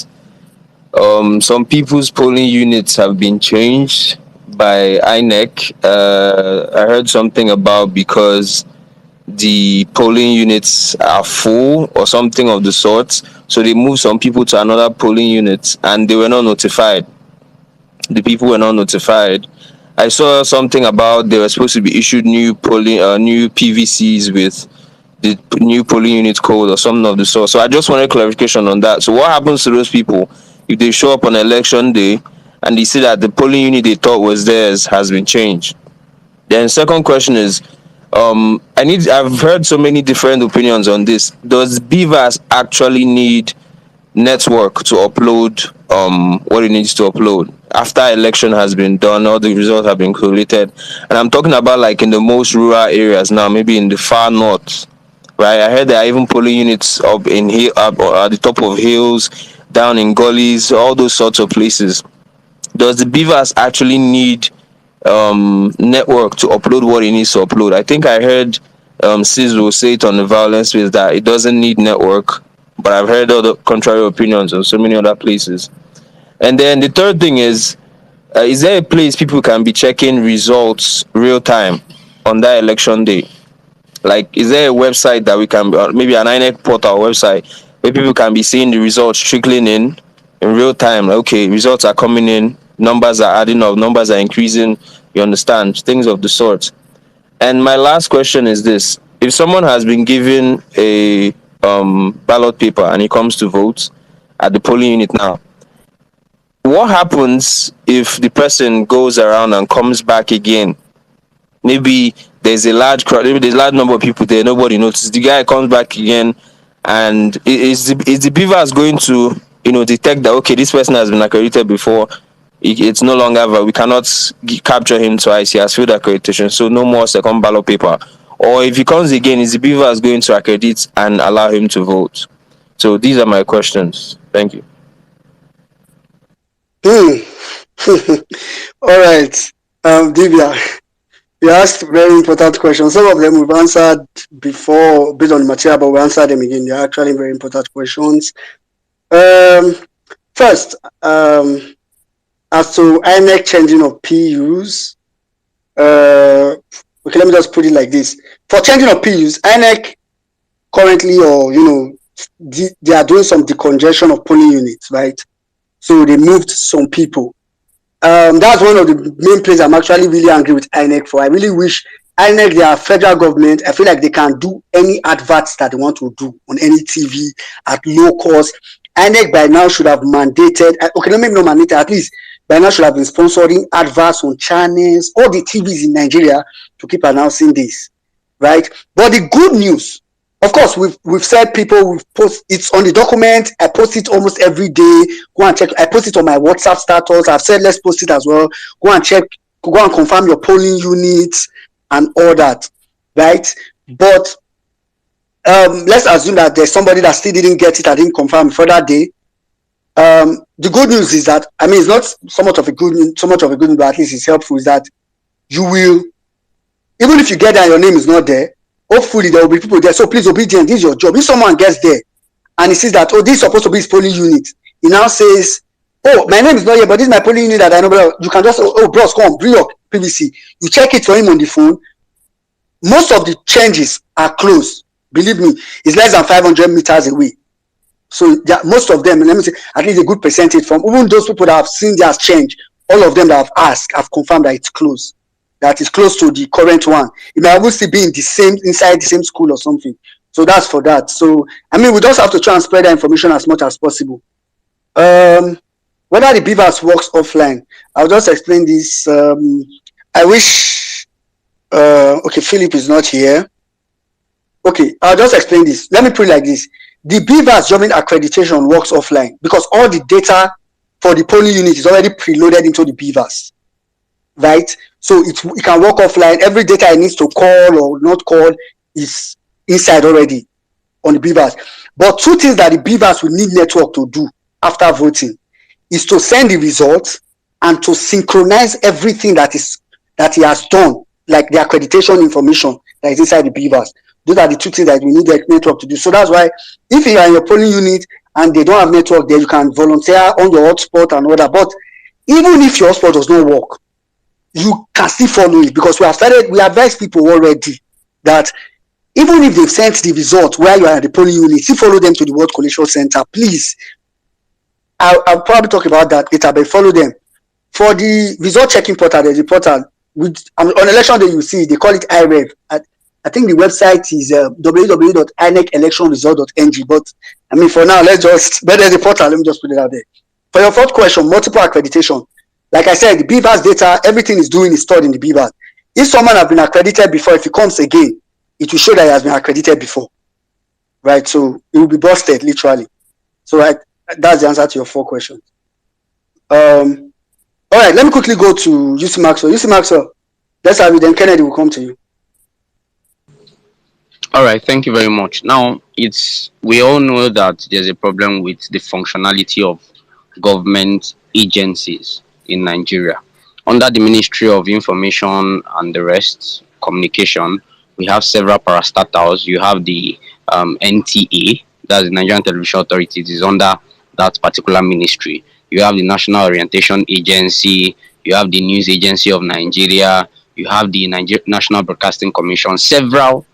some people's polling units have been changed by INEC. I heard something about because the polling units are full or something of the sort. So they moved some people to another polling unit and they were not notified. The people were not notified. I saw something about they were supposed to be issued new new PVCs with the new polling unit code or something of the sort. So I just wanted clarification on that. So what happens to those people if they show up on election day and they see that the polling unit they thought was theirs has been changed? Then second question is, I've heard so many different opinions on this. Does Beavers actually need network to upload what it needs to upload after election has been done, all the results have been collated? And I'm talking about like in the most rural areas now, maybe in the far north, right? I heard there are even polling units up in up at the top of hills, down in gullies, all those sorts of places. Does the Beavers actually need network to upload what it needs to upload? I think I heard Sizzle say it on the violence space that it doesn't need network, but I've heard other contrary opinions on so many other places. And then the third thing is there a place people can be checking results real time on that election day? Like, is there a website that we can, maybe an INEC portal website, where people can be seeing the results trickling in real time? Like, okay, results are coming in, numbers are adding up, numbers are increasing, you understand, things of the sort. And my last question is this: if someone has been given a ballot paper and he comes to vote at the polling unit now, what happens if the person goes around and comes back again? Maybe there's a large crowd, maybe there's a large number of people there, nobody noticed. The guy comes back again, and is the Beavers going to, detect that, okay, this person has been accredited before, it's no longer valid, we cannot capture him twice, he has failed accreditation, so no more second ballot paper? Or if he comes again, is the Beavers going to accredit and allow him to vote? So these are my questions. Thank you. All right, Divya, you asked very important questions. Some of them we've answered before based on the material, but we answered them again. They're actually very important questions. First, as to INEC changing of PUs, okay, let me just put it like this. For changing of PUs, INEC currently, or they are doing some decongestion of polling units, right? So they moved some people. That's one of the main places I'm actually really angry with INEC for. I really wish INEC, they are federal government. I feel like they can do any adverts that they want to do on any TV at low cost. INEC by now should have mandated, okay, let me not mandated, at least by now should have been sponsoring adverts on channels, all the TVs in Nigeria to keep announcing this, right? But the good news, of course, we've said people, we've post it's on the document. I post it almost every day. Go and check. I post it on my WhatsApp status. I've said let's post it as well. Go and check. Go and confirm your polling units and all that, right? But let's assume that there's somebody that still didn't get it. I didn't confirm for that day. The good news is that, I mean, it's not so much of a good news, but at least it's helpful. Is that you will, even if you get there and your name is not there, hopefully there will be people there. So please, obedience, this is your job. If someone gets there and he sees that, oh, this is supposed to be his polling unit, he now says, oh, my name is not here, but this is my polling unit that I know. You can just, oh, bros, come, bring your PVC. You check it for him on the phone. Most of the changes are close. Believe me, it's less than 500 meters away. So most of them, let me say, at least a good percentage from even those people that have seen theirs change, all of them that have asked have confirmed that it's close. That is close to the current one. It may still be in the same, inside the same school or something. So that's for that. So I mean, we just have to try and spread that information as much as possible. Whether the beavers works offline, I'll just explain this. I wish okay, Philip is not here. Okay, I'll just explain this. Let me put it like this. The beavers joint accreditation works offline because all the data for the polling unit is already preloaded into the beavers, right? So it can work offline. Every data it needs to call or not call is inside already on the beavers. But two things that the beavers will need network to do after voting is to send the results and to synchronize everything that he has done, like the accreditation information that is inside the beavers. Those are the two things that we need the network to do. So that's why if you are in your polling unit and they don't have network there, you can volunteer on your hotspot and all that. But even if your hotspot does not work, you can still follow it because we advise people already that even if they've sent the result where you are at the polling unit, still follow them to the World Collation Center, please. I'll probably talk about that later, but follow them. For the result checking portal, there's a portal on election day, you see they call it IREV. I think the website is www.inecelectionresult.ng. But I mean, for now, but there's a portal. Let me just put it out there. For your fourth question, multiple accreditation. Like I said, the beavers data, everything is stored in the beavers. If someone has been accredited before, if he comes again, it will show that he has been accredited before, right? So it will be busted literally. So that's the answer to your 4 questions. All right, let me quickly go to UC Maxwell. UC Maxwell, let's have it. Then Kennedy will come to you. All right, thank you very much. Now, we all know that there's a problem with the functionality of government agencies in Nigeria. Under the Ministry of Information and the rest, communication, we have several parastatals. You have the NTA, that's the Nigerian Television Authority, it is under that particular ministry. You have the National Orientation Agency, you have the News Agency of Nigeria, you have the National Broadcasting Commission, several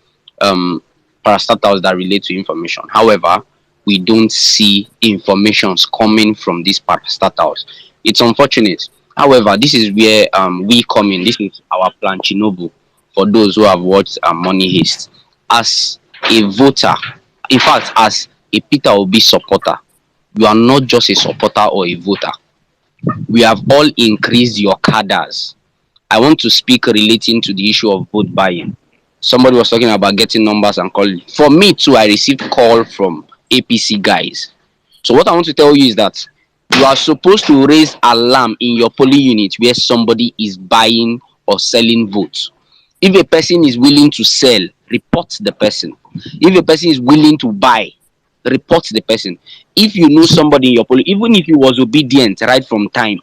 parastatals that relate to information. However, we don't see informations coming from these parastatals. It's unfortunate. However, this is where we come in. This is our plan Chinobu for those who have watched Money Heist. As a voter, in fact, as a Peter Obi supporter, you are not just a supporter or a voter. We have all increased your cadres. I want to speak relating to the issue of vote buying. Somebody was talking about getting numbers and calling. For me too, I received call from APC guys. So what I want to tell you is that you are supposed to raise alarm in your polling unit where somebody is buying or selling votes. If a person is willing to sell, report the person. If a person is willing to buy, report the person. If you know somebody in your polling, even if he was obedient right from time,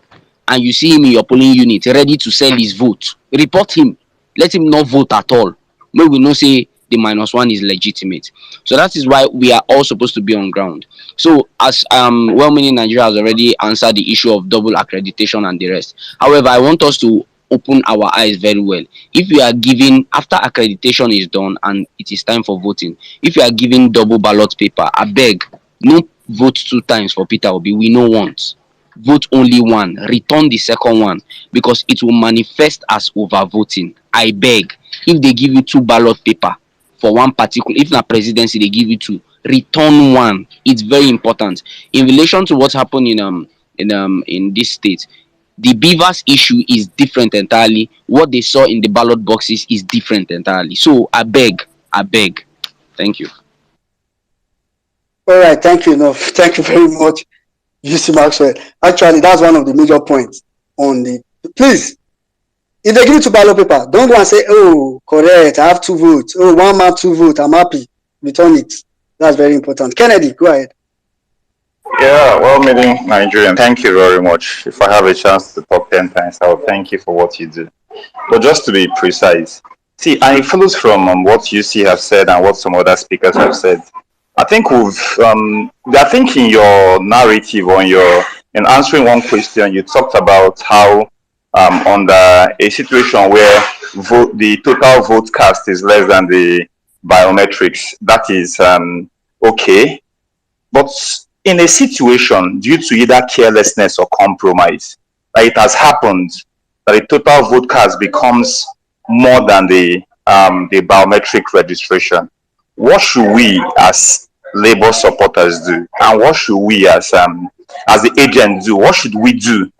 and you see him in your polling unit ready to sell his vote, report him. Let him not vote at all. Maybe we know say the -1 is legitimate. So that is why we are all supposed to be on ground. So as well-meaning Nigeria has already answered the issue of double accreditation and the rest. However, I want us to open our eyes very well. If you are giving, after accreditation is done and it is time for voting, if you are giving double ballot paper, I beg, no vote 2 times for Peter Obi. We no want. Vote only one. Return the second one because it will manifest as overvoting. I beg. If they give you 2 ballot paper for one particular, if na presidency they give you 2, return one. It's very important in relation to what happened in this state. The beavers issue is different entirely. What they saw in the ballot boxes is different entirely. So I beg. Thank you. All right, thank you enough. Thank you very much, UC Maxwell. Actually, that's one of the major points on the. Please, if they give you 2 ballot paper, don't go and say, "Oh, correct, I have 2 votes. Oh, 1 man 2 votes. I'm happy." Return it. That's very important. Kennedy, go ahead. Yeah, well, meeting Nigerian, thank you very much. If I have a chance to talk 10 times, I will thank you for what you do. But just to be precise, see, and it follows from what you see have said and what some other speakers have said. I think I think in your narrative or in answering one question, you talked about how under a situation where the total vote cast is less than the biometrics, that is okay. But in a situation due to either carelessness or compromise, that it has happened that the total vote cast becomes more than the biometric registration, what should we as labor supporters do, and what should we as the agent do? What should we do,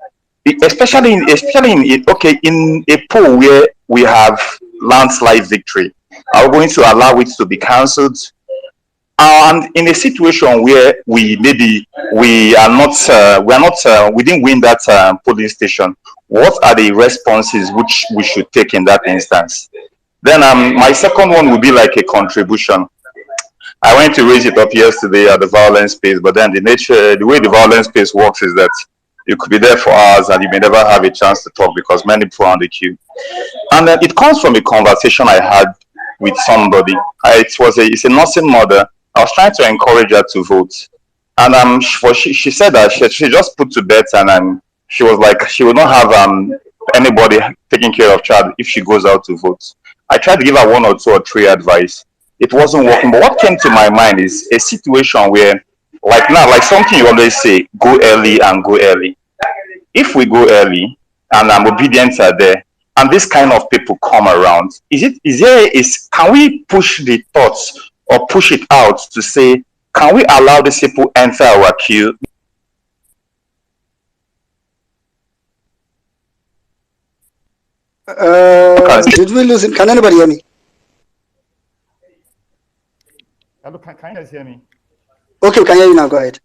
especially in a poll where we have landslide victory? Are we going to allow it to be cancelled? And in a situation where we maybe we didn't win that polling station, what are the responses which we should take in that instance? Then my second one would be like a contribution. I went to raise it up yesterday at the violence space, but then the way the violence space works is that you could be there for hours and you may never have a chance to talk because many people are on the queue. And then it comes from a conversation I had with somebody. It's a nursing mother. I was trying to encourage her to vote, and she said that she just put to bed, and she was like she will not have anybody taking care of child if she goes out to vote. I tried to give her 1 or 2 or 3 advice. It wasn't working. But what came to my mind is a situation where, like now, like something you always say, go early and go early. If we go early and obedience are there, and this kind of people come around, can we push the thoughts or push it out to say, can we allow these people enter our queue? Did we lose him? Can anybody hear me? Hello, can you guys hear me? Okay, we can hear you now. Go ahead.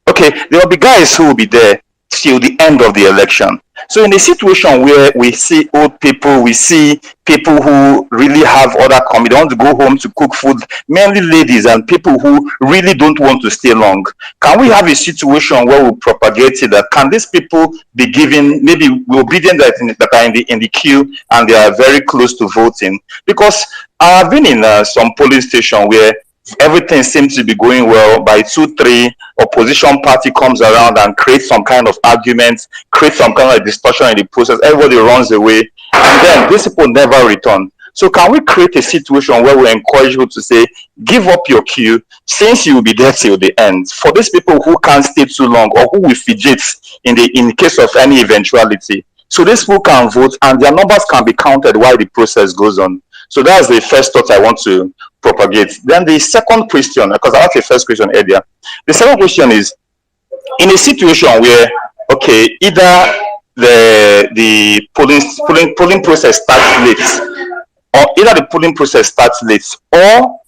Okay, there will be guys who will be there till the end of the election. So in a situation where we see old people, we see people who really have other commitments, they want to go home to cook food, mainly ladies and people who really don't want to stay long. Can we have a situation where we propagate it that can these people be given maybe obedient that are in the queue and they are very close to voting? Because I've been in some polling station where everything seems to be going well. By 2-3, opposition party comes around and creates some kind of argument, creates some kind of discussion in the process. Everybody runs away, and then these people never return. So can we create a situation where we encourage you to say, give up your queue, since you will be there till the end? For these people who can't stay too long or who will fidget in case of any eventuality, so these people can vote and their numbers can be counted while the process goes on. So that's the first thought I want to propagate. Then the second question, because I asked the first question earlier, the second question is, in a situation where, okay, either the polling process starts late, or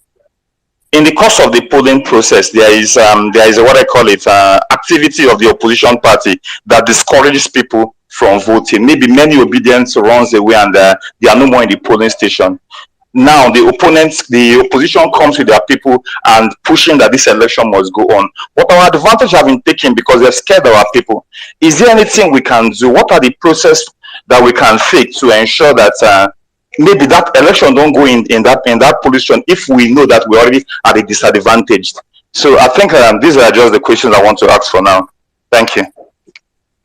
in the course of the polling process, there is what I call it activity of the opposition party that discourages people from voting. Maybe many obedience runs away and they are no more in the polling station. Now the opposition comes with their people and pushing that this election must go on. What our advantage have been taken because they're scared of our people. Is there anything we can do? What are the process that we can take to ensure that maybe that election don't go in that position if we know that we're already at a disadvantage? So I think these are just the questions I want to ask for now. Thank you.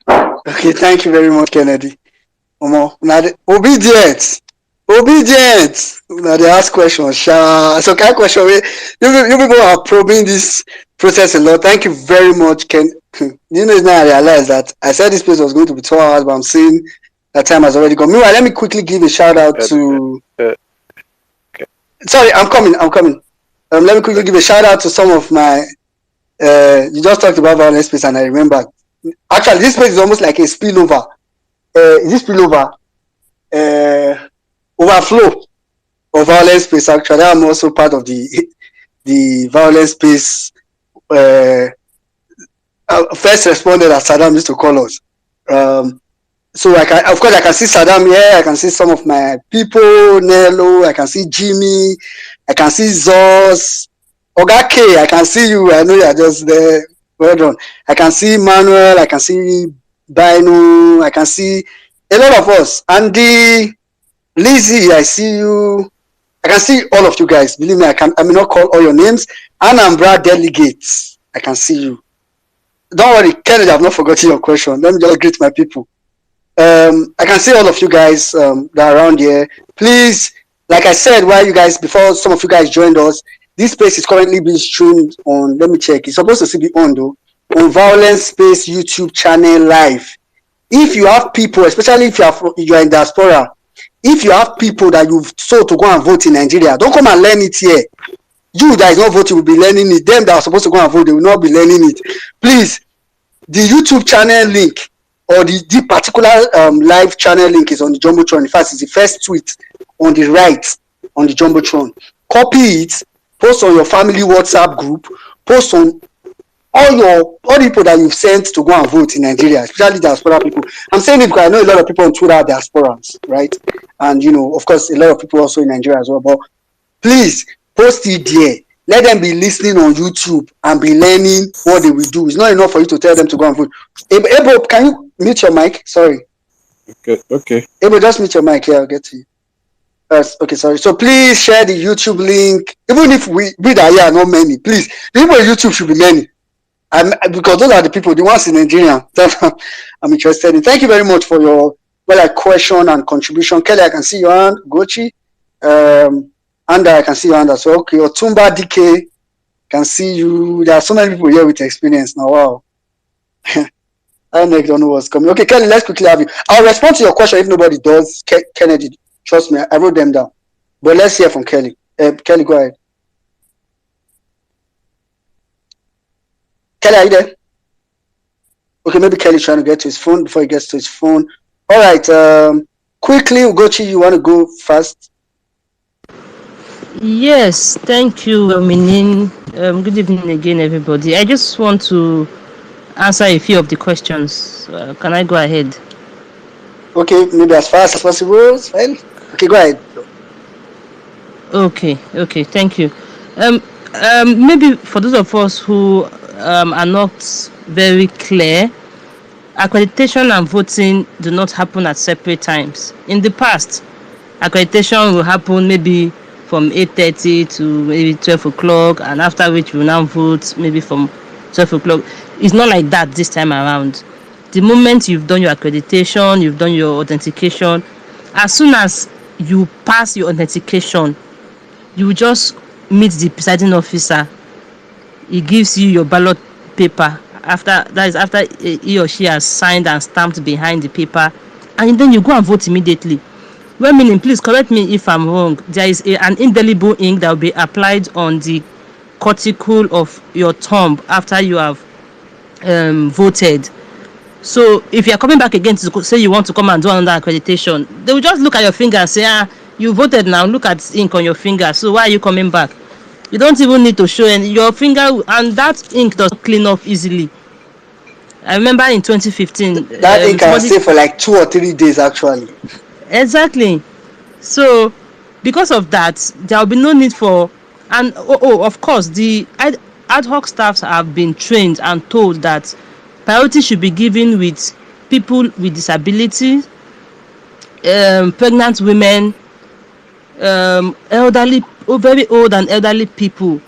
Okay, thank you very much, Kennedy. Obedience. Now they ask questions. So kind of question. You people are probing this process a lot. Thank you very much, Ken. You know, it's now I realized that I said this place was going to be 2 hours, but I'm seeing that time has already gone. Meanwhile, let me quickly give a shout out to. Sorry, I'm coming. Let me quickly give a shout out to some of my. You just talked about violence space, and I remember. Actually, this space is almost like a spillover. This spillover, overflow of violence space. Actually, I'm also part of the violence space. First responded, as Saddam used to call us. So I can see Saddam here. I can see some of my people, Nello. I can see Jimmy. I can see Zos. Oga K. I can see you. I know you are just there. Well done. I can see Manuel. I can see Bino. I can see a lot of us. Andy, Lizzie. I see you. I can see all of you guys. Believe me, I may not call all your names. Anambra delegates. I can see you. Don't worry, Kennedy. I've not forgotten your question. Let me just greet my people. I can see all of you guys that are around here. Please, like I said, before some of you guys joined us, this space is currently being streamed on, let me check, it's supposed to be on though, on Violence Space YouTube channel live. If you have people, especially if you're in diaspora, if you have people that you've told to go and vote in Nigeria, don't come and learn it here. You that is not voting will be learning it. Them that are supposed to go and vote, they will not be learning it. Please, the YouTube channel link or the particular live channel link is on the Jumbotron. In fact, it's the first tweet on the right on the Jumbotron. Copy it, post on your family WhatsApp group, post on all the people that you've sent to go and vote in Nigeria, especially diaspora people. I'm saying it because I know a lot of people on Twitter are diasporans, right? And, of course, a lot of people also in Nigeria as well. But please, post it there. Let them be listening on YouTube and be learning what they will do. It's not enough for you to tell them to go and vote. Ebo, can you mute your mic? Sorry. Okay. Ebo, just mute your mic. Yeah, I'll get to you. Okay, sorry. So please share the YouTube link. Even if we that here are not many, please. The people on YouTube should be many. Because those are the people, the ones in Nigeria that I'm interested in. Thank you very much for your question and contribution. Kelly, I can see your hand. Gochi. And I can see your hand as well. Okay, Otumba DK, can see you. There are so many people here with experience now. Wow. I don't know what's coming. Okay, Kelly, let's quickly have you. I'll respond to your question if nobody does. Kennedy, trust me, I wrote them down. But let's hear from Kelly. Kelly, go ahead. Kelly, are you there? Okay, maybe Kelly's trying to get to his phone before he gets to his phone. All right. Quickly, Ugochi, you want to go first? Yes, thank you, Minin. Good evening again, everybody. I just want to answer a few of the questions. Can I go ahead? Okay, maybe as fast as possible. It's fine. Okay, go ahead. Okay, thank you. Maybe for those of us who are not very clear, accreditation and voting do not happen at separate times. In the past, accreditation will happen maybe from 8:30 to maybe 12 o'clock, and after which we will now vote maybe from 12 o'clock. It's not like that this time around. The moment you've done your accreditation, you've done your authentication, as soon as you pass your authentication, you will just meet the presiding officer. He gives you your ballot paper. After he or she has signed and stamped behind the paper, and then you go and vote immediately. Well, meaning, please correct me if I'm wrong. There is an indelible ink that will be applied on the cuticle of your thumb after you have voted. So if you are coming back again to say you want to come and do another accreditation, they will just look at your finger and say, you voted now, look at ink on your finger, so why are you coming back? You don't even need to show any your finger, and that ink does not clean up easily. I remember in 2015 that ink can stay for like 2 or 3 days actually. Exactly. So because of that, there will be no need for, and of course the ad hoc staffs have been trained and told that priority should be given with people with disabilities, pregnant women, elderly, very old and elderly people.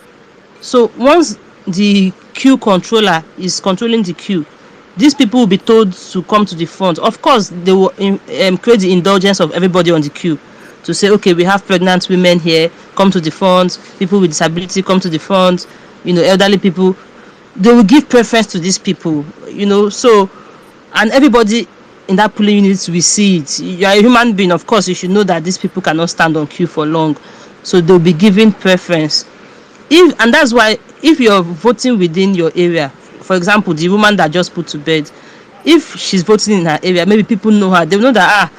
So once the queue controller is controlling the queue, these people will be told to come to the front. Of course, they will create the indulgence of everybody on the queue to say, okay, we have pregnant women here, come to the front. People with disability, come to the front. Elderly people, they will give preference to these people. So, and everybody in that polling unit will see it. You are a human being, of course. You should know that these people cannot stand on queue for long. so they'll be given preference. And that's why if you're voting within your area, for example, the woman that just put to bed, if she's voting in her area, maybe people know her, they know that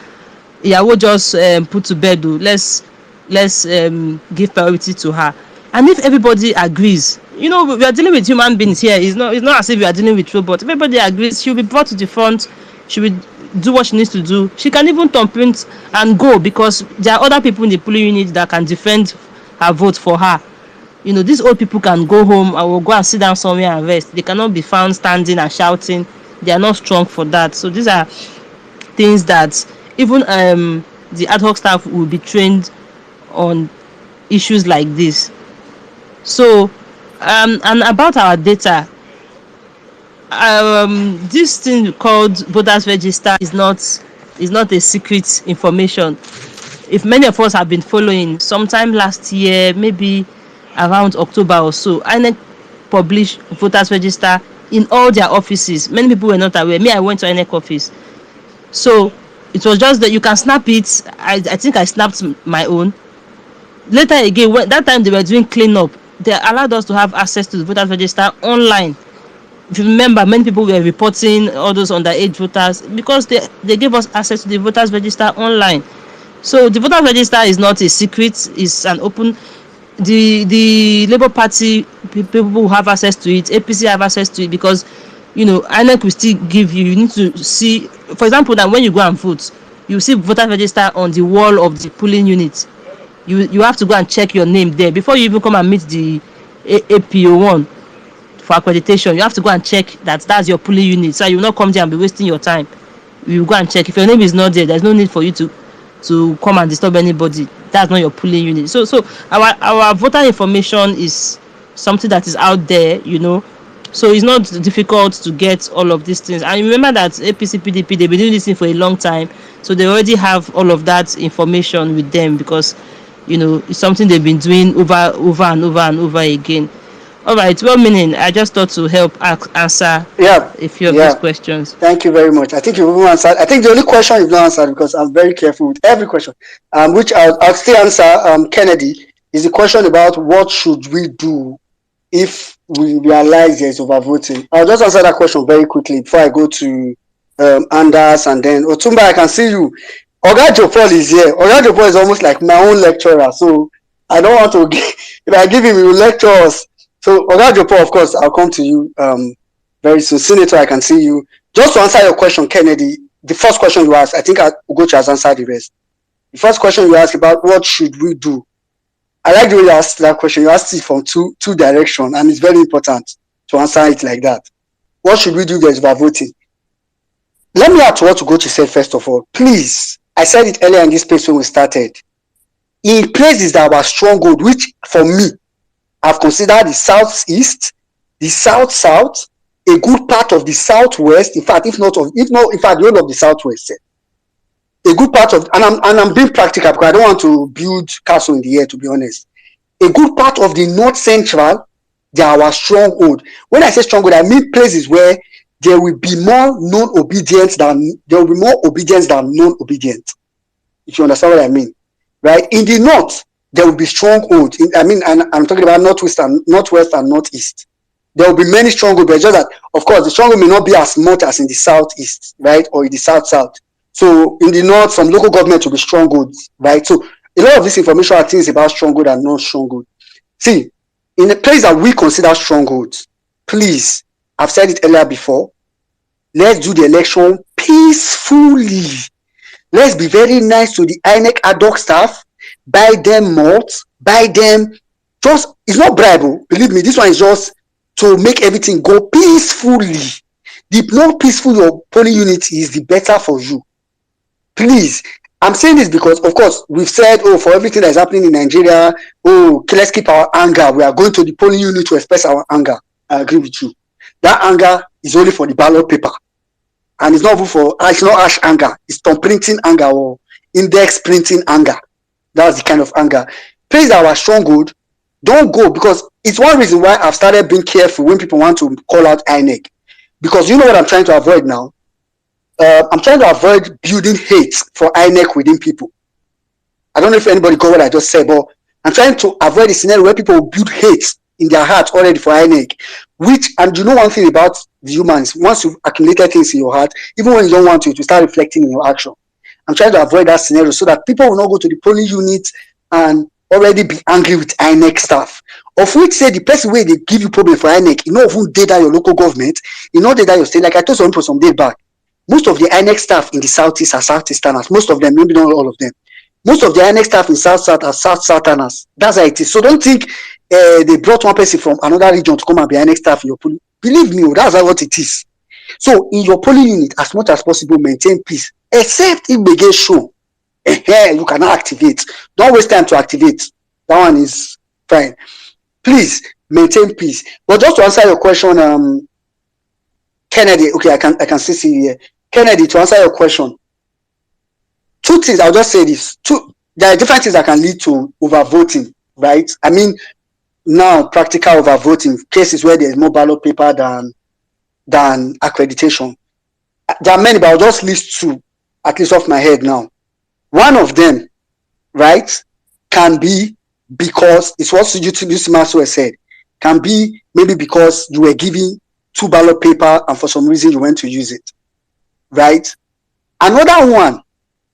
Iyawo just put to bed, let's give priority to her. And if everybody agrees, we are dealing with human beings here. It's not as if we are dealing with robots. Everybody agrees, she'll be brought to the front, she will do what she needs to do. She can even thumbprint and go, because there are other people in the polling unit that can defend her vote for her. These old people can go home and will go and sit down somewhere and rest. They cannot be found standing and shouting. They are not strong for that. So these are things that even the ad hoc staff will be trained on issues like this. So and about our data, this thing called voters register is not a secret information. If many of us have been following, sometime last year, maybe around October or so, INEC published voters register in all their offices. Many people were not aware. Me, I went to INEC office, so it was just that you can snap it. I think I snapped my own. Later again, when that time they were doing cleanup, they allowed us to have access to the voters register online. If you remember, many people were reporting all those underage voters because they gave us access to the voters register online. So the voters register is not a secret, it's an open. The Labour Party people who have access to it, APC have access to it, because INEC will still give you need to see, for example, that when you go and vote, you see voters register on the wall of the polling unit. You have to go and check your name there before you even come and meet the APO1 for accreditation. You have to go and check that that's your polling unit, so you will not come there and be wasting your time. You go and check. If your name is not there, there's no need for you to come and disturb anybody. That's not your polling unit. So our voter information is something that is out there, so it's not difficult to get all of these things. And remember that APC PDP, they've been doing this thing for a long time, so they already have all of that information with them, because it's something they've been doing over and over and over again. All right, well meaning, I just thought to help answer a few of these questions. Thank you very much. I think you've answered. I think the only question you've not answered, because I'm very careful with every question, which I'll still answer, Kennedy, is the question about what should we do if we realize there's overvoting. I'll just answer that question very quickly before I go to Anders and then Otumba. I can see you. Oga Jopol is here. Oga Jopol is almost like my own lecturer, so I don't want to if I give him, he will lecture us. So Oga Jopol, of course, I'll come to you very soon. Senator, I can see you. Just to answer your question, Kennedy, the first question you asked, I think Ugochi has answered the rest. The first question you asked about what should we do. I like the way you asked that question. You asked it from two directions, and it's very important to answer it like that. What should we do if there's overvoting? Let me add to what Ugochi said first of all. Please, I said it earlier in this space when we started. In places that were stronghold, which for me, I've considered the southeast, the south, a good part of the southwest. In fact, if not, in fact, the whole of the southwest. A good part of, and I'm being practical because I don't want to build castle in the air, to be honest. A good part of the north central, they are our stronghold. When I say stronghold, I mean places where there will be more non-obedience than non-obedient. If you understand what I mean, right? In the north, there will be strongholds. And I'm talking about northwest and northeast. There will be many strongholds, but just that, of course, the stronghold may not be as much as in the southeast, right, or in the south. So in the north, some local government will be strongholds, right? So a lot of this information are things about stronghold and non-stronghold. See, in the place that we consider strongholds, please, I've said it earlier before, let's do the election peacefully. Let's be very nice to the INEC ad hoc staff, buy them malts, buy them, just, it's not bribe, believe me, this one is just to make everything go peacefully. The more peaceful your polling unit is, the better for you. Please, I'm saying this because, of course, we've said, for everything that's happening in Nigeria, let's keep our anger. We are going to the polling unit to express our anger. I agree with you. That anger is only for the ballot paper. And it's not it's not ash anger. It's thumb printing anger or index printing anger. That's the kind of anger. Places that are stronghold, don't go, because it's one reason why I've started being careful when people want to call out INEC. Because you know what I'm trying to avoid now? I'm trying to avoid building hate for INEC within people. I don't know if anybody got what I just said, but I'm trying to avoid a scenario where people build hate in their heart already for INEC. And you know one thing about the humans, once you've accumulated things in your heart, even when you don't want to, it will start reflecting in your action. I'm trying to avoid that scenario so that people will not go to the polling unit and already be angry with INEC staff. Of which say the person where they give you problem for INEC, you know who did that your local government, you know that your state. Like I told some people some days back, most of the INEC staff in the Southeast are Southeasterners. Most of them, maybe not all of them. Most of the INEC staff in South are Southerners. That's how it is. So don't think they brought one person from another region to come and be INEC staff in your polling. Believe me, that's what it is. So in your polling unit, as much as possible, maintain peace. Except if they get show, you cannot activate. Don't waste time to activate. That one is fine. Please maintain peace. But just to answer your question, Kennedy. Okay, I can see you here. Kennedy, to answer your question, two things. I'll just say this. There are different things that can lead to overvoting, right? I mean, now practical overvoting cases where there's more ballot paper than accreditation. There are many, but I'll just list two, at least off my head now. One of them, right, can be because it's what Yusimasu said. Can be maybe because you were given two ballot paper and for some reason you went to use it, right? Another one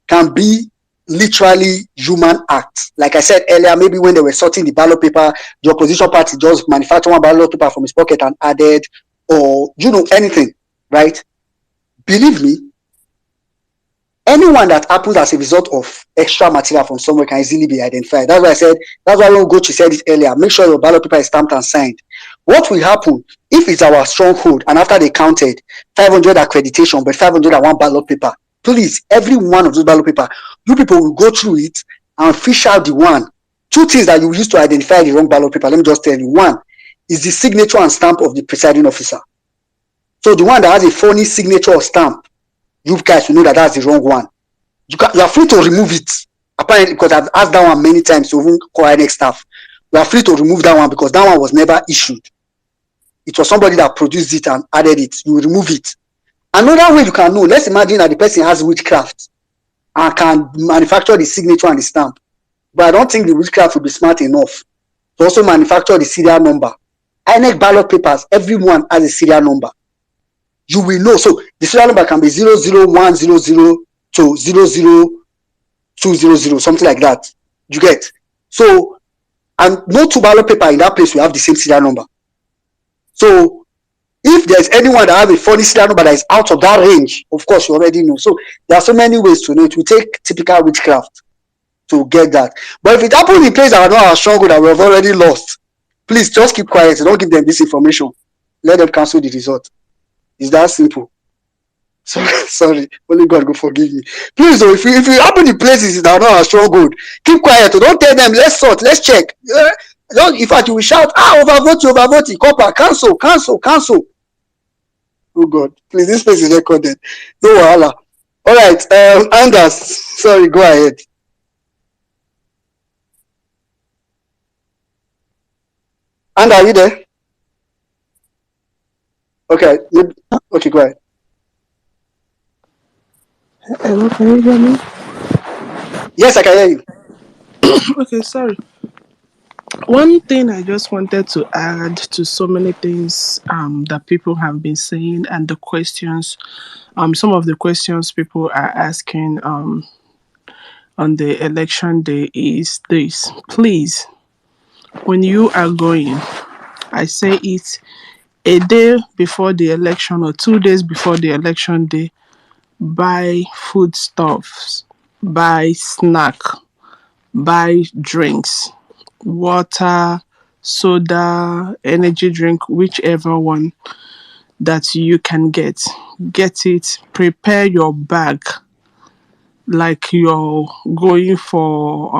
can be literally human act. Like I said earlier, maybe when they were sorting the ballot paper, the opposition party just manufactured one ballot paper from his pocket and added, or anything, right? Believe me, anyone that happens as a result of extra material from somewhere can easily be identified. That's why I said, that's why when Gochi said it earlier, make sure your ballot paper is stamped and signed. What will happen if it's our stronghold and after they counted 500 accreditation but 501 ballot paper? Please, every one of those ballot paper, you people will go through it and fish out the one. Two things that you use to identify the wrong ballot paper. Let me just tell you. One is the signature and stamp of the presiding officer. So the one that has a phony signature or stamp, you guys will know that that's the wrong one. You are free to remove it. Apparently, because I've asked that one many times to even call INEC staff. You are free to remove that one because that one was never issued. It was somebody that produced it and added it. You remove it. Another way you can know, let's imagine that the person has witchcraft and can manufacture the signature and the stamp. But I don't think the witchcraft will be smart enough to also manufacture the serial number. INEC ballot papers, everyone has a serial number. You will know. So the serial number can be 00100 to 00200, something like that. You get? So, and no two ballot paper in that place will have the same serial number. So if there's anyone that has a funny serial number that is out of that range, of course you already know. So there are so many ways to know. It will take typical witchcraft to get that. But if it happens in place that are not as strong that we have already lost, please just keep quiet. Don't give them this information. Let them cancel the result. It's that simple. Sorry, only God will forgive me. Please, though, if you happen in places that are not as strong, keep quiet. Don't tell them. Let's sort. Let's check. In fact, you will shout, overvote, copper, cancel. Oh God, please, this place is recorded. No wahala. All right, Anders, sorry, go ahead. And are you there? Okay, go ahead. Hello, can you hear me? Yes, I can hear you. Okay, sorry. One thing I just wanted to add to so many things that people have been saying and the questions, some of the questions people are asking on the election day is this. Please, when you are going, I say it a day before the election or 2 days before the election day, buy foodstuffs, buy snack, buy drinks, water, soda, energy drink, whichever one that you can get. Get it, prepare your bag like you're going for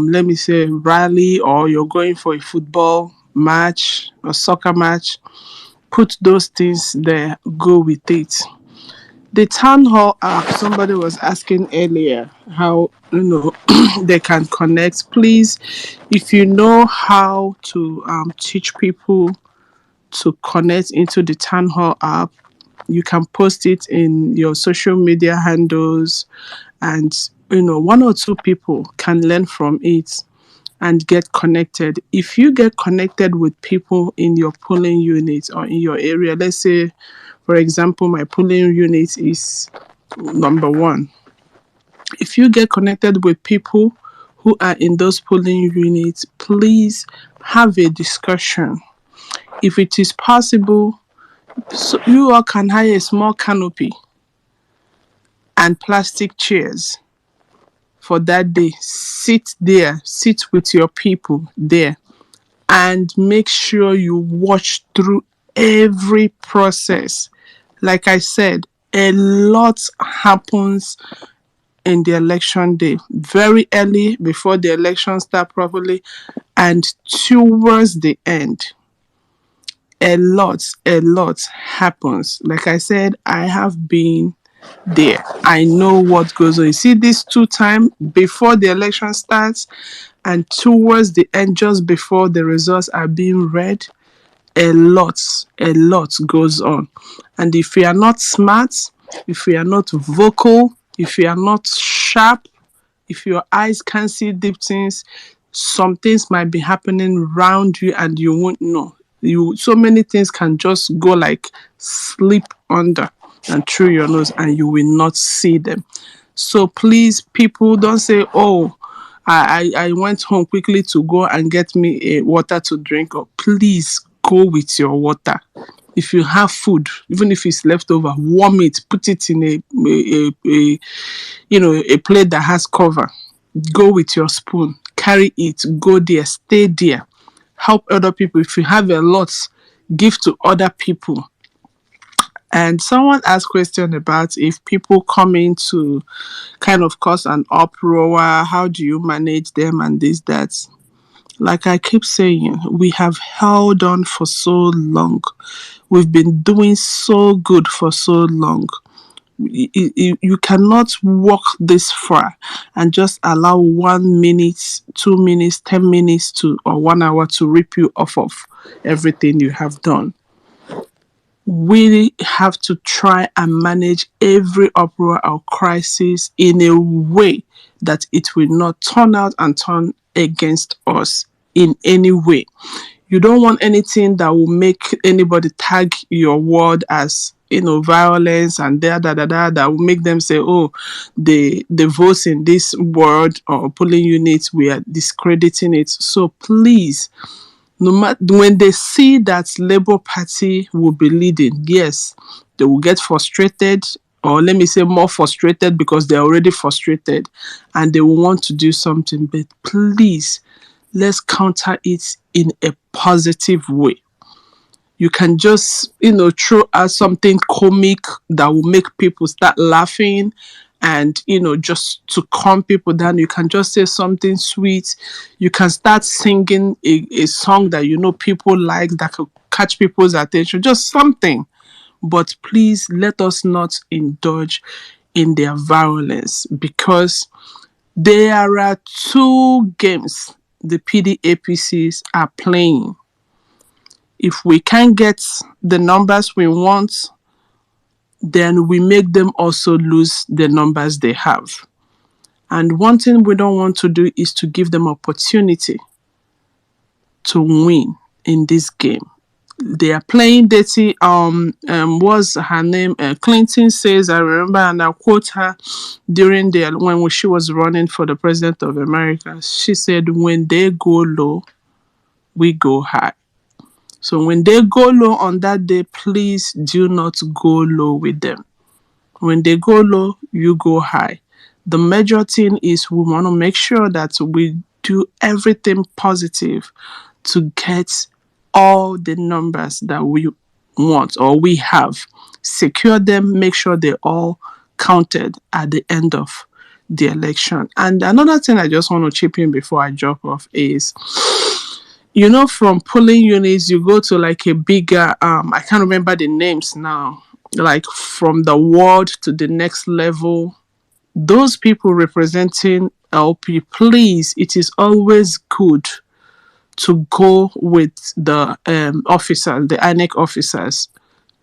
let me say rally, or you're going for a football match or soccer match. Put those things there, go with it. The town hall app, somebody was asking earlier how they can connect. Please, if you know how to teach people to connect into the town hall app, you can post it in your social media handles, and one or two people can learn from it and get connected. If you get connected with people in your polling unit or in your area, let's say, for example, my polling unit is number 1. If you get connected with people who are in those polling units, please have a discussion. If it is possible, so you all can hire a small canopy and plastic chairs for that day. Sit there, sit with your people there, and make sure you watch through every process. Like I said, a lot happens in the election day, very early before the election start properly, and towards the end. A lot happens. Like I said, I have been there. I know what goes on. You see, this 2 times before the election starts and towards the end, just before the results are being read, a lot goes on. And if you are not smart, if you are not vocal, if you are not sharp, if your eyes can't see deep things, some things might be happening around you and you won't know. So many things can just go like slip under and through your nose and you will not see them. So please, people, don't say, oh, I went home quickly to go and get me a water to drink. Or please go with your water. If you have food, even if it's leftover, warm it, put it in a plate that has cover. Go with your spoon, carry it, go there, stay there. Help other people. If you have a lot, give to other people. And someone asked question about if people come in to kind of cause an uproar, how do you manage them and this, that. Like I keep saying, we have held on for so long. We've been doing so good for so long. You cannot walk this far and just allow 1 minute, 2 minutes, 10 minutes or 1 hour to rip you off of everything you have done. We have to try and manage every uproar or crisis in a way that it will not turn out and turn against us in any way. You don't want anything that will make anybody tag your word as violence and that will make them say, oh, the votes in this word or polling units, we are discrediting it. So please, no matter when they see that Labour Party will be leading, yes, they will get frustrated, or let me say more frustrated because they're already frustrated and they will want to do something. But please, let's counter it in a positive way. You can just, throw out something comic that will make people start laughing and, just to calm people down. You can just say something sweet. You can start singing a song that people like, that could catch people's attention. Just something. But please let us not indulge in their violence, because there are 2 games the PDAPCs are playing. If we can't get the numbers we want, then we make them also lose the numbers they have. And one thing we don't want to do is to give them opportunity to win in this game. They are playing dirty. What's her name? Clinton says, I remember, and I quote her during when she was running for the president of America. She said, when they go low, we go high. So when they go low on that day, please do not go low with them. When they go low, you go high. The major thing is we want to make sure that we do everything positive to get all the numbers that we want or we have. Secure them, make sure they're all counted at the end of the election. And another thing I just want to chip in before I drop off is, from polling units, you go to like a bigger, I can't remember the names now, like from the ward to the next level. Those people representing LP, please, it is always good to go with the officers, the INEC officers,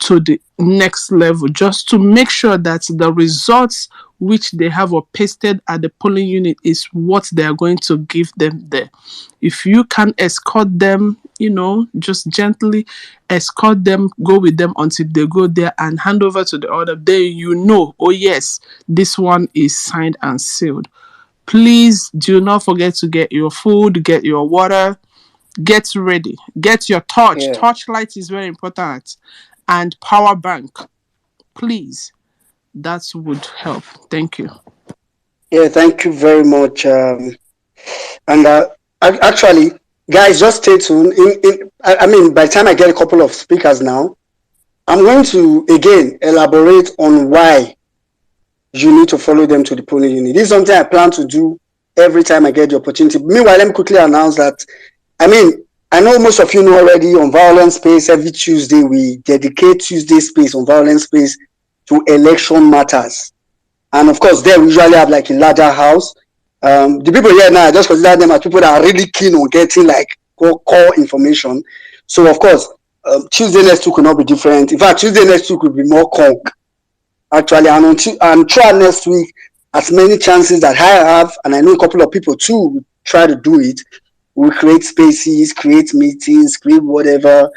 to the next level, just to make sure that the results which they have or pasted at the polling unit is what they are going to give them there. If you can escort them, just gently escort them, go with them until they go there and hand over to the other, then oh yes, this one is signed and sealed. Please do not forget to get your food, get your water, get ready, get your torch. Yeah. Torchlight is very important, and power bank. Please, that would help. Thank you. Yeah, thank you very much. And actually, guys, just stay tuned. I mean, by the time I get a couple of speakers now, I'm going to again elaborate on why you need to follow them to the polling unit. This is something I plan to do every time I get the opportunity. Meanwhile, let me quickly announce that, I know most of you know already, on Violence Space, every Tuesday we dedicate Tuesday space on Violence Space to election matters. And of course, there we usually have like a larger house. The people here now, I just consider them as people that are really keen on getting like core information. So of course, Tuesday next week will not be different. In fact, Tuesday next week will be more conk. Actually, and try next week, as many chances that I have, and I know a couple of people too will try to do it. We'll create spaces, create meetings, create whatever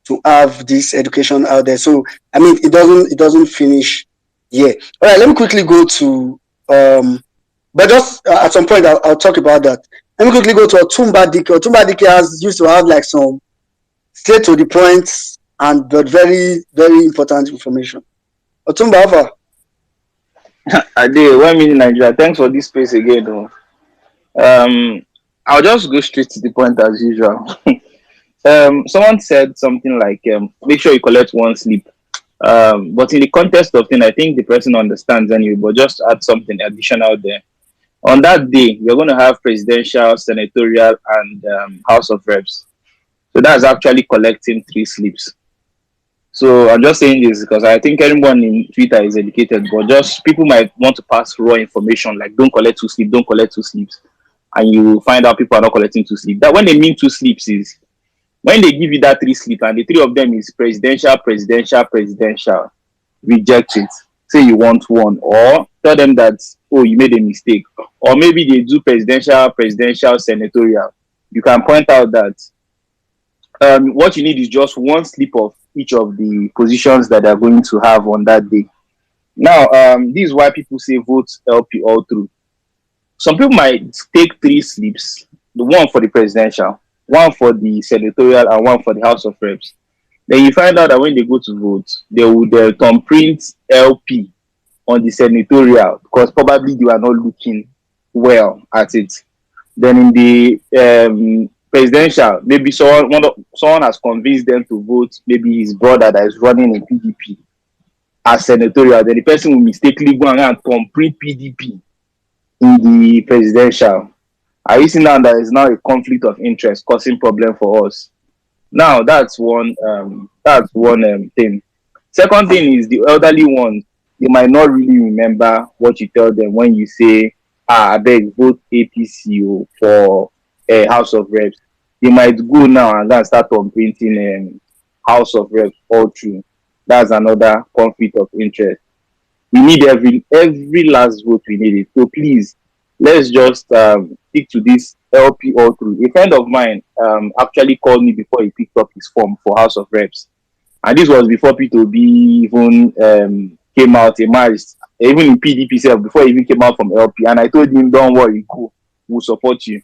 to have this education out there. So it doesn't finish here. All right, let me quickly go to but just at some point I'll talk about that. Let me quickly go to Otumba Dike. Otumba Dike used to have like some straight to the point but very, very important information. Otumba, Alpha. I did 1 minute Nigeria. Thanks for this space again. Though. I'll just go straight to the point as usual. Someone said something like, make sure you collect one sleep. But in the context of thing, I think the person understands anyway, but just add something additional there. On that day, you're going to have presidential, senatorial, and House of Reps. So that's actually collecting 3 sleeps. So I'm just saying this because I think everyone in Twitter is educated, but just people might want to pass raw information like don't collect 2 sleeps, don't collect 2 sleeps. And you find out people are not collecting 2 sleeps. That when they mean 2 sleeps is when they give you that 3 sleep and the 3 of them is presidential, reject it. Say you want 1 or tell them that, oh, you made a mistake. Or maybe they do presidential, senatorial. You can point out that what you need is just 1 slip of each of the positions that they're going to have on that day. Now, this is why people say vote LP all through. Some people might take 3 slips, the 1 for the presidential, 1 for the senatorial, and 1 for the House of Reps. Then you find out that when they go to vote, they would thumbprint LP on the senatorial because probably they were not looking well at it. Then in the presidential, maybe someone has convinced them to vote maybe his brother that is running in PDP as senatorial. Then the person will mistakenly go and thumbprint PDP in the presidential. Are you seeing now there is now a conflict of interest causing problem for us? Now that's one thing. Second thing is the elderly ones. They might not really remember what you tell them when you say, I beg vote APC for House of Reps. They might go now and then start on printing House of Reps all through. That's another conflict of interest. We need every last vote. We need it. So please, let's just stick to this LP all through. A friend of mine actually called me before he picked up his form for House of Reps, and this was before P2B even came out, emerged, even in PDP self before he even came out from LP. And I told him, "Don't worry, cool, we'll support you."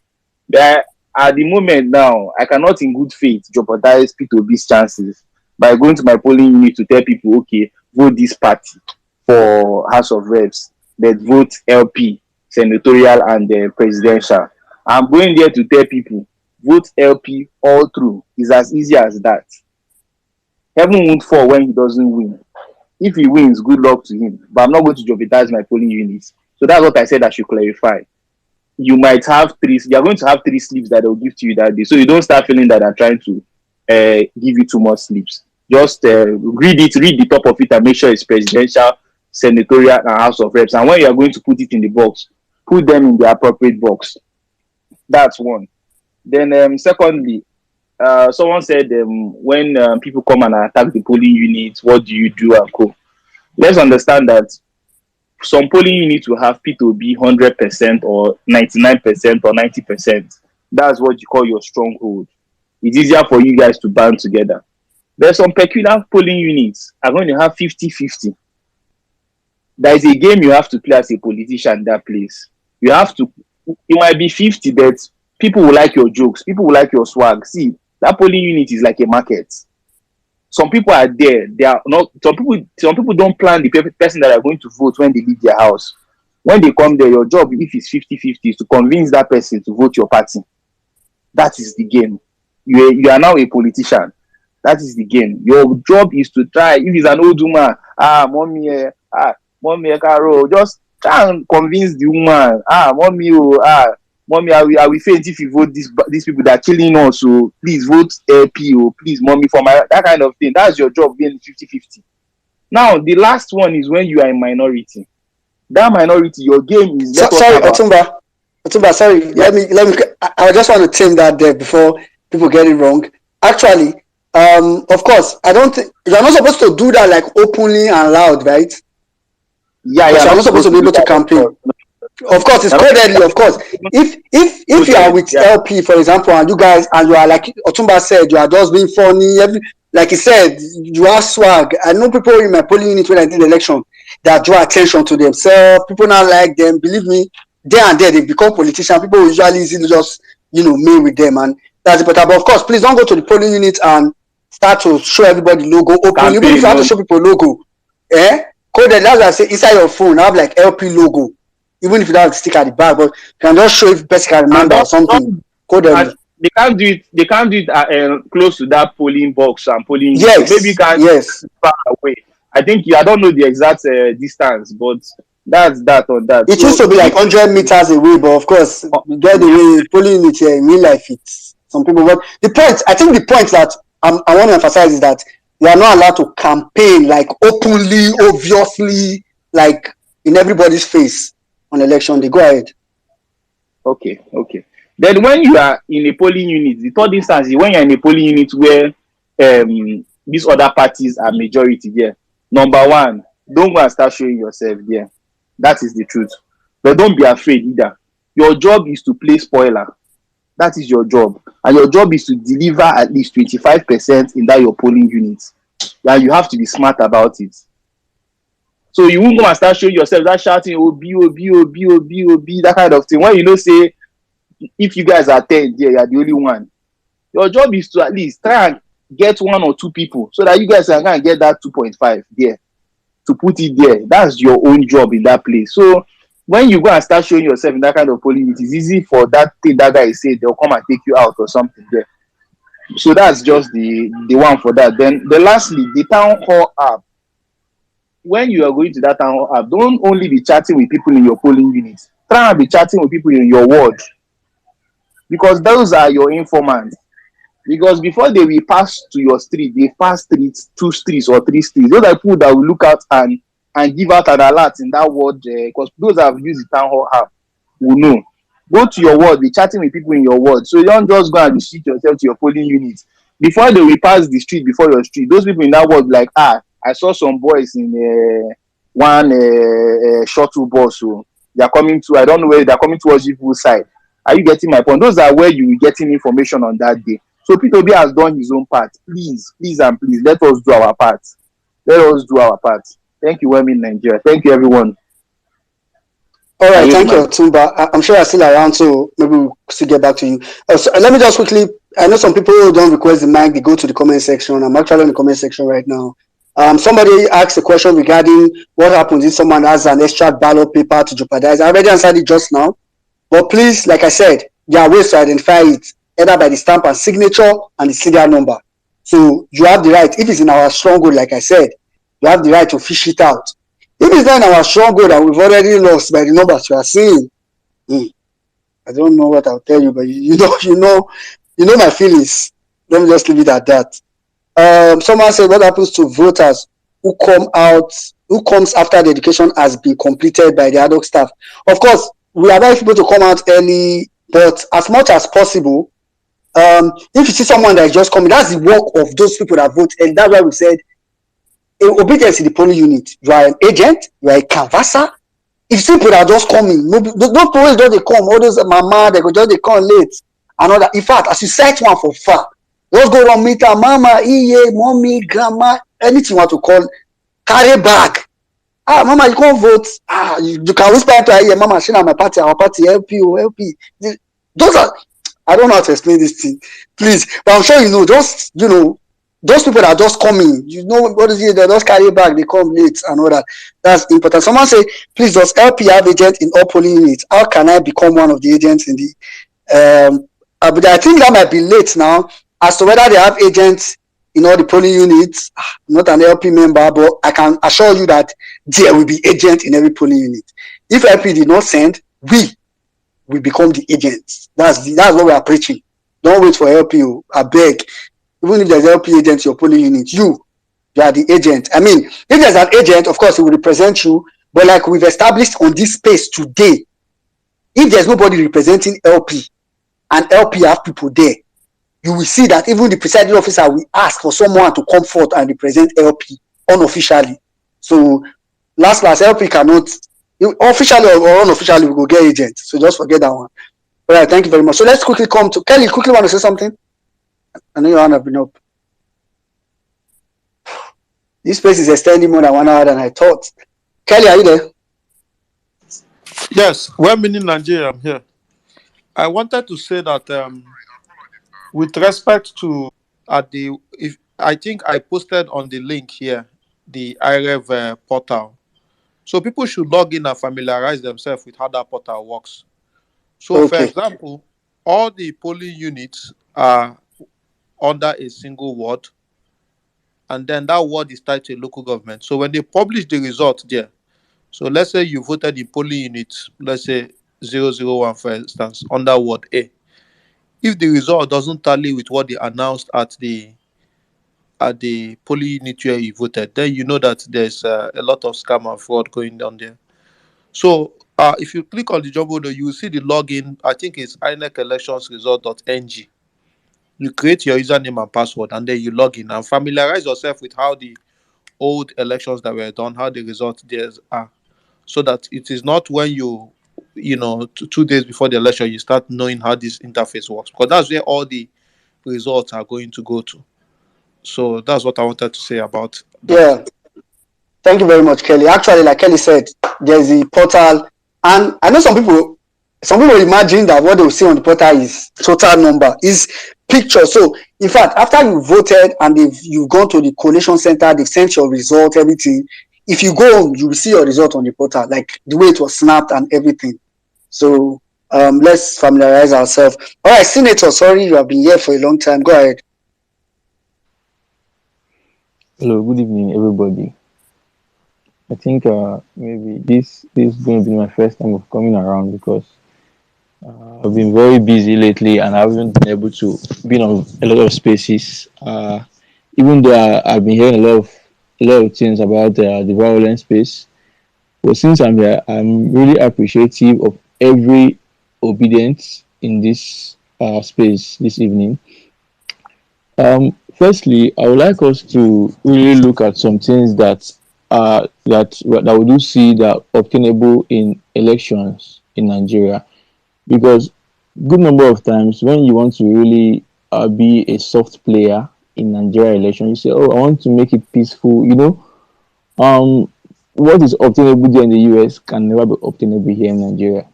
But at the moment now, I cannot, in good faith, jeopardize P2B's chances by going to my polling unit to tell people, okay, vote this party for House of Reps, but vote LP, senatorial and presidential. I'm going there to tell people, vote LP all through. It's as easy as that. Heaven won't fall when he doesn't win. If he wins, good luck to him. But I'm not going to jeopardize my polling units. So that's what I said I should clarify. You might have 3, you're going to have 3 sleeps that they'll give to you that day. So you don't start feeling that they're trying to give you too much sleeps. Just read the top of it and make sure it's presidential, senatorial, and House of Reps. And when you are going to put it in the box, put them in the appropriate box. That's one. Then secondly, someone said when people come and attack the polling units, what do you do and co? Let's understand that some polling units will have P2B 100% or 99% or 90%. That's what you call your stronghold. It's easier for you guys to band together. There's some peculiar polling units are going to have 50-50. There is a game you have to play as a politician in that place. You have to, it might be 50, but people will like your jokes, people will like your swag. See, that polling unit is like a market. Some people are there, they are not, some people don't plan the person that are going to vote when they leave their house. When they come there, your job, if it's 50-50, is to convince that person to vote your party. That is the game. You are now a politician. That is the game. Your job is to try, if it's an old woman, mommy, Caro, just try and convince the woman, mommy, I will faint if you vote these people that are killing us, so please vote LP, please, mommy, for my, that kind of thing. That's your job, being 50-50. Now, the last one is when you are in minority. That minority, your game is... Sorry, Otumba, sorry. Yeah. Let me. I just want to tame that there before people get it wrong. Actually, of course, I don't think you're not supposed to do that like openly and loud, right? Yeah. You're not supposed to be able to campaign. Of course, it's codedly. Of course, if you are with LP, for example, and you guys and you are like Otumba said, you are just being funny. Like he said, you are swag. I know people in my polling unit when I did the election that draw attention to themselves. People not like them. Believe me, there and there they become politicians. People will usually easily just mail with them, and that's important. But of course, please don't go to the polling unit and start to show everybody logo open. Even if you have to show people logo, coded. That's why I say inside your phone, have like LP logo. Even if you don't have to stick at the back, but you can just show if person can remember or something. Coded. They can't do it. They can't do it close to that polling box and polling. Yes. Maybe you can. Yes. Far away. I think I don't know the exact distance, but that's that or that. It used to be like 100 meters away, but of course, get the way polling unit here in real life, it's some people. But the point that I want to emphasize is that you are not allowed to campaign like openly, obviously, like in everybody's face on election day. Go ahead. Okay. Then when you are in a polling unit, the third instance is when you are in a polling unit where these other parties are majority there. Number one, don't go and start showing yourself there. That is the truth. But don't be afraid either. Your job is to play spoiler. That is your job. And your job is to deliver at least 25% in that your polling unit. And you have to be smart about it. So you won't go and start showing yourself, that shouting, OB, that kind of thing. When you say, if you guys are 10 there, you're the only one. Your job is to at least try and get 1 or 2 people so that you guys can get that 2.5 there to put it there. That's your own job in that place. So when you go and start showing yourself in that kind of polling, it is easy for that thing that guy said, they'll come and take you out or something there. So that's just the one for that. Then lastly, the town hall app. When you are going to that town hall app, don't only be chatting with people in your polling units. Try and be chatting with people in your ward. Because those are your informants. Because before they will pass to your street, they pass 2 streets or 3 streets. Those are people that will look out and give out an alert in that ward. Because those that have used the town hall app will know. Go to your ward, be chatting with people in your ward. So you don't just go and restrict yourself to your polling units. Before they will pass the street before your street, those people in that ward like, I saw some boys in one shuttle bus. So they are coming to, I don't know where they are coming towards people's side. Are you getting my point? Those are where you will getting information on that day. So P2B has done his own part. Please, let us do our part. Thank you, women in Nigeria. Thank you, everyone. All right, thank you, Otumba. I'm sure you're still around, so maybe we'll still get back to you. So let me just quickly, I know some people who don't request the mic, they go to the comment section. I'm actually in the comment section right now. Somebody asked a question regarding what happens if someone has an extra ballot paper to jeopardize. I already answered it just now. But please, like I said, there are ways to identify it, either by the stamp and signature and the serial number. So you have the right, if it's in our stronghold, like I said, you have the right to fish it out. If it's not in our stronghold and we've already lost by the numbers you are seeing, I don't know what I'll tell you, but you know my feelings. Let me just leave it at that. Someone said, what happens to voters who comes after the education has been completed by the ad hoc staff? Of course, we advise people to come out early, but as much as possible, if you see someone that is just coming, that's the work of those people that vote, and that's why we said obedience in the polling unit. You are an agent, you are a canvasser, If people are just coming, no, those people just they come, all those mama, they go just they come late. And all that. In fact, as you sight one for far, just go around meet her, mama, mommy, grandma, anything you want to call, carry bag. Mama, you can't vote. You can whisper to her, mama, she na my party, our party, help you, help you. Those are, I don't know how to explain this thing, please, but I'm sure you know, just, those people that are just coming, what is it, they just carry back, they come late and all that. That's important. Someone say, please, does LP have agent in all polling units? How can I become one of the agents in the, but I think that might be late now, as to whether they have agents in all the polling units. I'm not an LP member, but I can assure you that there will be agent in every polling unit. If LP did not send, we become the agents. That's what we are preaching. Don't wait for LP. I beg. Even if there's LP agent in your polling unit, you are the agent. I mean, if there's an agent, of course, it will represent you. But like we've established on this space today, if there's nobody representing LP and LP have people there, you will see that even the presiding officer will ask for someone to come forth and represent LP unofficially. So last LP cannot, officially or unofficially, we go get agent. So just forget that one. All right, thank you very much. So let's quickly come to Kelly. Quickly want to say something? I know your hand has been up. This space is extending more than 1 hour than I thought. Kelly, are you there? Yes, well meaning Nigeria, I'm here. I wanted to say that with respect to I think I posted on the link here, the IREV portal. So people should log in and familiarize themselves with how that portal works. So for example, all the polling units are under a single ward, and then that ward is tied to a local government. So when they publish the result there, so let's say you voted in polling unit, let's say 001 for instance, under ward A. If the result doesn't tally with what they announced at the polling unit where you voted, then you know that there's a lot of scam and fraud going on there. So if you click on the job order, you will see the login. I think it's inelectionsresult.ng. You create your username and password, and then you log in and familiarize yourself with how the old elections that were done, how the results there are, so that it is not when you 2 days before the election you start knowing how this interface works, because that's where all the results are going to go to. So that's what I wanted to say about that. Yeah. Thank you very much, Kelly. Actually, like Kelly said, there's the portal, and I know some people imagine that what they will see on the portal is total number, is picture. So, in fact, after you voted and you've gone to the collation center, they've sent your result, everything. If you go home, you will see your result on the portal, like the way it was snapped and everything. So, let's familiarize ourselves. All right, Senator, sorry, you have been here for a long time. Go ahead. Hello, good evening, everybody. I think maybe this is going to be my first time of coming around, because I've been very busy lately and I haven't been able to be on a lot of spaces. Even though I've been hearing a lot of things about the violent space, but since I'm here, I'm really appreciative of every obedience in this space this evening. Firstly, I would like us to really look at some things that we do see that obtainable in elections in Nigeria, because good number of times when you want to really be a soft player in Nigeria election, you say, "Oh, I want to make it peaceful." What is obtainable there in the US can never be obtainable here in Nigeria.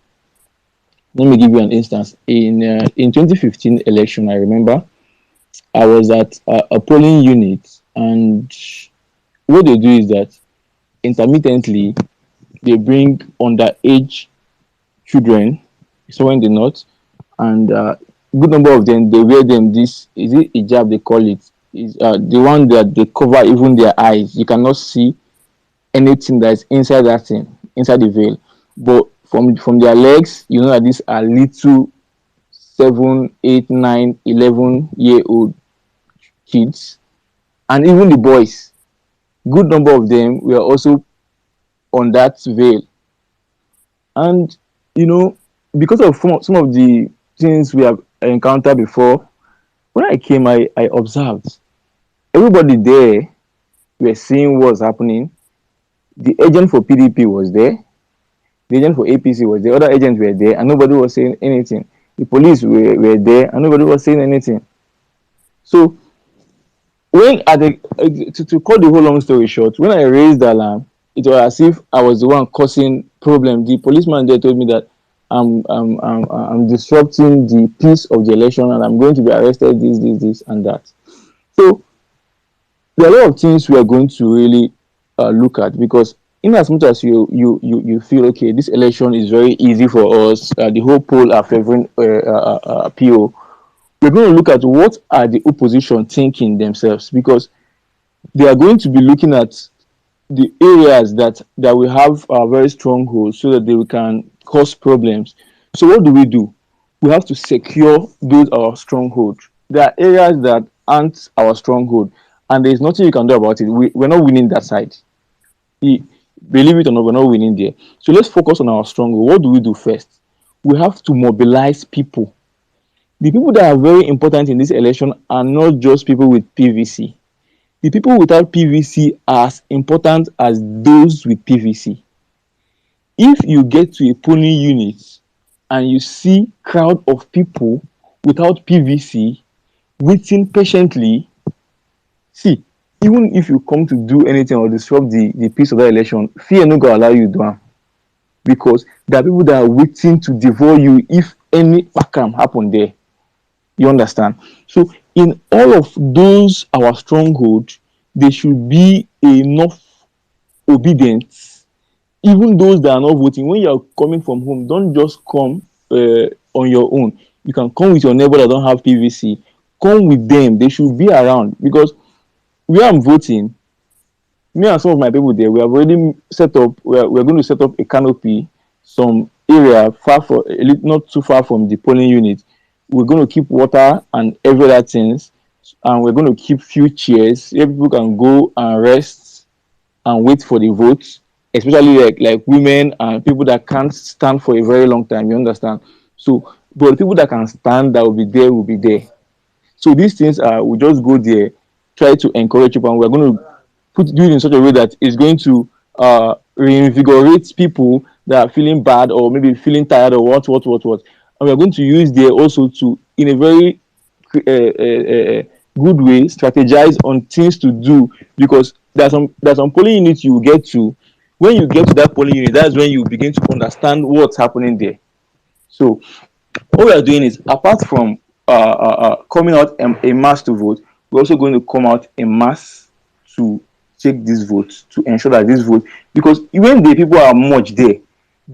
Let me give you an instance. In 2015 election, I remember I was at a polling unit, and what they do is that intermittently they bring underage children somewhere in the north, and good number of them, they wear them this, is it hijab they call it, is the one that they cover even their eyes. You cannot see anything that's inside that thing, inside the veil, but from their legs, you know that these are little 7, 8, 9, 11-year-old kids, and even the boys, good number of them were also on that veil. And because of some of the things we have encountered before, when I came, I observed everybody there were seeing what's happening. The agent for PDP was there, The agent for APC was there, other agents were there, and nobody was saying anything. The police were there, and nobody was saying anything. So when at the to cut the whole long story short, when I raised the alarm, it was as if I was the one causing problem. The policeman there told me that I'm disrupting the peace of the election and I'm going to be arrested, this, and that. So there are a lot of things we are going to really look at, because in as much as you feel okay, this election is very easy for us, the whole poll are favoring PO, we're going to look at what are the opposition thinking themselves, because they are going to be looking at the areas that we have very strongholds so that they can cause problems. So what do? We have to secure those our strongholds. There are areas that aren't our stronghold, and there's nothing you can do about it. We're not winning that side. Believe it or not, we're not winning there. So let's focus on our stronghold. What do we do first? We have to mobilize people. The people that are very important in this election are not just people with PVC. The people without PVC are as important as those with PVC. If you get to a polling unit and you see crowd of people without PVC waiting patiently, see, even if you come to do anything or disrupt the peace of the election, fear no go allow you to do it, because there are people that are waiting to devour you if any pakam happen there. You understand? So in all of those our strongholds, there should be enough obedience. Even those that are not voting, when you are coming from home, don't just come on your own. You can come with your neighbor that don't have PVC. Come with them. They should be around, because where I'm voting, me and some of my people there, we have already set up. We're going to set up a canopy, some area not too far from the polling unit. We're going to keep water and every other things, and we're going to keep few chairs where people can go and rest and wait for the votes, especially like women and people that can't stand for a very long time. You understand? So, but the people that can stand, that will be there. So these things we just go there, try to encourage people, and we're going to do it in such a way that it's going to reinvigorate people that are feeling bad or maybe feeling tired or what. And we're going to use there also to, in a very good way, strategize on things to do, because there's some polling units you get to. When you get to that polling unit, that's when you begin to understand what's happening there. So what we are doing is, apart from coming out a mass to vote, we're also going to come out in mass to take this vote, to ensure that this vote, because when the people are much there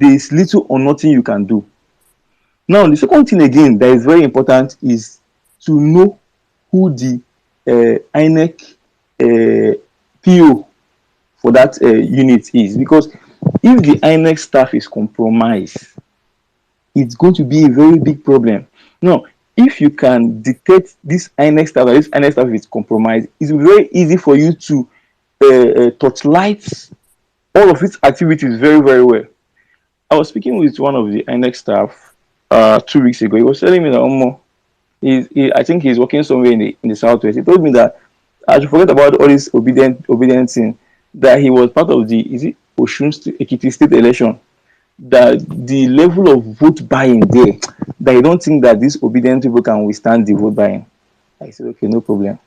is little or nothing you can do. Now, the second thing again that is very important is to know who the INEC PO for that unit is, because if the INEC staff is compromised, it's going to be a very big problem. Now, if you can detect this INEC staff is compromised, it's very easy for you to torchlight all of its activities very, very well. I was speaking with one of the INEC staff 2 weeks ago. He was telling me that I think he's working somewhere in the southwest. He told me that I should forget about all this obedient thing, that he was part of the Osun Ekiti state election, that the level of vote buying there, that I don't think that these obedient people can withstand the vote buying. I said, okay, no problem.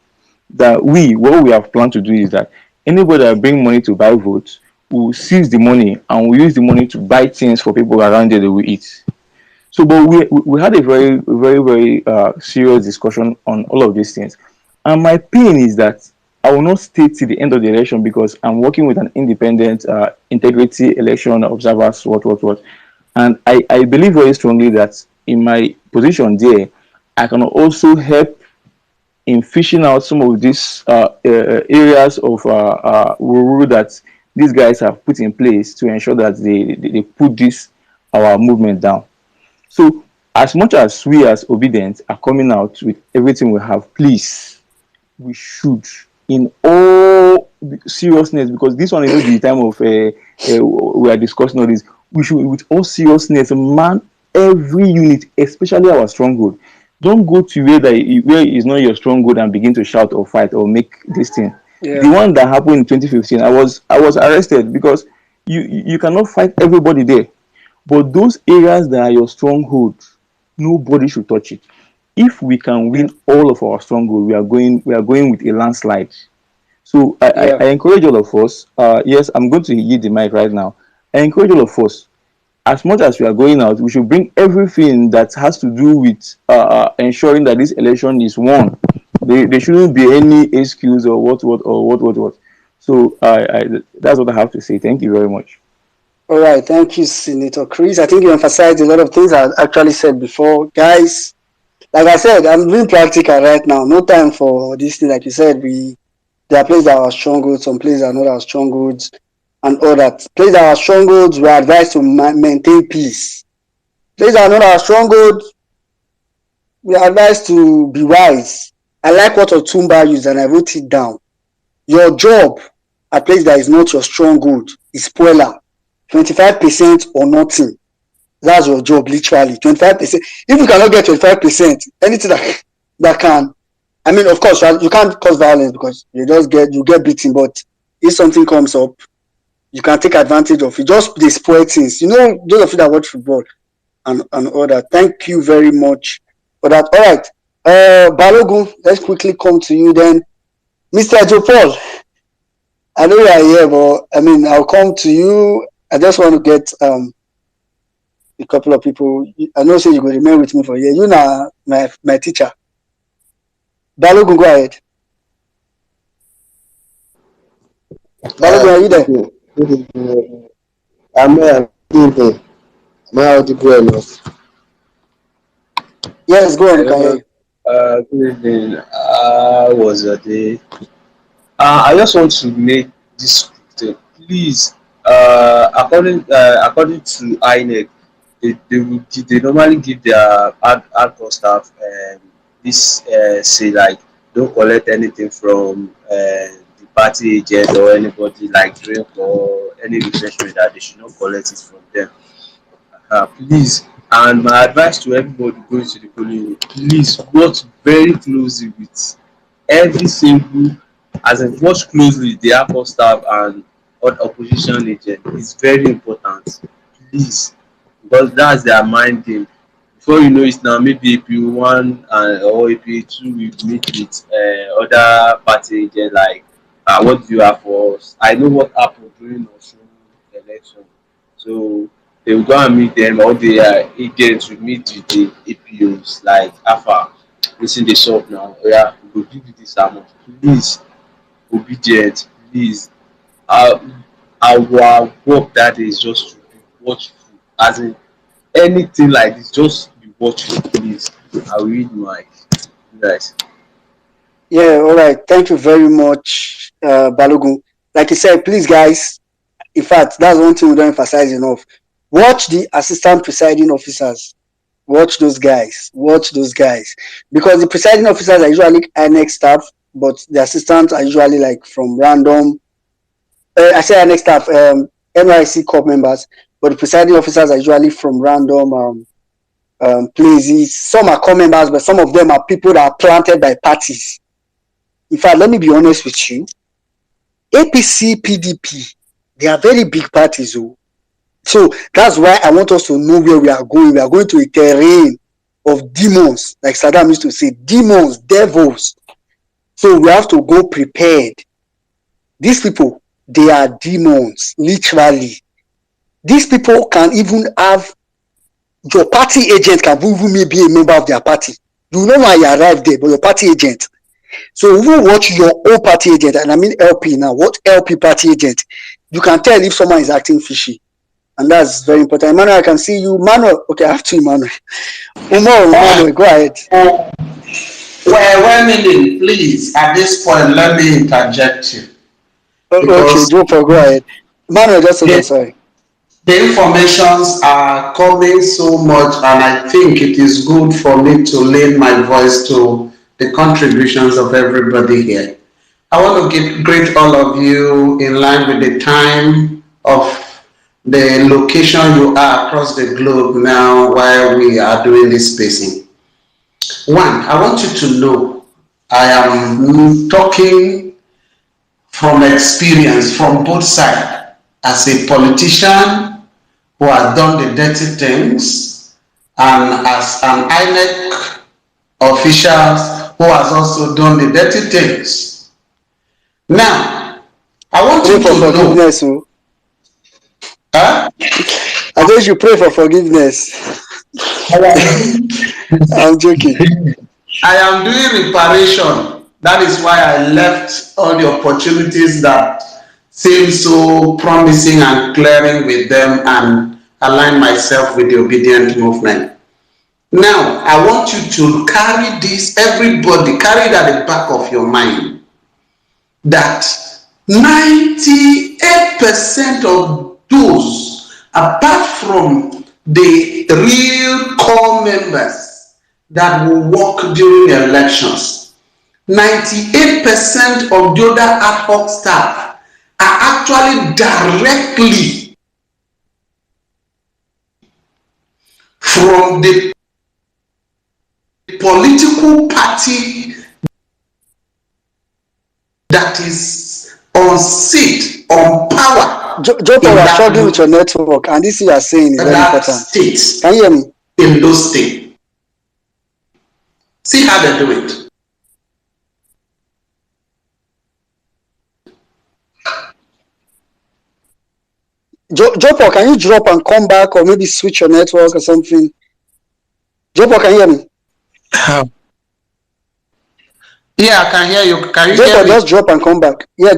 That what we have planned to do is that anybody that bring money to buy votes, will seize the money and we use the money to buy things for people around there that we eat. So, but we had a very, very, very serious discussion on all of these things. And my pain is that I will not stay till the end of the election, because I'm working with an independent integrity election observers, what. And I believe very strongly that in my position there, I can also help in fishing out some of these areas of rural that these guys have put in place to ensure that they put this our movement down. So as much as we as obedient are coming out with everything we have, please, we should, in all seriousness, because this one is not the time of we are discussing all this, we should, with all seriousness, man every unit, especially our stronghold. Don't go to where is not your stronghold and begin to shout or fight or make this thing. Yeah. The one that happened in 2015, I was arrested because you cannot fight everybody there. But those areas that are your stronghold, nobody should touch it. If we can Yeah. win all of our stronghold, we are going with a landslide. So Yeah. I encourage all of us. Yes, I'm going to yield the mic right now. I encourage all of us, as much as we are going out, we should bring everything that has to do with ensuring that this election is won. There shouldn't be any excuse or what. So that's what I have to say. Thank you very much. All right. Thank you, Senator Chris. I think you emphasized a lot of things I actually said before. Guys, like I said, I'm being practical right now. No time for this thing. Like you said, there are places that are strongholds, some places are not our strongholds, and all that. Places that are strongholds, we are advised to maintain peace. Places that are not our strongholds, we are advised to be wise. I like what Otumba used, and I wrote it down. Your job at place that is not your stronghold is spoiler. 25% or nothing. That's your job, literally. 25%. If you cannot get 25%, anything that can, I mean, of course, you can't cause violence because you get beaten. But if something comes up, you can take advantage of it. Just the spoil things. You know, those of you that watch football and all that. Thank you very much for that. All right. Balogun, let's quickly come to you then. Mr. Joe Paul, I know you are here, but I mean, I'll come to you. I just want to get a couple of people. I know say you go remain with me for a year. You know my teacher. Balogun, go ahead. Balogun, are you there? Good evening. Good evening. Am I audible enough? Yes, go on. You can hear Hello. you. Good evening. How was your day? I just want to make this quick. Please, according to INEC, they normally give their hardcore staff this say like don't collect anything from the party agent or anybody like drink or any refreshment that they should not collect it from them. Please, and my advice to everybody going to the polling unit, please watch very closely with every single, as in watch closely the ACO staff and opposition agent. It's very important. Please, because that's their mind game. Before you know it now, maybe AP1 and or AP2 will meet with other party agent like what do you have for us? I know what happened during Osun election. So they will go and meet them, or their agents will meet with the APOs like Alpha. Listen dey sup now, oya we go give you this amount. Please, obedient, please. Our our work that day is just to be watchful, as in anything like this, just be watchful, please. I will read my guys. Yeah, all right. Thank you very much, Balogun. Like you said, please, guys. In fact, that's one thing we don't emphasize enough. Watch the assistant presiding officers. Watch those guys. Watch those guys. Because the presiding officers are usually INEC staff, but the assistants are usually like from random. I say INEC staff, NYC corps members, but the presiding officers are usually from random places. Some are corps members, but some of them are people that are planted by parties. In fact, let me be honest with you. APC, PDP, they are very big parties. Oh. So that's why I want us to know where we are going. We are going to a terrain of demons, like Saddam used to say, demons, devils. So we have to go prepared. These people, they are demons, literally. These people can even have, your party agent can even be a member of their party. You know why you arrived there, but your party agent. So even watch your own party agent, and I mean LP now, what LP party agent, you can tell if someone is acting fishy. And that's very important. Emmanuel, I can see you. Manuel, okay, I have to Emmanuel. Emmanuel, go ahead. Well, meaning, please, at this point, let me interject you. Okay, Because Joe, go ahead. Manuel, just hold on, the, sorry. the informations are coming so much, and I think it is good for me to lend my voice to the contributions of everybody here. I want to greet all of you in line with the time of the location you are across the globe now while we are doing this spacing. One, I want you to know I am talking from experience from both sides as a politician who has done the dirty things, and as an INEC official who has also done the dirty things. Now, I want Pray you for to know. forgiveness. Oh. Huh? I think you pray for forgiveness. I'm joking. I am doing reparation. That is why I left all the opportunities that seem so promising and clearing with them and align myself with the obedient movement. Now, I want you to carry this, everybody, carry it at the back of your mind, that 98% of those, apart from the real core members that will work during the elections, 98% of the other ad hoc staff are actually directly from the political party that is on seat, on power. Jopo was struggling with your network, and this you are saying is very important. States, can you hear me? In those states. See how they do it. Jopo, can you drop and come back, or maybe switch your network or something? Jopo, can you hear me? Yeah, I can hear you. Can you Jopo, hear me? just drop and come back. Yeah,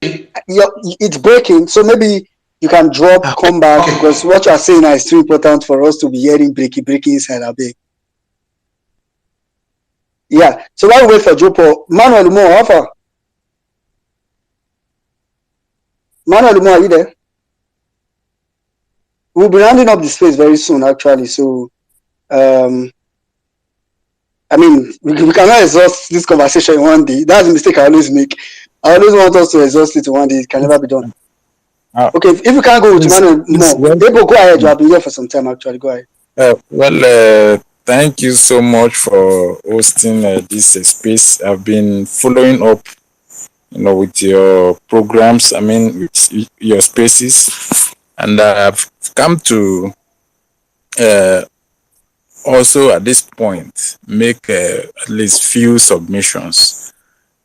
it's breaking, so maybe you can drop, come back, because what you are saying is too important for us to be hearing breaking inside our big. Yeah, so while we wait for Jopo, Manuel Mo, how far? Manuel Mo, are you there? We'll be rounding up the space very soon, actually. So, I mean, we cannot exhaust this conversation in one day. That's a mistake I always make. I always want us to exhaust it in one day. It can never be done. Okay, if you can't go with Manuel more, Debo, go ahead. You have been here for some time, actually. Go ahead. Thank you so much for hosting this space. I've been following up, with your programs. I mean, with your spaces, and I've come to also at this point make at least few submissions.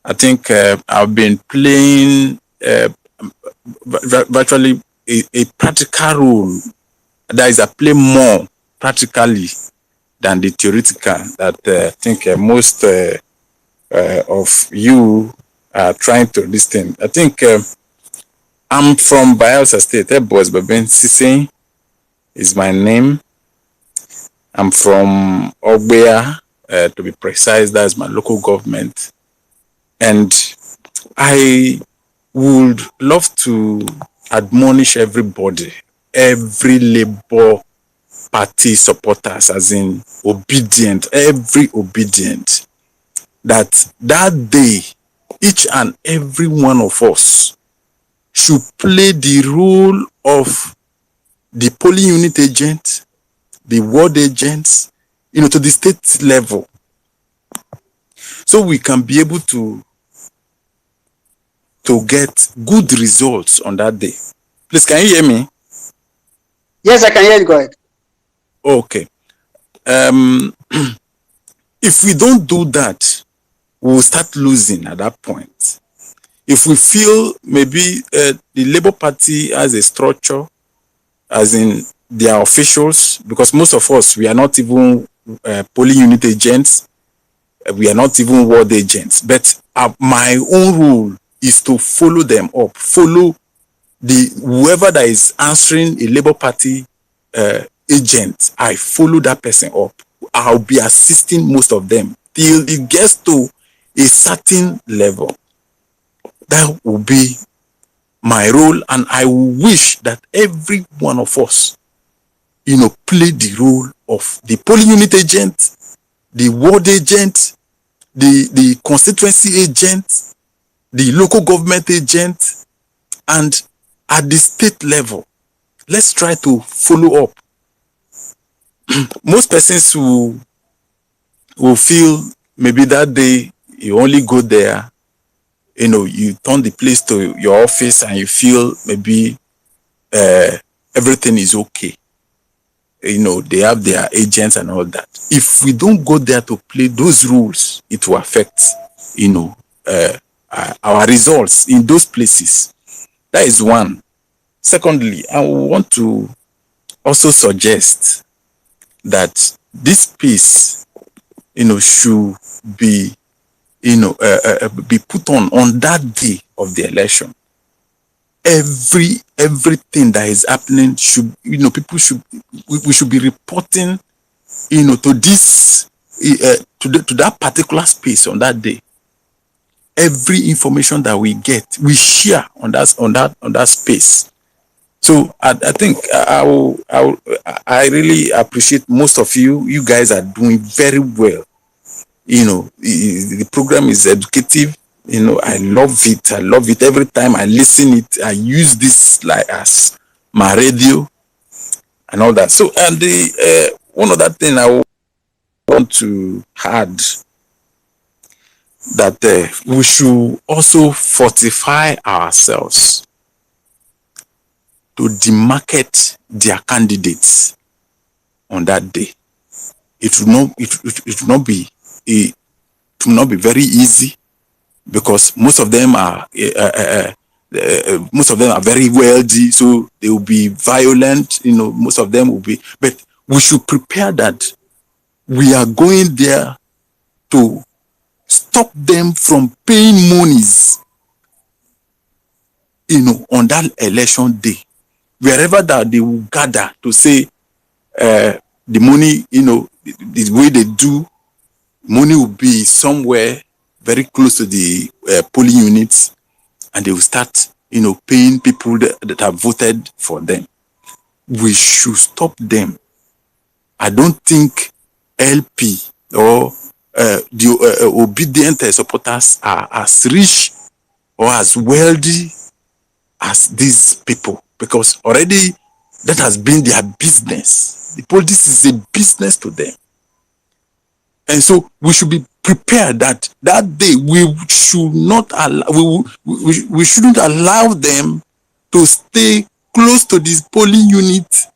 I think I've been playing virtually a practical role. There is a play more practically than the theoretical that I think most of you are trying to listen. I think I'm from Bayelsa State. Boys Baben Sisen is my name. I'm from Ogbea, to be precise. That's my local government. And I would love to admonish everybody, every Labour Party supporters, as in obedient, every obedient, that day, each and every one of us should play the role of the polling unit agent, the ward agents, to the state level, so we can be able to get good results on that day. Please, can you hear me? Yes, I can hear you. Go ahead. Okay. If we don't do that, we will start losing at that point. If we feel maybe the Labour Party has a structure, as in their officials, because most of us, we are not even polling unit agents, we are not even ward agents, but my own rule is to follow them up, follow whoever that is answering a Labour Party agent. I follow that person up. I'll be assisting most of them till it gets to a certain level. That will be my role, and I wish that every one of us, play the role of the polling unit agent, the ward agent, the constituency agent, the local government agent, and at the state level, let's try to follow up. Most persons will feel maybe that day you only go there, you turn the place to your office and you feel maybe everything is okay. They have their agents and all that. If we don't go there to play those rules, it will affect, our results in those places. That is one. Secondly, I want to also suggest that this peace, should be, be put on that day of the election. Everything that is happening should, people should, we should be reporting, to this, to that particular space on that day. Every information that we get, we share on that space. So I think I really appreciate most of you. You guys are doing very well. The program is educative. I love it. I love it. Every time I listen it, I use this like as my radio and all that. So, and the one other thing I want to add, that we should also fortify ourselves to demarket their candidates on that day. It will not be very easy, because most of them are very wealthy, so they will be violent. Most of them will be. But we should prepare that we are going there to stop them from paying monies, on that election day. Wherever that they will gather to say, the money, the way they do, money will be somewhere very close to the polling units, and they will start, paying people that have voted for them. We should stop them. I don't think LP or the obedient supporters are as rich or as wealthy as these people, because already that has been their business. This is a business to them. And so we should be prepared that day we should not allow, we shouldn't allow them to stay close to this polling unit,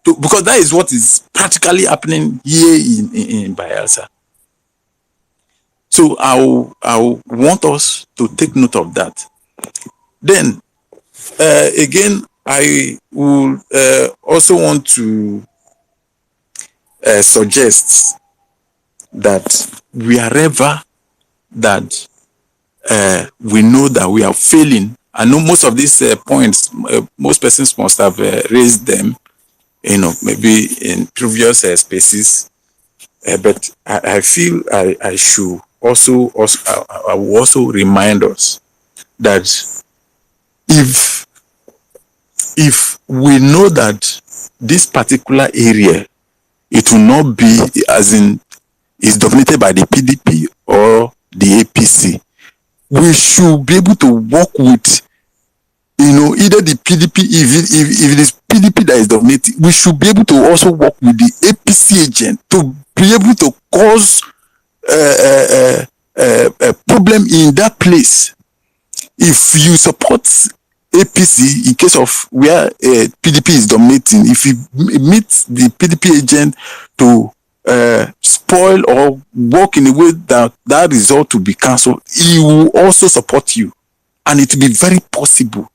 because that is what is practically happening here in Bayelsa. So I want us to take note of that. Then again, I will also want to suggest that wherever that we know that we are failing, I know most of these points, most persons must have raised them, maybe in previous spaces, but I feel I should also I will also remind us that if we know that this particular area, it will not be as in is dominated by the PDP or the APC, we should be able to work with, either the PDP, if it is PDP that is dominating, we should be able to also work with the APC agent to be able to cause a problem in that place. If you support APC, in case of where PDP is dominating, if you meet the PDP agent to spoil or work in a way that result will be cancelled, he will also support you, and it will be very possible.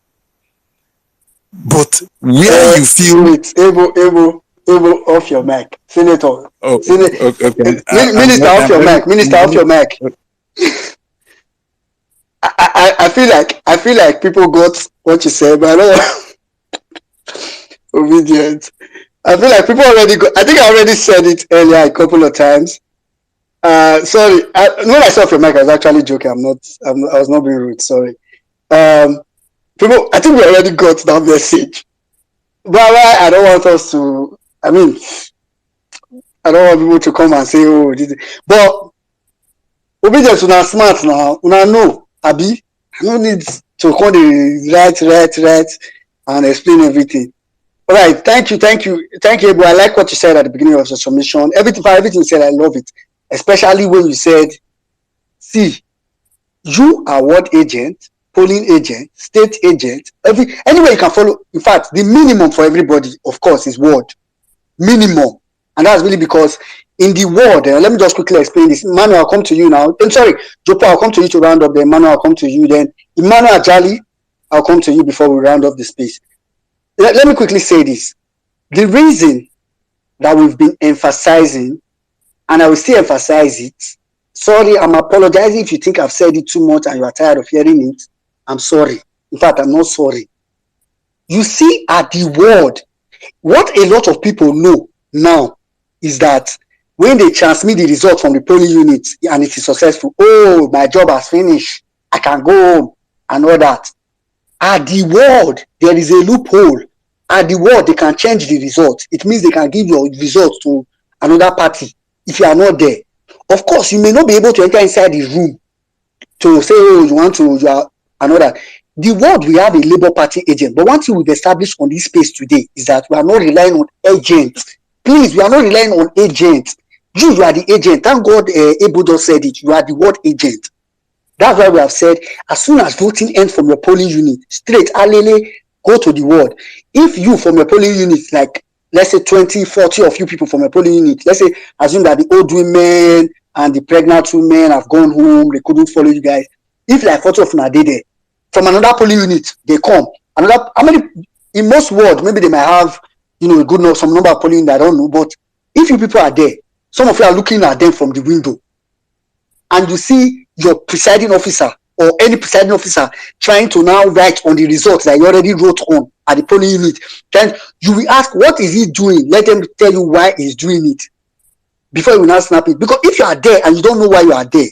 But where you feel Able off your mic, Senator. Okay. Minister off your mic. Minister off your mic. I feel like people got what you said, but I don't obedient. I feel like people already got. I think I already said it earlier a couple of times. Sorry. When I saw off your mic, I was actually joking. I was not being rude. Sorry. People, I think we already got that message. But I don't want us to. I mean, I don't want people to come and say, "Oh, but obedience una smart now. Una know, Abi. I don't need to come the right, and explain everything." All right, thank you, Ebu. I like what you said at the beginning of the submission. Everything you said, I love it, especially when you said, "See, you are ward agent, polling agent, state agent, anywhere you can follow. In fact, the minimum for everybody, of course, is ward. Minimum. And that's really because in the ward, let me just quickly explain this. Emmanuel, I'll come to you now. I'm sorry, Jopo, I'll come to you to round up. Then Emmanuel, I'll come to you. Then Emmanuel Ajali, I'll come to you before we round up the space. Let me quickly say this. The reason that we've been emphasizing, and I will still emphasize it. Sorry, I'm apologizing if you think I've said it too much and you are tired of hearing it. I'm sorry. In fact, I'm not sorry. You see, at the ward, what a lot of people know now is that when they transmit the result from the polling unit and it is successful, oh, my job has finished, I can go home and all that. At the ward, there is a loophole. At the ward, they can change the result. It means they can give your result to another party if you are not there. Of course, you may not be able to enter inside the room to say, oh, you are another. The ward, we have a Labour Party agent. But one thing we've established on this space today is that we are not relying on agents. Please, we are not relying on agents. You are the agent. Thank God Ebo just said it. You are the ward agent. That's why we have said, as soon as voting ends from your polling unit, straight, alele, go to the ward. If you from your polling unit, like, let's say 20, 40 of you people from your polling unit, let's say, assume that the old women and the pregnant women have gone home, they couldn't follow you guys. If like 40 of them are there, from another polling unit, they come. How many, in most wards, maybe they might have, a good some number of polling units, I don't know, but if you people are there, some of you are looking at them from the window, and you see your presiding officer or any presiding officer trying to now write on the results that you already wrote on at the polling unit, then you will ask, what is he doing? Let them tell you why he's doing it before you will now snap it. Because if you are there and you don't know why you are there,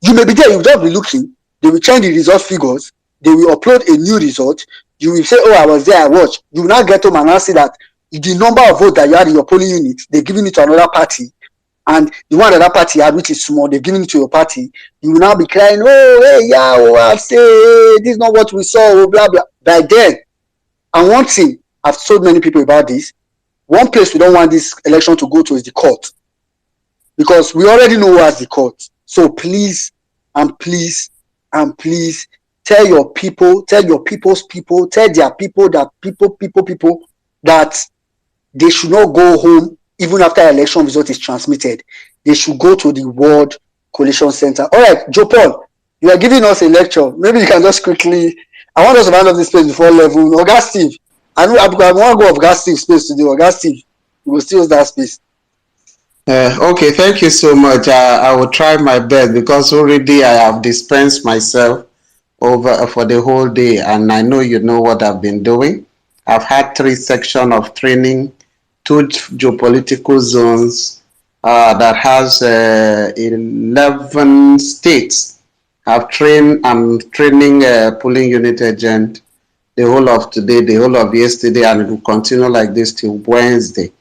you may be there, you will just be looking, they will change the result figures, they will upload a new result, you will say, oh, I was there, I watched. You will now get home and now see that the number of votes that you had in your polling unit, they're giving it to another party, and the one that party had, which is small, they're giving it to your party. You will now be crying, oh, hey, yeah, oh, I've said, this is not what we saw, oh, blah, blah. By then, and one thing, I've told many people about this, one place we don't want this election to go to is the court. Because we already know who has the court. So please, and please, and please, tell your people, tell your people's people, tell their people that people that they should not go home even after election result is transmitted. They should go to the World Coalition Center. All right, Joe Paul, you are giving us a lecture. Maybe you can just quickly, I want us to round up this space before level. Oga Steve, I want to go of Oga Steve space today. Oga Steve, you will still use that space. Okay, thank you so much. I will try my best because already I have dispensed myself over for the whole day, and I know you know what I've been doing. I've had 3 sections of training, 2 geopolitical zones that has 11 states. I've trained, I'm training polling unit agent the whole of today, the whole of yesterday, and it will continue like this till Wednesday.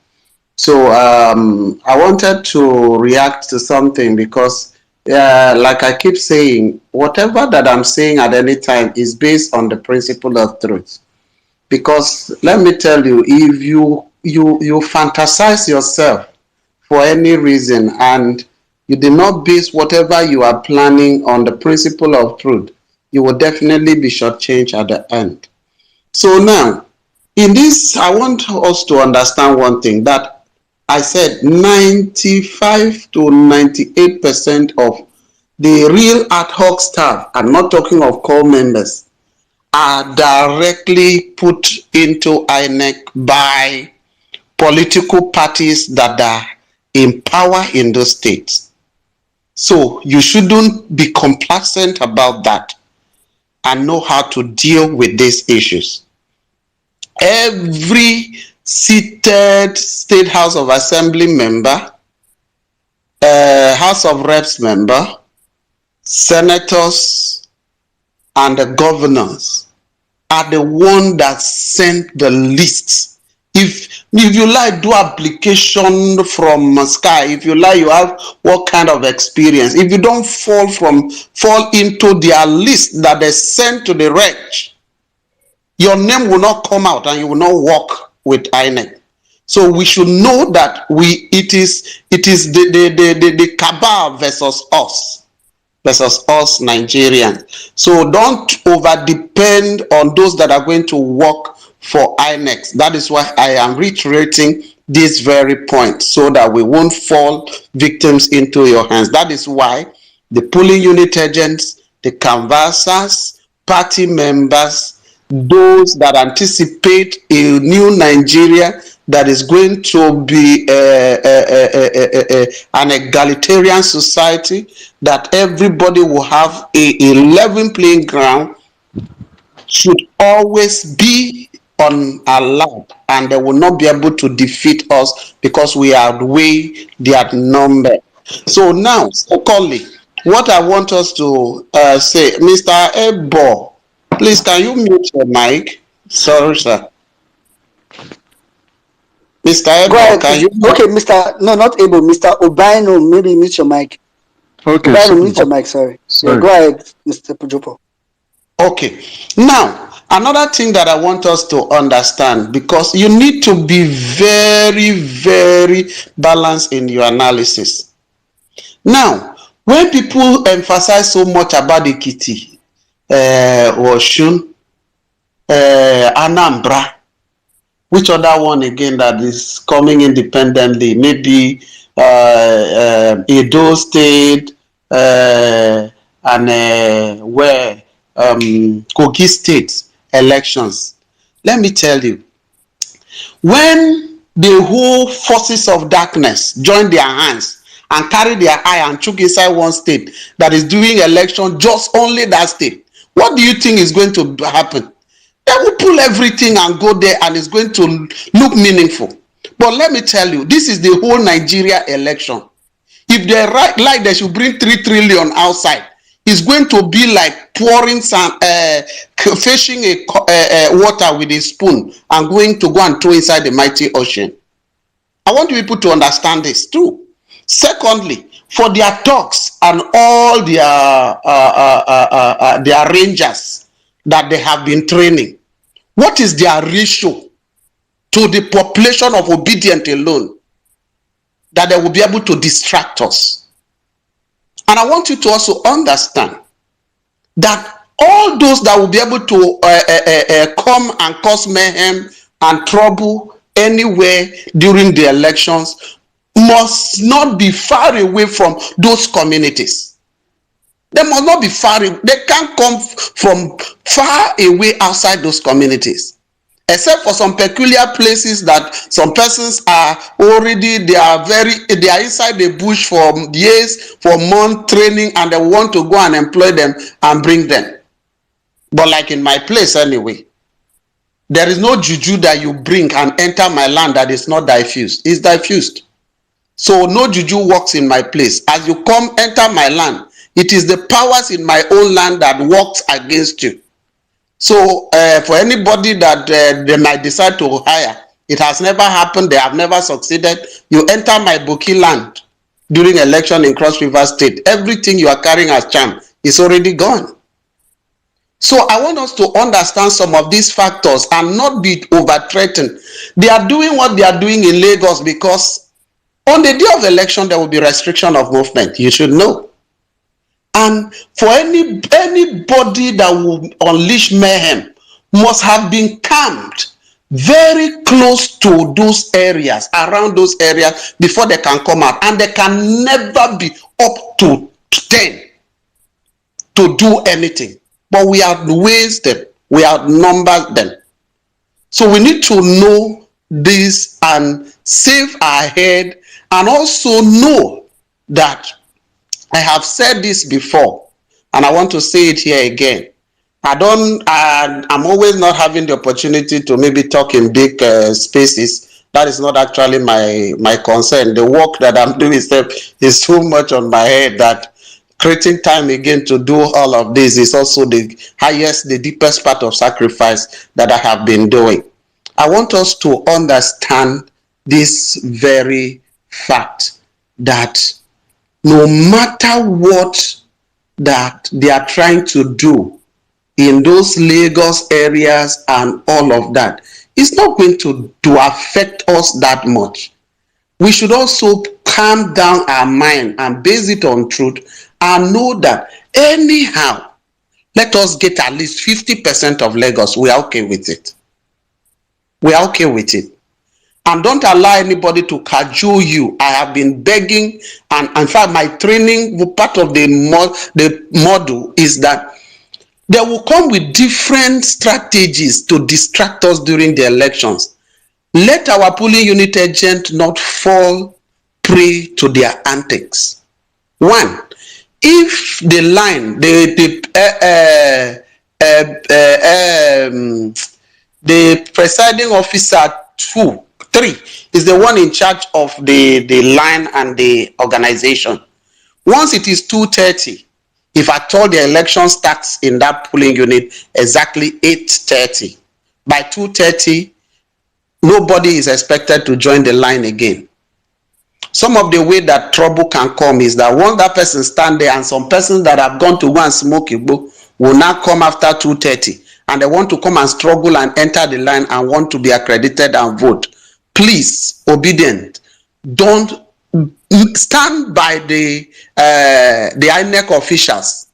So I wanted to react to something because like I keep saying, whatever that I'm saying at any time is based on the principle of truth. Because let me tell you, if you fantasize yourself for any reason and you do not base whatever you are planning on the principle of truth, you will definitely be shortchanged at the end. So now, in this, I want us to understand one thing, that I said 95 to 98% of the real ad hoc staff, I'm not talking of core members, are directly put into INEC by political parties that are in power in those states. So you shouldn't be complacent about that and know how to deal with these issues. Every seated State House of Assembly member, House of Reps member, senators, and the governors are the one that sent the lists. If you like, do application from sky. If you like, you have what kind of experience. If you don't fall into their list that they sent to the reg, your name will not come out and you will not work with INEC. So we should know that it is the cabal versus us. versus us Nigerians. So don't over depend on those that are going to work for INEX. That is why I am reiterating this very point, so that we won't fall victims into your hands. That is why the polling unit agents, the canvassers, party members, those that anticipate a new Nigeria that is going to be an egalitarian society, that everybody will have a level playing ground, should always be on alert, and they will not be able to defeat us because we outweigh their number. So now, secondly, what I want us to say, Mr. Ebo, please, can you mute your mic? Sorry, sir. Mr. Go Ebo, ahead. can you? Okay, Mr. No, not Ebo. Mr. Obino, maybe mute your mic. Okay, Obino, mute your mic. Sorry. Yeah, go ahead, Mr. Pujopo. Okay. Now, another thing that I want us to understand, because you need to be very, very balanced in your analysis. Now, when people emphasize so much about Ekiti, Osun, Anambra, which other one again that is coming independently? Maybe Edo State, and where Kogi State elections. Let me tell you, when the whole forces of darkness join their hands and carry their eye and chook inside one state that is doing election, just only that state, what do you think is going to happen? They will pull everything and go there, and it's going to look meaningful. But let me tell you, this is the whole Nigeria election. If they like they should bring 3 trillion outside, it's going to be like pouring some fishing a water with a spoon and going to go and throw inside the mighty ocean. I want people to understand this too. Secondly, for their talks and all their rangers that they have been training, what is their ratio to the population of obedient alone that they will be able to distract us? And I want you to also understand that all those that will be able to come and cause mayhem and trouble anywhere during the elections must not be far away from those communities. They must not be far away. They can't come from far away outside those communities, except for some peculiar places that some persons are already, they are inside the bush for years, for months training, and they want to go and employ them and bring them. But like in my place anyway, there is no juju that you bring and enter my land that is not diffused. It's diffused. So no juju works in my place. As you come enter my land, it is the powers in my own land that works against you. So for anybody that they might decide to hire, it has never happened. They have never succeeded. You enter my Boki land during election in Cross River State, everything you are carrying as charm is already gone. So I want us to understand some of these factors and not be over-threatened. They are doing what they are doing in Lagos because on the day of election, there will be restriction of movement. You should know. And for anybody that will unleash mayhem must have been camped very close to those areas, around those areas, before they can come out. And they can never be up to 10 to do anything. But we outweigh them. We outnumber them. So we need to know this and save our head, and also know that I have said this before, and I want to say it here again. I'm always not having the opportunity to maybe talk in big spaces. That is not actually my concern. The work that I'm doing is too much on my head that creating time again to do all of this is also the highest, the deepest part of sacrifice that I have been doing. I want us to understand this very fact that no matter what that they are trying to do in those Lagos areas and all of that, it's not going to affect us that much. We should also calm down our mind and base it on truth and know that anyhow, let us get at least 50% of Lagos. We are okay with it. We are okay with it. And don't allow anybody to cajole you. I have been begging, and in fact, my training, part of the model is that they will come with different strategies to distract us during the elections. Let our polling unit agent not fall prey to their antics. One, if the line, the presiding officer 3 is the one in charge of the line and the organization. Once it is 2:30, if at all the election starts in that polling unit exactly 8:30, by 2:30, nobody is expected to join the line again. Some of the way that trouble can come is that once that person stand there, and some persons that have gone to go and smoke igbo will now come after 2:30, and they want to come and struggle and enter the line and want to be accredited and vote. Please, obedient, don't stand by the INEC officials.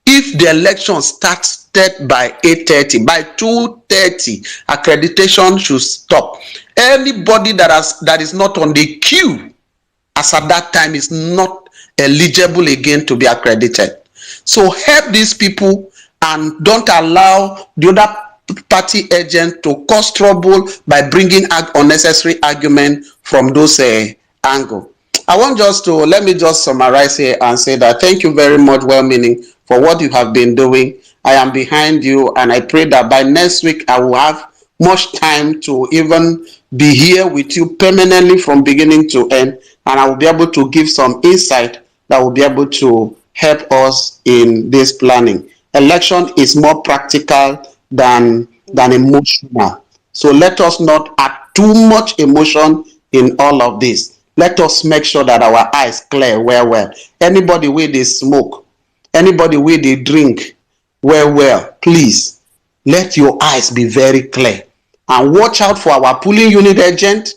If the election starts by 8:30, by 2:30, accreditation should stop. Anybody that is not on the queue as at that time is not eligible again to be accredited. So help these people and don't allow the other party agent to cause trouble by bringing unnecessary argument from those angles. Let me just summarize here and say that thank you very much, well-meaning, for what you have been doing. I am behind you, and I pray that by next week I will have much time to even be here with you permanently from beginning to end, and I will be able to give some insight that will be able to help us in this planning. Election is more practical than emotional. So let us not add too much emotion in all of this. Let us make sure that our eyes clear well. Anybody with they smoke, anybody with they drink, well, please let your eyes be very clear and watch out for our polling unit agent.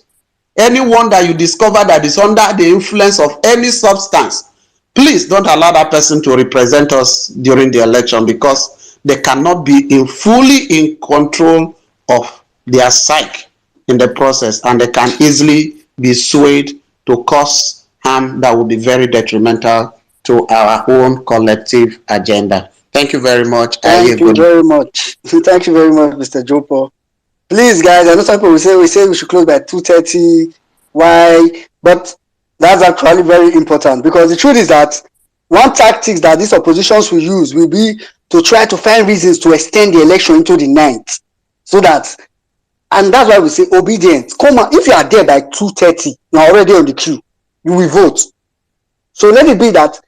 Anyone that you discover that is under the influence of any substance, please don't allow that person to represent us during the election, because they cannot be fully in control of their psyche in the process, and they can easily be swayed to cause harm that will be very detrimental to our own collective agenda. Thank you very much. Thank you very much. Thank you very much, Mr. Jopo. Please, guys, I know some people we say we should close by 2:30. Why? But that's actually very important, because the truth is that one tactic that these oppositions will use will be to try to find reasons to extend the election into the 9th, so that, and that's why we say obedience. Come on, if you are there by 2:30, you are already on the queue, you will vote. So let it be that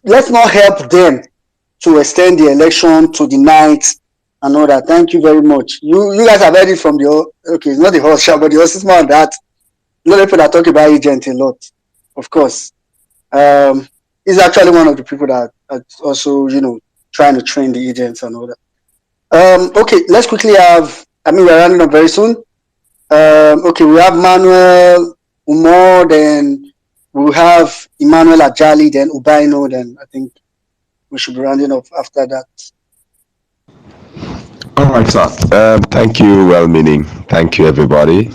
let's not help them to extend the election to the 9th and all that. Thank you very much. You guys have heard it from it's not the horse show, but the horse's man that a lot of people that talk about agent a lot, of course. He's actually one of the people that are also, trying to train the agents and all that. Okay, let's quickly we're running up very soon. Okay, we have Manuel Umar, then we'll have Emmanuel Ajali, then Ubaino, then I think we should be rounding up after that. All right, sir. Thank you, well-meaning. Thank you, everybody.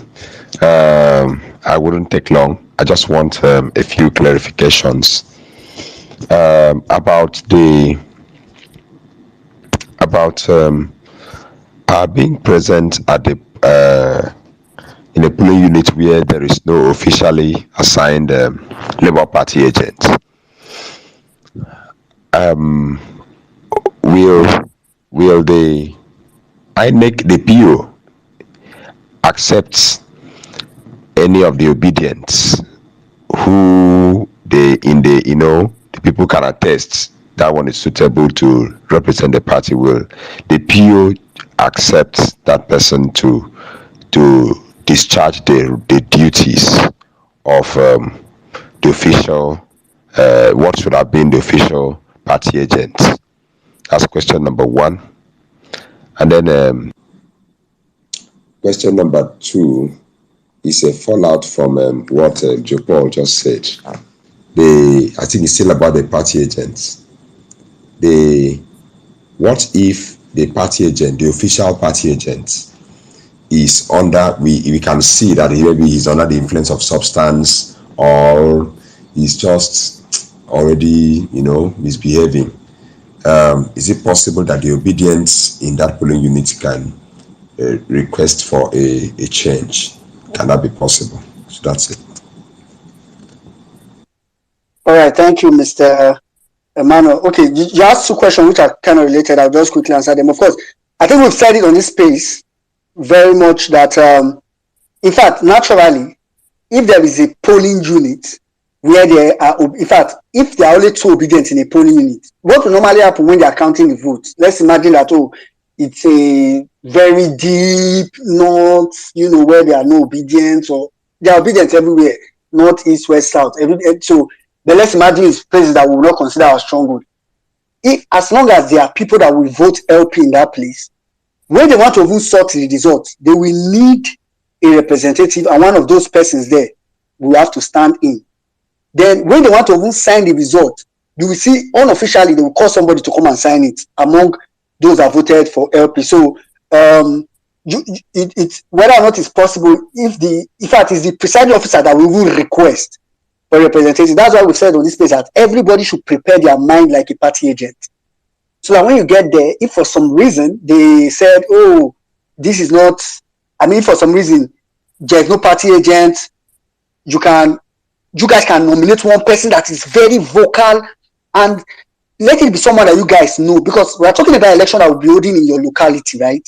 I wouldn't take long. I just want a few clarifications about being present at in a polling unit where there is no officially assigned Labour Party agent. Will the INEC, the PO, accept any of the obedience who the people can attest that one is suitable to represent the party? Will the PO accept that person to discharge the duties of the official, what should have been the official party agent? That's question number one. And then question number two is a fallout from what Joe Paul just said. I think it's still about the party agents. What if the party agent, the official party agent, is under, we can see that maybe he's under the influence of substance, or he's just already, misbehaving. Is it possible that the obedience in that polling unit can request for a change? Can that be possible? So that's it. All right, thank you, Mr. Emmanuel. Okay, you asked two questions which are kind of related. I'll just quickly answer them. Of course, I think we've said it on this space very much that, in fact, naturally, if there is a polling unit where there are, in fact, if there are only two obedient in a polling unit, what will normally happen when they are counting the votes? Let's imagine that, it's a very deep north, where there are no obedience, or there are obedience everywhere, north, east, west, south. So, but let's imagine it's places that we will not consider our stronghold. As long as there are people that will vote LP in that place, when they want to even sort the results, they will need a representative, and one of those persons there will have to stand in. Then when they want to even sign the result, you will see unofficially they will call somebody to come and sign it among those that voted for LP. So it's whether or not it's possible, in fact it's the presiding officer that will request for representation. That's why we said on this page that everybody should prepare their mind like a party agent. So that when you get there, if for some reason they said, this is not, for some reason there's no party agent, you guys can nominate one person that is very vocal, and let it be someone that you guys know, because we are talking about election that will be holding in your locality, right?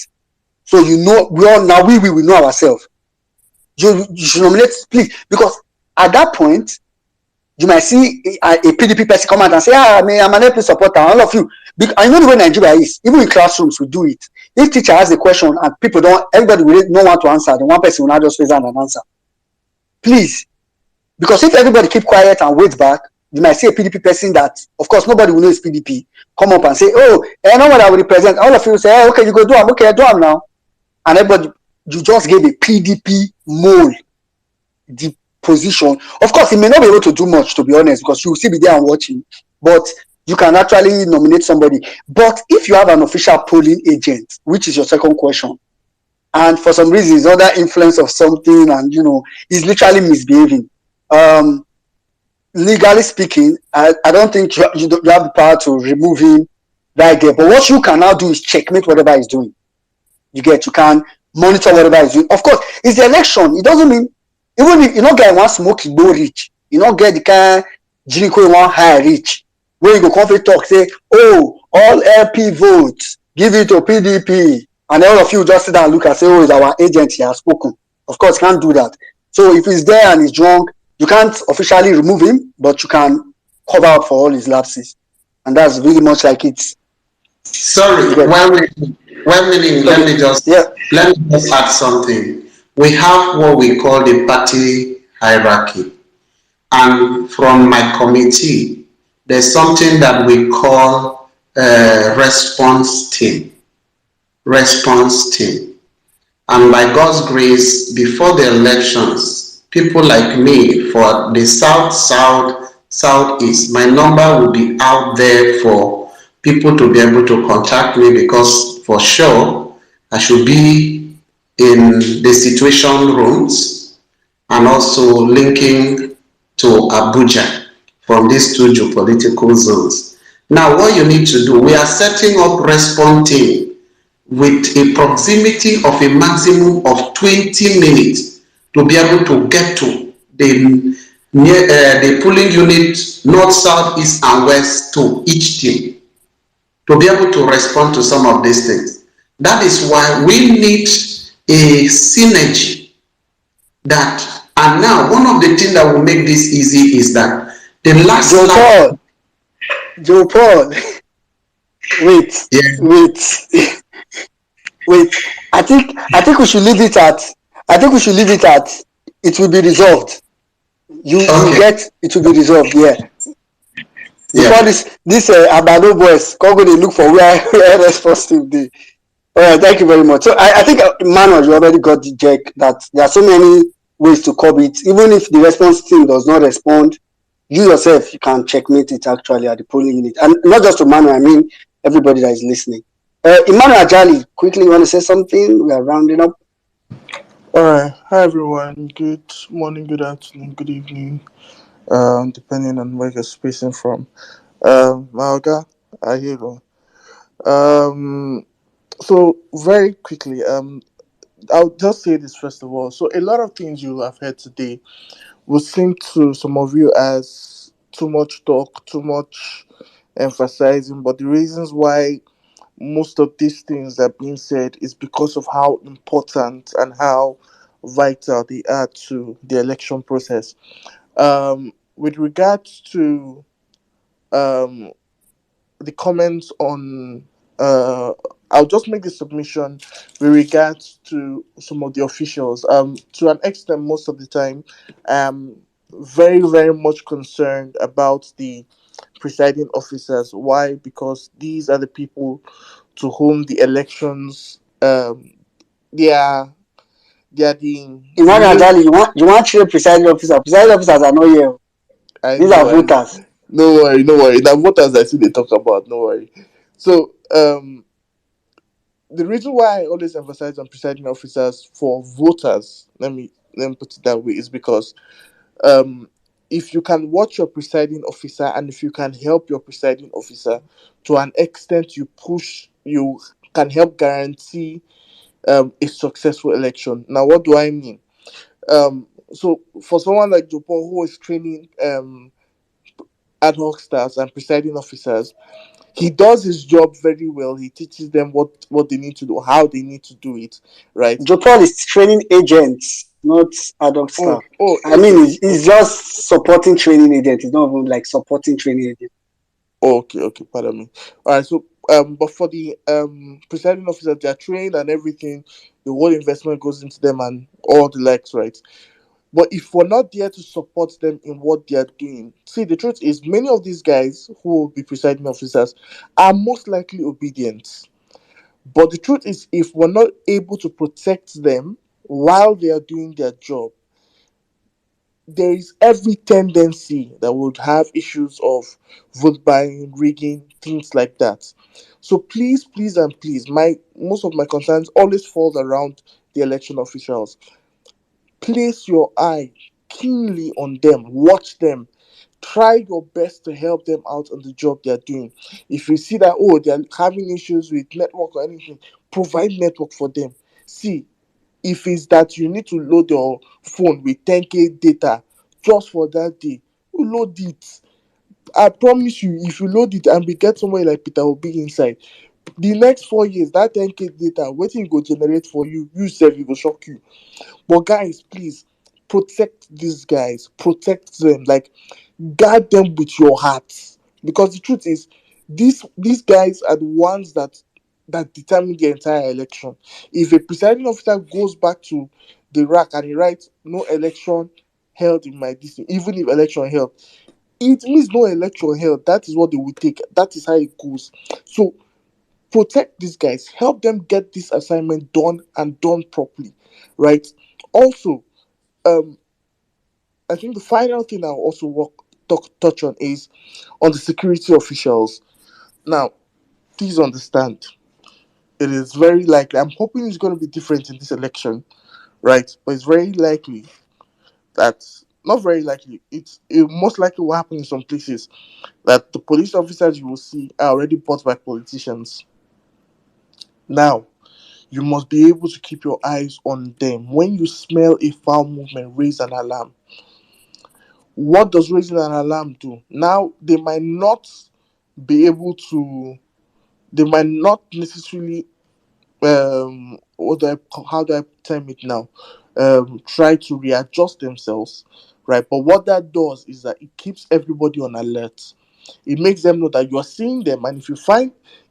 So we will know ourselves. You should nominate, please, because at that point you might see a PDP person come out and say, I'm an LP supporter, all of you. I know the way Nigeria is, even in classrooms we do it. If teacher has a question and everybody will not want to answer, then one person will not just raise hand and answer. Please. Because if everybody keep quiet and wait back, you might see a PDP person that, of course, nobody will know is PDP, come up and say, no one I will represent. All of you will say, okay, you go do them. Okay, do them now. And everybody, you just gave a PDP mole the position. Of course, he may not be able to do much, to be honest, because you will still be there and watching. But you can actually nominate somebody. But if you have an official polling agent, which is your second question, and for some reason he's under influence of something, and he's literally misbehaving, legally speaking, I don't think you have the power to remove him right there. But what you can now do is checkmate whatever he's doing. You can monitor whatever he's doing. Of course, it's the election. It doesn't mean, even if you not get one smoky low rich, you not get the kind Jinko one high rich, where you go coffee talk, say, all LP votes, give it to PDP, and all of you just sit down and look and say, it's our agent, he has spoken. Of course, can't do that. So if he's there and he's drunk, you can't officially remove him, but you can cover up for all his lapses. And that's really much like it. Sorry, let me just add something. We have what we call the party hierarchy. And from my committee, there's something that we call response team. And by God's grace, before the elections, people like me for the southeast, my number will be out there for people to be able to contact me, because for sure I should be in the situation rooms and also linking to Abuja from these two geopolitical zones. Now, what you need to do, we are setting up response team with a proximity of a maximum of 20 minutes to be able to get to the polling unit north, south, east, and west to each team to be able to respond to some of these things. That is why we need a synergy. And now one of the things that will make this easy is that the last Joe Paul, wait. I think we should leave it at. It will be resolved. You get it will be resolved. Yeah. Before this Abado boys come go, they look for where responsive day. All right, thank you very much. So I think Manuel, you already got the check that there are so many ways to curb it. Even if the response team does not respond, you yourself, you can checkmate it actually at the polling unit. And not just to Manu, I mean everybody that is listening. Emmanuel Ajali, quickly, you want to say something? We are rounding up. All right. Hi, everyone. Good morning, good afternoon, good evening, depending on where you're spacing from. Maoga, I hear you. Um, so very quickly, I'll just say this first of all. So a lot of things you have heard today will seem to some of you as too much talk, too much emphasizing, but the reasons why most of these things are being said is because of how important and how vital they are to the election process. With regards to um, the comments on, I'll just make the submission with regards to some of the officials. To an extent, most of the time, I'm very, very much concerned about the presiding officers. Why? Because these are the people to whom the elections they are they are the Emmanuel main. Ajali, you want to presiding officer. Presiding officers are not here. I These are know, I voters. no worry, no worry. Now voters I see they talk about, no worry. So the reason why I always emphasize on presiding officers for voters, let me put it that way, is because um if you can watch your presiding officer and if you can help your presiding officer to an extent, you can help guarantee a successful election. Now, what do I mean? So for someone like Jopo who is training ad hoc staffs and presiding officers, he does his job very well. He teaches them what they need to do, how they need to do it, right? Joe Paul is training agents, not ad hoc staff. Oh, I mean, agents. he's Okay. just supporting training agents. He's not even like supporting training agents. Okay, pardon me. All right, so but for the presiding officers, they are trained and everything. The whole investment goes into them and all the likes, right? But if we're not there to support them in what they are doing, see, the truth is, many of these guys who will be presiding officers are most likely obedient. But the truth is, if we're not able to protect them while they are doing their job, there is every tendency that we would have issues of vote buying, rigging, things like that. So please, please, and please, my most of my concerns always falls around the election officials. Place your eye keenly on them, watch them, try your best to help them out on the job they're doing. If you see that, oh, they're having issues with network or anything, provide network for them. See, if it's that you need to load your phone with 10k data just for that day, you load it. I promise you, if you load it and we get somewhere like Peter Obi inside, the next 4 years, that 10k data, waiting go generate for you, you self, it will shock you. But guys, please protect these guys, protect them, like guard them with your heart. Because the truth is, these guys are the ones that determine the entire election. If a presiding officer goes back to the rack and he writes no election held in my district, even if election held, it means no election held. That is what they will take. That is how it goes. So protect these guys, help them get this assignment done and done properly, right? Also, um, I think the final thing I'll also touch on is on the security officials. Now, please understand, it is very likely. I'm hoping it's going to be different in this election, right? But it's very likely that not very likely. It most likely will happen in some places that the police officers you will see are already bought by politicians. Now, you must be able to keep your eyes on them. When you smell a foul movement, raise an alarm. What does raising an alarm do? Now, be able to, they might not necessarily, how do I term it now? Try to readjust themselves, right? But what that does is that it keeps everybody on alert. It makes them know that you are seeing them, and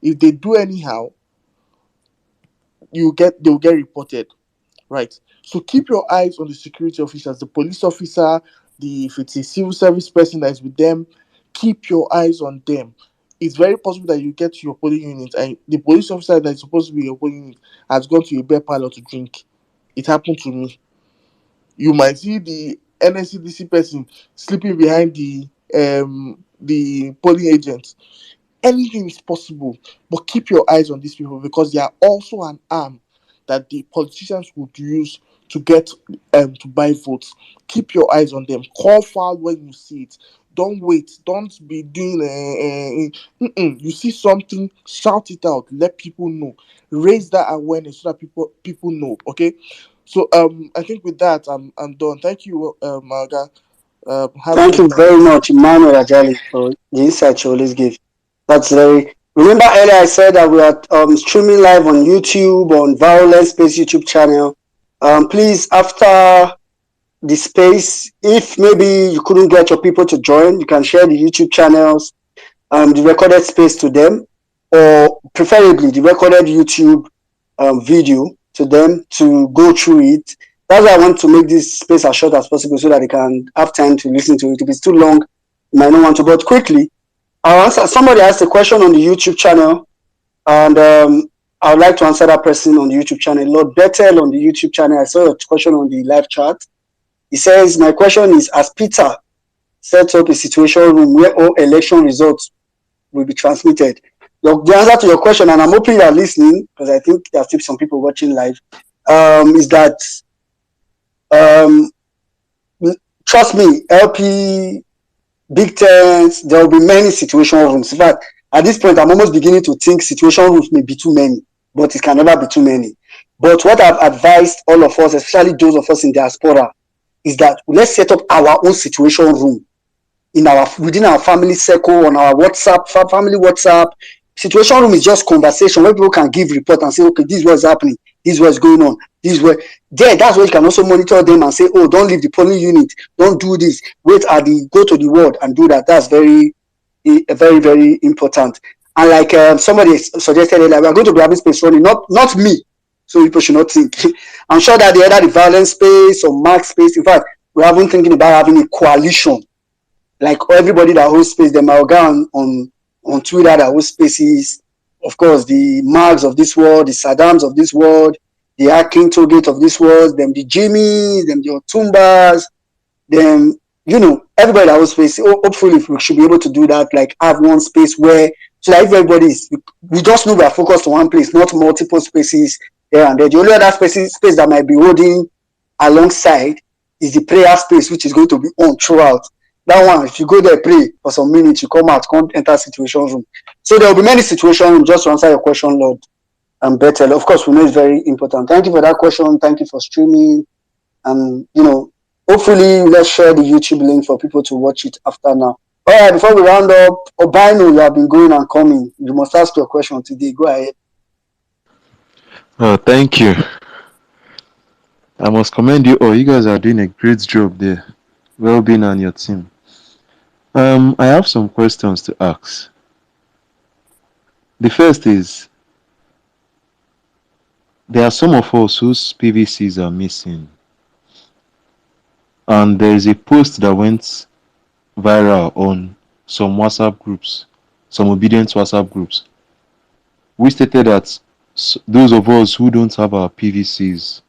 if they do anyhow, they'll get reported. Right. So keep your eyes on the security officers, the police officer, the if it's a civil service person that is with them, keep your eyes on them. It's very possible that you get to your polling unit and the police officer that is supposed to be your polling unit has gone to a beer parlor to drink. It happened to me. You might see the NSCDC person sleeping behind the the polling agents. Anything is possible, but keep your eyes on these people because they are also an arm that the politicians would use to get to buy votes. Keep your eyes on them. Call foul when you see it. Don't wait. Don't be doing. You see something, shout it out. Let people know. Raise that awareness so that people know. Okay. So I think with that I'm done. Thank you, Marga. Have a Thank good you night. very much, Emmanuel Ajali, for the insight you always give. That's very. Remember earlier I said that we are streaming live on YouTube, on Violence Space YouTube channel. Please, after the space, if maybe you couldn't get your people to join, you can share the YouTube channels, the recorded space to them, or preferably the recorded YouTube video to them to go through it. That's why I want to make this space as short as possible so that they can have time to listen to it. If it's too long, you might not want to. But quickly, I'll answer. Somebody asked a question on the YouTube channel, and I would like to answer that person on the YouTube channel. Lord Bethel on the YouTube channel. I saw your question on the live chat. He says, my question is, as Peter set up a situation room where all election results will be transmitted. The answer to your question, and I'm hoping you are listening, because I think there are still some people watching live, is that trust me, LP, Big Tents, there will be many situation rooms. In fact, at this point, I'm almost beginning to think situation rooms may be too many, but it can never be too many. But what I've advised all of us, especially those of us in diaspora, is that let's set up our own situation room within our family circle, on our WhatsApp, family WhatsApp. Situation room is just conversation where people can give report and say, okay, this is what's happening, this is what's going on, this is where that's where you can also monitor them and say, oh, don't leave the polling unit, don't do this, go to the ward and do that. That's very, very, very important. And like somebody suggested earlier, we are going to be having space running, not me, so people should not think. I'm sure that either the violence space or mark space, in fact, we haven't thinking about having a coalition, like everybody that hosts space, the Malgan on Twitter that hosts spaces, of course, the Marks of this world, the Saddams of this world, the Akin Togate of this world, them the Jimmys, them the Otumbas, them, everybody that hosts space. Hopefully we should be able to do that, like have one space where, so that if everybody we just know we are focused on one place, not multiple spaces there and there. The only other space that might be holding alongside is the prayer space, which is going to be on throughout. That one, if you go there, pray for some minutes, you come out, can't enter situation room. So there will be many situation rooms. Just to answer your question, Lord, and Bethel. Of course, we know it's very important. Thank you for that question. Thank you for streaming. And, hopefully let's share the YouTube link for people to watch it after now. All right, before we round up, Obino, you have been going and coming. You must ask your question today. Go ahead. Oh, thank you. I must commend you all. You guys are doing a great job there. Well-being and your team. I have some questions to ask. The first is, there are some of us whose PVCs are missing. And there is a post that went viral on some WhatsApp groups, some obedient WhatsApp groups, which stated that those of us who don't have our PVCs,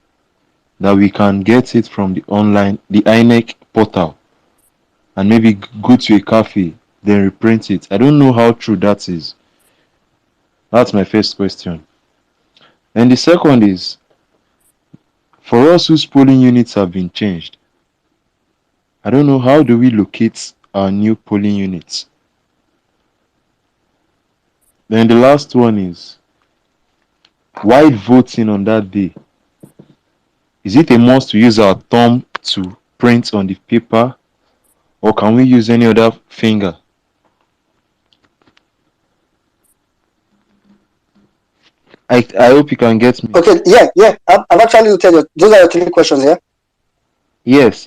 that we can get it from the INEC portal, and maybe go to a cafe, then reprint it. I don't know how true that is. That's my first question. And the second is, for us whose polling units have been changed, I don't know, how do we locate our new polling units? Then the last one is, while voting on that day, is it a must to use our thumb to print on the paper, or can we use any other finger? I hope you can get me. Okay, yeah. I've actually looked at those are your 3 questions, yeah? Yes.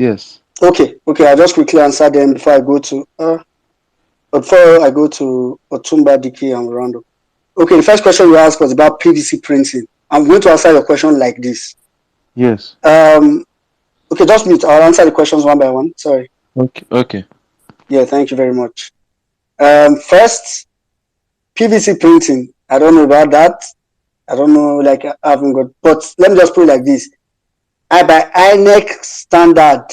Okay. I'll just quickly answer them before I go to Otumba, Diki, and Rondo. Okay, the first question you asked was about PVC printing. I'm going to answer your question like this. Yes. Okay, just mute. I'll answer the questions one by one. Sorry. Okay. Yeah, thank you very much. First, PVC printing. I don't know about that. I don't know, like I haven't got, but let me just put it like this. By INEC standard,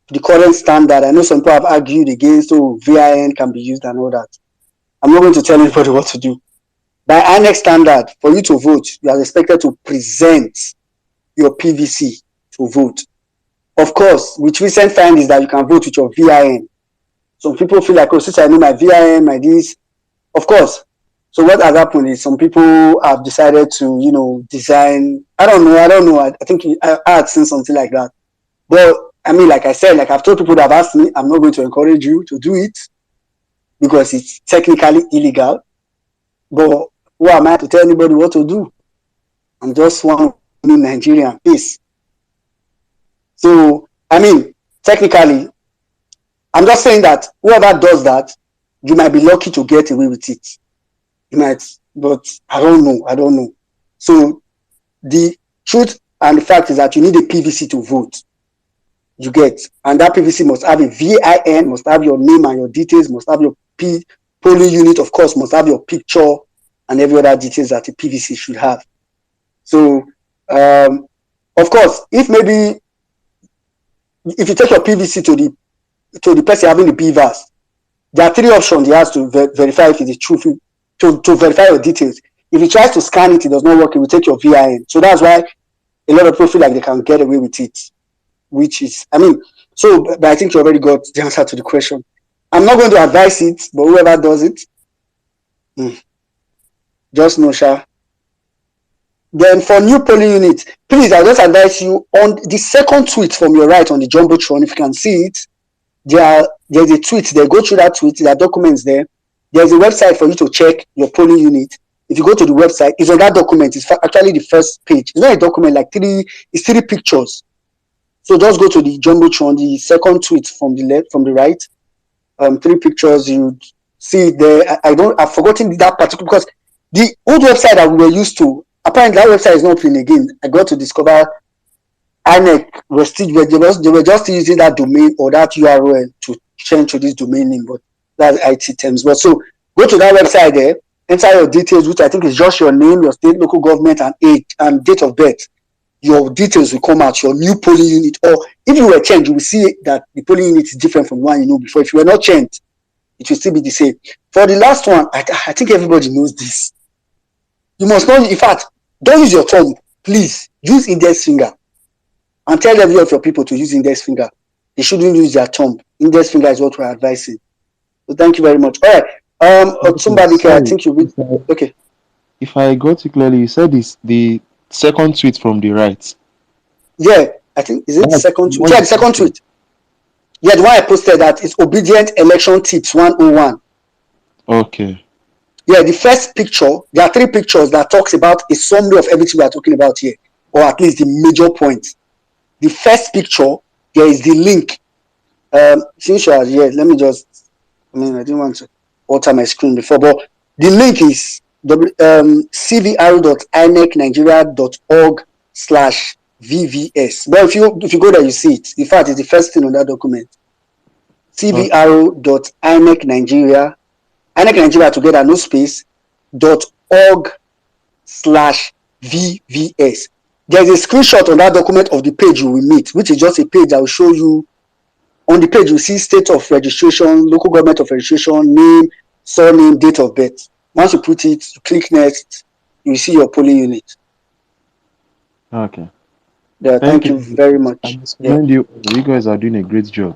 the current standard. I know some people have argued against, oh, VIN can be used and all that. I'm not going to tell anybody what to do. By INEC standard, for you to vote, you are expected to present your PVC to vote. Of course, with recent findings that you can vote with your VIN. Some people feel like, oh, since I know my VIN, my this. Of course. So what has happened is some people have decided to, design. I don't know. I think I had seen something like that. But I mean, like I said, like I've told people that have asked me, I'm not going to encourage you to do it because it's technically illegal. But who am I to tell anybody what to do? I'm just one Nigerian. Peace. So, I mean, technically, I'm just saying that whoever does that, you might be lucky to get away with it. You might, but I don't know. So, the truth and the fact is that you need a PVC to vote. You get, and that PVC must have a VIN, must have your name and your details, must have your polling unit, of course, must have your picture and every other details that a PVC should have. So, of course, if you take your PVC to the person having the BVAS, there are three options he has to verify if it is true, to verify your details. If he tries to scan it, it does not work, he will take your VIN. So that's why a lot of people feel like they can get away with it, which is, but I think you already got the answer to the question. I'm not going to advise it, but whoever does it, just know, Sha. Then for new polling units, please, I'll just advise you on the second tweet from your right on the Jumbotron, if you can see it, there's a tweet there. Go through that tweet, there are documents there. There's a website for you to check your polling unit. If you go to the website, it's on that document. It's actually the first page. It's not a document, it's three pictures. So just go to the Jumbotron, the second tweet from the right. Three pictures, you see it there. I've forgotten that particular, because the old website that we were used to, apparently that website is not open again. I got to discover INEC they were just using that domain or that URL to change to this domain name, but that's IT terms. But so go to that website there, enter your details, which I think is just your name, your state, local government, and age and date of birth. Your details will come out, your new polling unit, or if you were changed, you will see that the polling unit is different from the one you know before. If you were not changed, it will still be the same. For the last one, I think everybody knows this. You must not, in fact, don't use your thumb, please. Use index finger. And tell every of your people to use index finger. They shouldn't use their thumb. Index finger is what we're advising. So thank you very much. All right. Somebody can, I think you will. Okay. If I got it clearly, you said it's the second tweet from the right. Yeah, I think, is it the second tweet? Yeah, the second tweet. Yeah, the one I posted that is Obedient Election Tips 101. Okay. Yeah, the first picture, there are three pictures that talks about a summary of everything we are talking about here, or at least the major points. The first picture, there is the link. Since you are here, let me just, I didn't want to alter my screen before, but the link is cvr.inecnigeria.org/VVS. But if you go there, you see it. In fact, it's the first thing on that document. cvr.inecnigeria, INEC Nigeria together, no space, .org/VVS. There's a screenshot on that document of the page you will meet, which is just a page that will show you. On the page, you see state of registration, local government of registration, name, surname, date of birth. Once you put it, you click next, you see your polling unit. Okay. Yeah, thank you very much. You guys are doing a great job.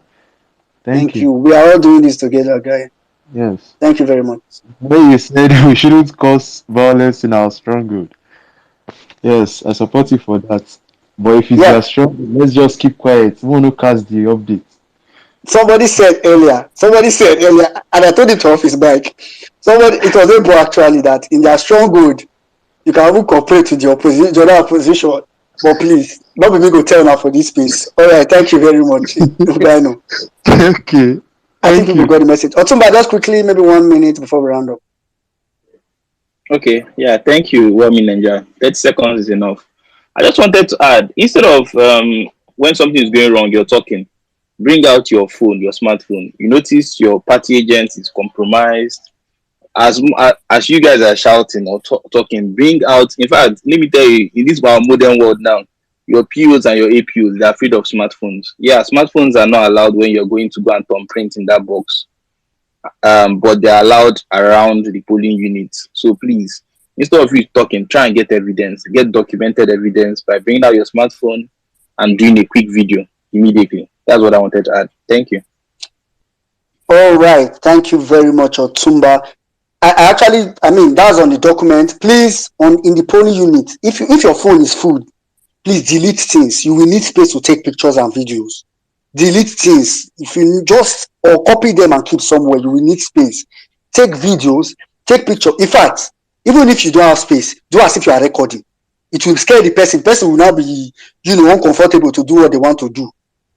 Thank you. We are all doing this together, guys. Yes. Thank you very much. When you said we shouldn't cause violence in our stronghold. Yes, I support you for that. But if it's your stronghold, let's just keep quiet. We want to cast the update. Somebody said earlier, and I told it to office bike. It was able actually that in their stronghold, you can even cooperate with the opposition. But please, not be me go tell now for this space. All right, thank you very much. Okay. I think you got the message. Otumba, just quickly, maybe 1 minute before we round up. Okay, yeah, thank you, Wami Ninja. 30 seconds is enough. I just wanted to add, instead of when something is going wrong, you're talking, bring out your phone, your smartphone. You notice your party agent is compromised. As you guys are shouting or talking, bring out, in fact, let me tell you, in this our modern world now, your POs and your APOs, they are afraid of smartphones. Yeah, smartphones are not allowed when you're going to go and thumbprint in that box. But they're allowed around the polling units. So please, instead of you talking, try and get evidence, get documented evidence by bringing out your smartphone and doing a quick video immediately. That's what I wanted to add. Thank you. All right. Thank you very much, Otumba. I mean, that's on the document. Please, in the polling unit, if your phone is full, please delete things. You will need space to take pictures and videos. Delete things. If you just or copy them and keep somewhere, you will need space. Take videos, take picture. In fact, even if you don't have space, do as if you are recording. It will scare the person. The person will now be, uncomfortable to do what they want to do.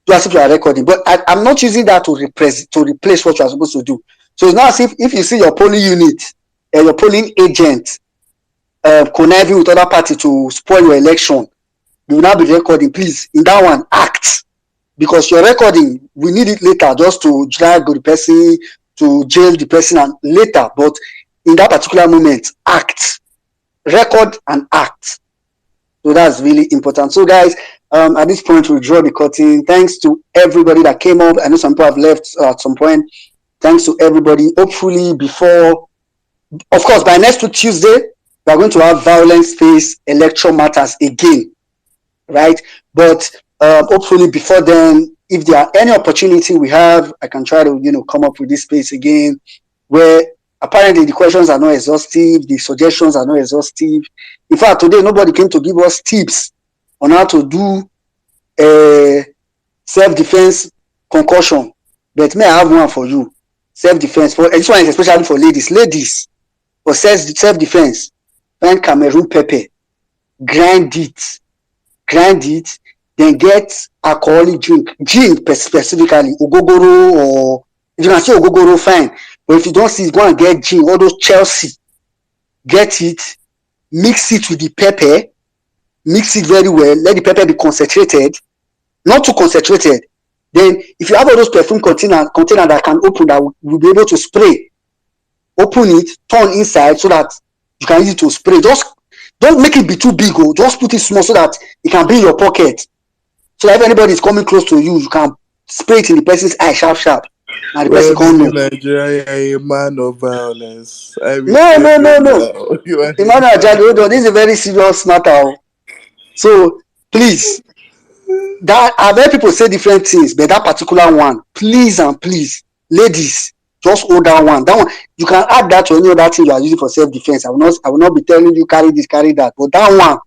Do as if you are recording. But I'm not using that to replace what you are supposed to do. So it's not as if you see your polling unit, your polling agent conniving with other party to spoil your election, you will now be recording. Please, in that one, act. Because your recording, we need it later just to drag the person, to jail the person and later. But in that particular moment, act. Record and act. So that's really important. So guys, at this point, we'll draw the curtain. Thanks to everybody that came up. I know some people have left at some point. Thanks to everybody. Hopefully of course, by next week, Tuesday, we are going to have violence-based election matters again, right? But hopefully before then, if there are any opportunity we have, I can try to, come up with this space again, where apparently the questions are not exhaustive, the suggestions are not exhaustive. In fact, today, nobody came to give us tips on how to do self-defense concussion. But may I have one for you? Self-defense. This one is especially for ladies. Ladies, for self-defense, find Cameroon pepper, grind it, then get alcoholic drink, gin specifically, ogogoro, or if you can say ogogoro, fine. But if you don't see it, go and get gin, all those Chelsea. Get it, mix it with the pepper, mix it very well, let the pepper be concentrated, not too concentrated. Then if you have all those perfume container that can open, that will be able to spray, open it, turn inside so that you can use it to spray. Just don't make it be too big, just put it small so that it can be in your pocket. So that if anybody is coming close to you, you can spray it in the person's eye sharp. And the person can't know. Nigeria, a man of violence. No. Emmanuel Ajadi, hold on. This is a very serious matter. So please, that I've heard people say different things, but that particular one, please and please, ladies, just hold that one. That one, you can add that to any other thing you are using for self-defense. I will not be telling you carry this, carry that. But that one,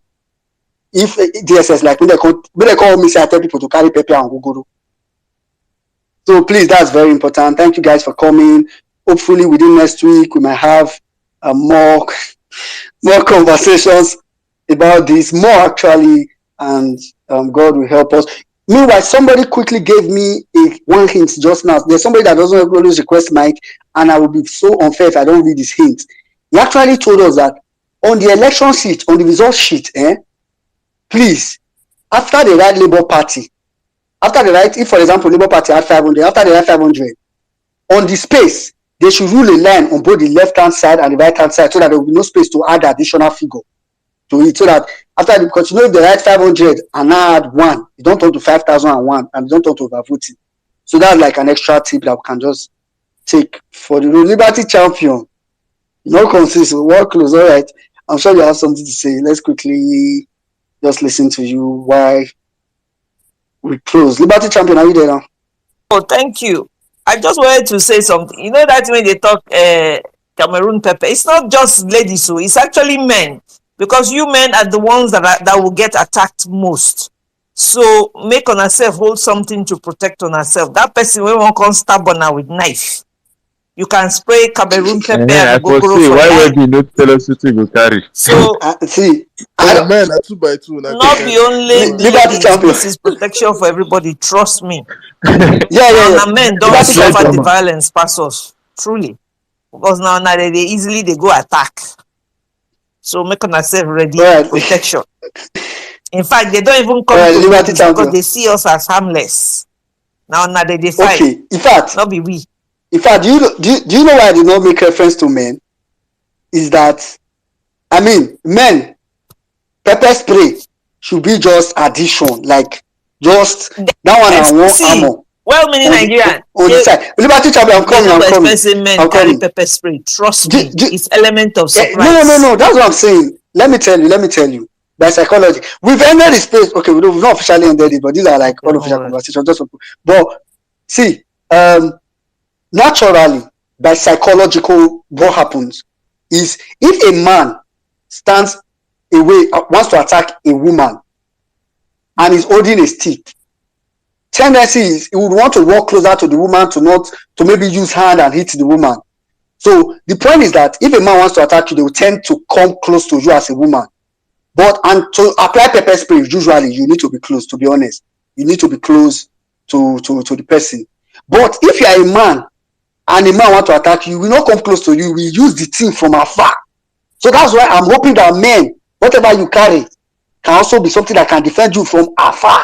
if DSS like when they call me, say I tell people to carry pepper and gogoro. So please, that's very important. Thank you guys for coming. Hopefully within next week we might have more conversations about this, more actually, and God will help us. Meanwhile, somebody quickly gave me one hint just now. There's somebody that doesn't always request mic, and I will be so unfair if I don't read this hint. He actually told us that on the election sheet, on the result sheet, please, after the right Labour Party, if for example Labour Party had 500, after they had 500, on the space, they should rule a line on both the left-hand side and the right-hand side so that there will be no space to add additional figure to it. So that because if they write 500 and now add 1, you don't turn to 5,001 and you don't turn to overvoting. So that's like an extra tip that we can just take for the Liberty champion. No consistent, work close. All right. I'm sure you have something to say. Let's quickly just listen to you while we close. Liberty champion, are you there now? Oh, thank you. I just wanted to say something. You know that when they talk Cameroon pepper, it's not just ladies, so it's actually men. Because you men are the ones that will get attacked most. So make on herself, hold something to protect on herself. That person will won't come stab on her with knife. You can spray Cameroon pepper and go see why would you not tell us to go carry? So see, men are 2 by 2. Not be only ladies. This is protection for everybody. Trust me. Yeah. Men don't suffer the violence pass us. Truly. Because now they easily go attack. So make yourself ready protection. In fact, they don't even come to us because they see us as harmless. Now they fight. Okay, in fact, not be we. In fact, do you know why I did not make reference to men? Is that men pepper spray should be just addition, like just that one and one See, armor well-meaning Nigerian, on the side. Liberty Champion, I'm they coming, no I'm go coming, expect say men I'm carry coming. pepper spray. Trust Do, me, do, it's element of no, surprise. that's what I'm saying. Let me tell you. By psychology, we've ended the space. Okay, we've not officially ended it, but these are like unofficial conversations. Just but see, naturally, by psychological, what happens is if a man stands away, wants to attack a woman, and is holding a stick, tendency is he would want to walk closer to the woman to maybe use hand and hit the woman. So the point is that if a man wants to attack you, they will tend to come close to you as a woman. But and to apply pepper spray, usually you need to be close. To be honest, you need to be close to the person. But if you are a man and a man want to attack you, will not come close to you. We use the thing from afar. So that's why I'm hoping that men, whatever you carry, can also be something that can defend you from afar.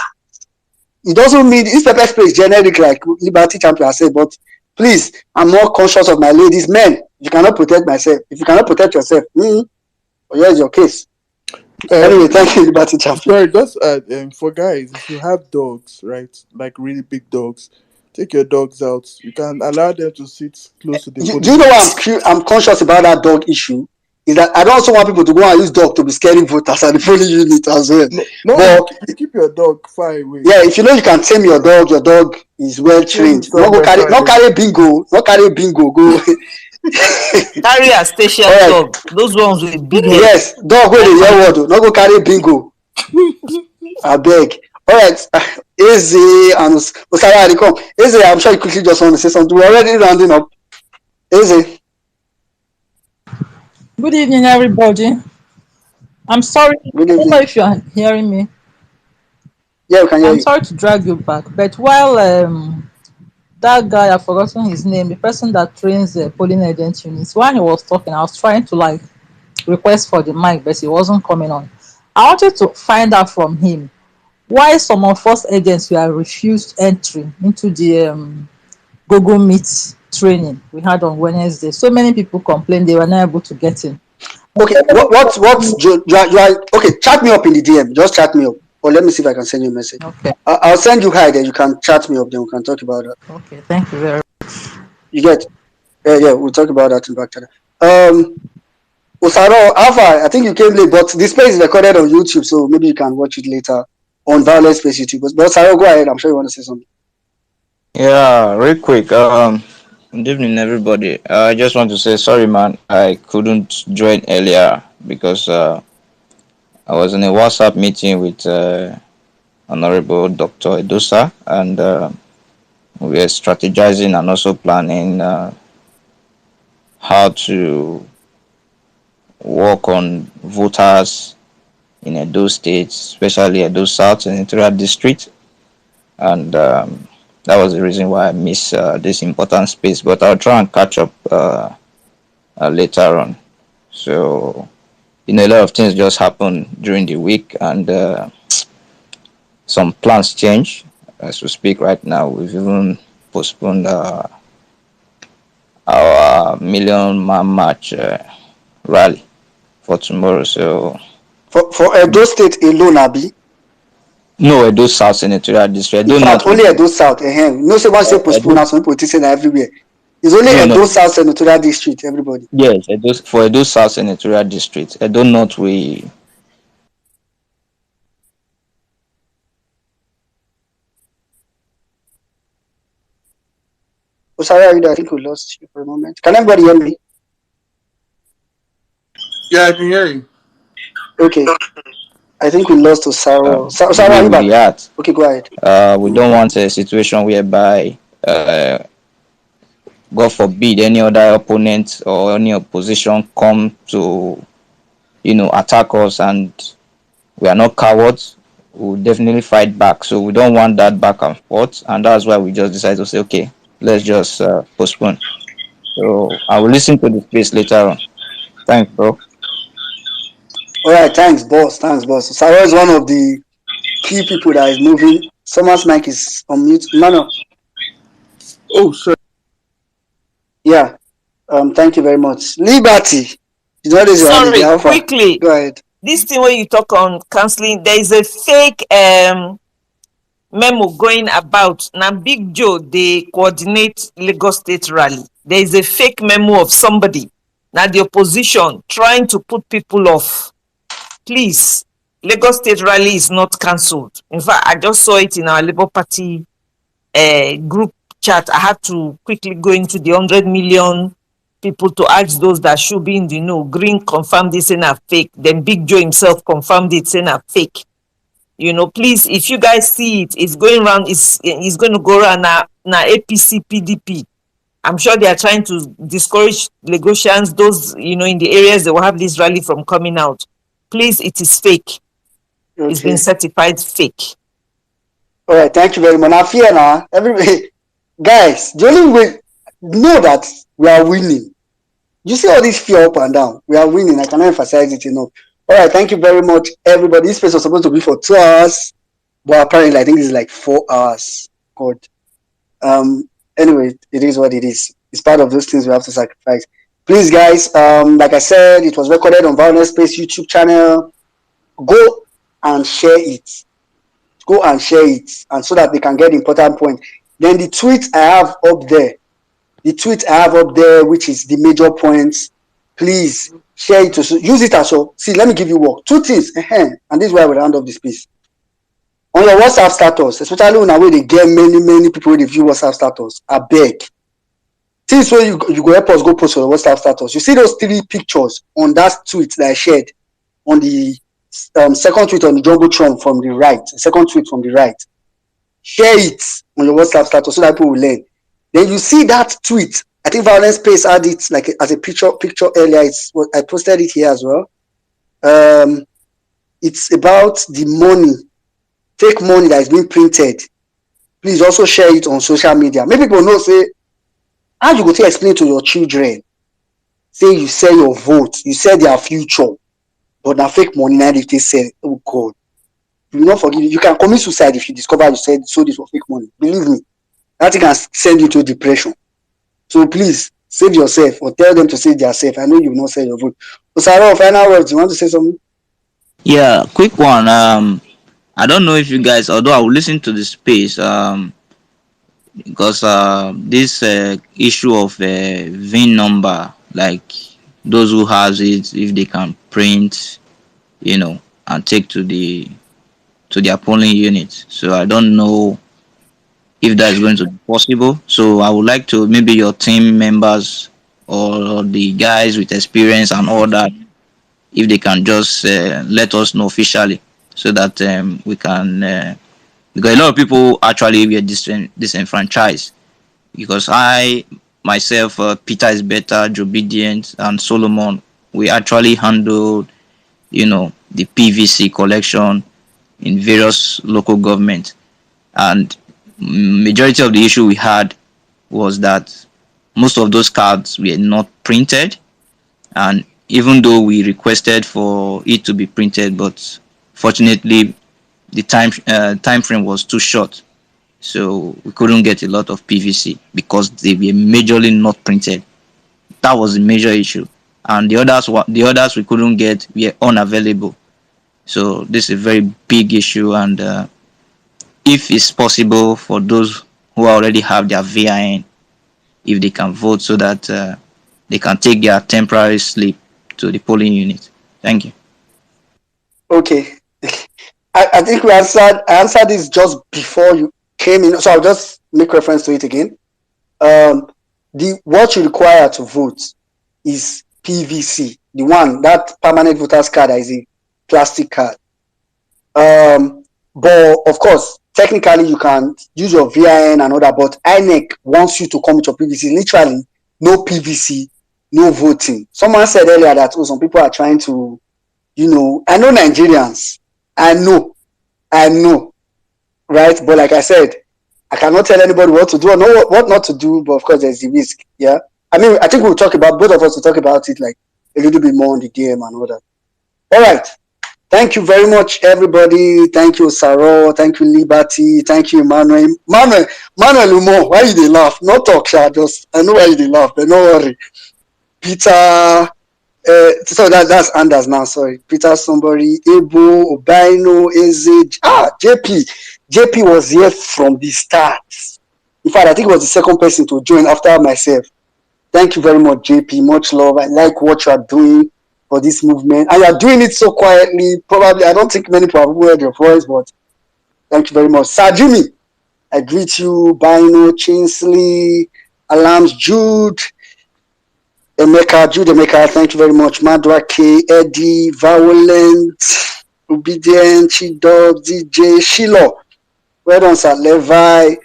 It doesn't mean this pepper spray is generic like Liberty Champion said, but please, I'm more conscious of my ladies. Men, you cannot protect myself. If you cannot protect yourself, here's your case. Anyway, thank you, Liberty Champion. Sorry, just for guys, if you have dogs, right, like really big dogs, take your dogs out. You can allow them to sit close to the Do polling you know unit. why I'm conscious about that dog issue? Is that I don't also want people to go and use dog to be scaring voters at the polling unit as well. No, But you keep your dog far away. yeah, if you know you can tame your dog is well trained. Not carry bingo, go. Carry a station dog, those ones with big head. Yes, dog wey dey hear word, not go carry bingo. Abeg. All right, Eze and Osara, they come. Eze, I'm sure you quickly just want to say something. We're already rounding up. Eze. Good evening, everybody. I'm sorry. I don't know if you're hearing me. Yeah, we can hear you. I'm sorry to drag you back, but while that guy, I've forgotten his name, the person that trains the polling agent units, while he was talking, I was trying to like request for the mic, but he wasn't coming on. I wanted to find out from him why some of us agents were refused entry into the Google Meet training we had on Wednesday. So many people complained they were not able to get in. Okay, you are okay, chat me up in the DM. Just chat me up. Or let me see if I can send you a message. Okay. I'll send you hi, then you can chat me up, then we can talk about that. Okay, thank you very much. You get? Yeah, we'll talk about that in back channel. Osaro, Alpha, I think you came late, but this space is recorded on YouTube, so maybe you can watch it later on Violence Space YouTube. But Osaro, go ahead. I'm sure you want to say something. Yeah, real quick. Good evening, everybody. I just want to say sorry, man. I couldn't join earlier because I was in a WhatsApp meeting with Honorable Dr. Edosa, and we were strategizing and also planning how to work on voters in Edo State, especially Edo South and Senatorial District, and that was the reason why I missed this important space. But I'll try and catch up later on. So, a lot of things just happened during the week, and some plans change as we speak right now. We've even postponed our Million Man March rally for tomorrow. So for Edo State alone, Abi? No, Edo South Senatorial District. In fact, only Edo South. No, say once say postpone, now some politicians are everywhere. It's only Edo South Senatorial District, everybody. Yes, for Edo South Senatorial District. Edo North, we. Oh, sorry, I think we lost you for a moment. Can everybody hear me? Yeah, I can hear you. Okay. I think we lost Osaro. Osaro, are you back? Okay, go ahead. We don't want a situation whereby, God forbid, any other opponent or any opposition come to, attack us, and we are not cowards. We'll definitely fight back. So we don't want that back and forth, and that's why we just decided to say, okay, let's just postpone. So I will listen to the space later on. Thanks, bro. All right, thanks, boss. Osaro is one of the key people that is moving. Someone's mic is on mute. Emmanuel. Oh, sorry. Yeah. Thank you very much. Liberty. Sorry, quickly. Go ahead. this thing where you talk on counseling, there is a fake memo going about. Now Big Joe, they coordinate Lagos State rally. There is a fake memo of somebody. Now the opposition trying to put people off. Please, Lagos State rally is not cancelled. In fact, I just saw it in our Labour Party group chat. I had to quickly go into the 100 million people to ask those that should be in the know. Green confirmed this saying a fake. Then Big Joe himself confirmed it saying a fake. You know, please, if you guys see it, it's going around, it's going to go around now APC, PDP. I'm sure they are trying to discourage Lagosians, those, you know, in the areas that will have this rally from coming out. Please, it is fake. Okay. It's been certified fake. All right, thank you very much. Now, fear now, everybody, guys, the only way know that we are winning. You see all this fear up and down. We are winning. I cannot emphasize it enough. All right, thank you very much, everybody. This space was supposed to be for 2 hours, but apparently I think it's like 4 hours. God. Anyway, it is what it is. It's part of those things we have to sacrifice. Please, guys, like I said, it was recorded on Violence Space YouTube channel. Go and share it. Go and share it, and so that they can get the important point. Then the tweet I have up there, which is the major points, please share it. Use it as well. See, let me give you work. 2 things, and this is why we round up this piece. On your WhatsApp status, especially when they get many people with view WhatsApp status, I beg. Things where you go help us go post on your WhatsApp status. You see those 3 pictures on that tweet that I shared on the second tweet on the Jumbotron from the right, second tweet from the right. Share it on your WhatsApp status so that people will learn. Then you see that tweet. I think Violence Space had it like as a picture earlier. I posted it here as well. It's about the money, fake money that is being printed. Please also share it on social media. Maybe people know, say, how you go to explain to your children, say you sell your vote, you sell their future, but now fake money, now if they sell, oh God, you will not forgive you. You can commit suicide if you discover you sold it for fake money. Believe me, that can send you to depression. So please save yourself, or tell them to save themselves. I know you will not sell your vote. Osaro, final words. You want to say something? Yeah, quick one. I don't know if you guys, although I will listen to the space, because this issue of VIN number, like those who has it, if they can print, you know, and take to their polling unit. So I don't know if that is going to be possible. So I would like to, maybe your team members or the guys with experience and all that, if they can just let us know officially, so that we can, because a lot of people actually were disenfranchised. Because I myself, Peter is better, Jobedient, and Solomon, we actually handled, you know, the PVC collection in various local governments, and majority of the issue we had was that most of those cards were not printed, and even though we requested for it to be printed, but fortunately the time frame was too short, so we couldn't get a lot of PVC because they were majorly not printed. That was the major issue, and the others we couldn't get were unavailable. So this is a very big issue, and if it's possible for those who already have their VIN, if they can vote, so that they can take their temporary slip to the polling unit. Thank you. Okay. I think I answered this just before you came in, so I'll just make reference to it again. What you require to vote is PVC, the one, that permanent voters card is a plastic card. But of course, technically you can use your VIN and all that, but INEC wants you to come with your PVC. Literally, no PVC, no voting. Someone said earlier that some people are trying to, I know Nigerians. I know, right? But like I said, I cannot tell anybody what to do or what not to do, but of course there's the risk, yeah? I mean, I think we'll talk about, both of us will talk about it like a little bit more on the DM and all that. All right. Thank you very much, everybody. Thank you, Saro. Thank you, Liberty. Thank you, Manuel. Manuel Umo, why you laugh? Not talk, just I know why you laugh, but no worry. Peter, So that's Anders now. Sorry, Peter, somebody, Ebo, Obaino, Ezej. JP was here from the start. In fact, I think he was the second person to join after myself. Thank you very much, JP. Much love. I like what you are doing for this movement, and you are doing it so quietly. Probably, I don't think many people heard your voice, but thank you very much, Sir Jimmy. I greet you, Bino, Chinsley, Alams, Jude. Emeka, thank you very much. Madwa K, Eddie, Violent, Obedient, Chidog, DJ, Shiloh. Well done, sir. Levi,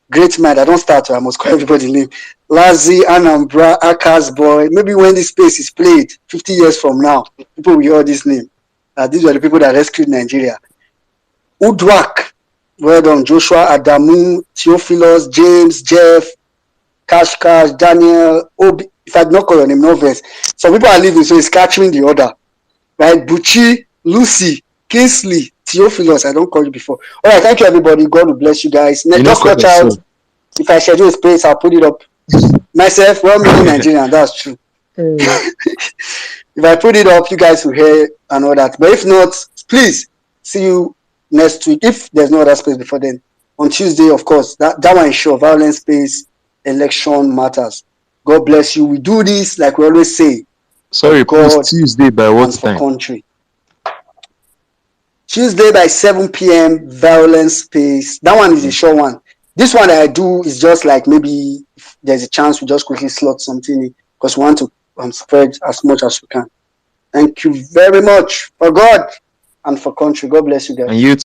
Great Mind. I don't start, I must call everybody's name. Lazi, Anambra, Akas Boy. Maybe when this space is played 50 years from now, people will hear this name. These were the people that rescued Nigeria. Udwak, well done. Joshua, Adamu, Theophilus, James, Jeff, Cash, Daniel, Obi. If I not call your name, no verse. Some people are leaving, so it's capturing the order. Right? Buchi, Lucy, Kingsley, Theophilus. I don't call you before. All right, thank you, everybody. God will bless you guys. Just watch out. If I schedule a space, I'll put it up. Myself, well, meaning Nigerian, that's true. If I put it up, you guys will hear and all that. But if not, please see you next week. If there's no other space before then, on Tuesday, of course, that one is sure. Violence space, election matters. God bless you. We do this like we always say. Sorry, please, Tuesday by what time? Country. Tuesday by 7 p.m. Violence space. That one is a short one. This one that I do is just like maybe if there's a chance we just quickly slot something in because we want to spread as much as we can. Thank you very much for God and for country. God bless you guys. And you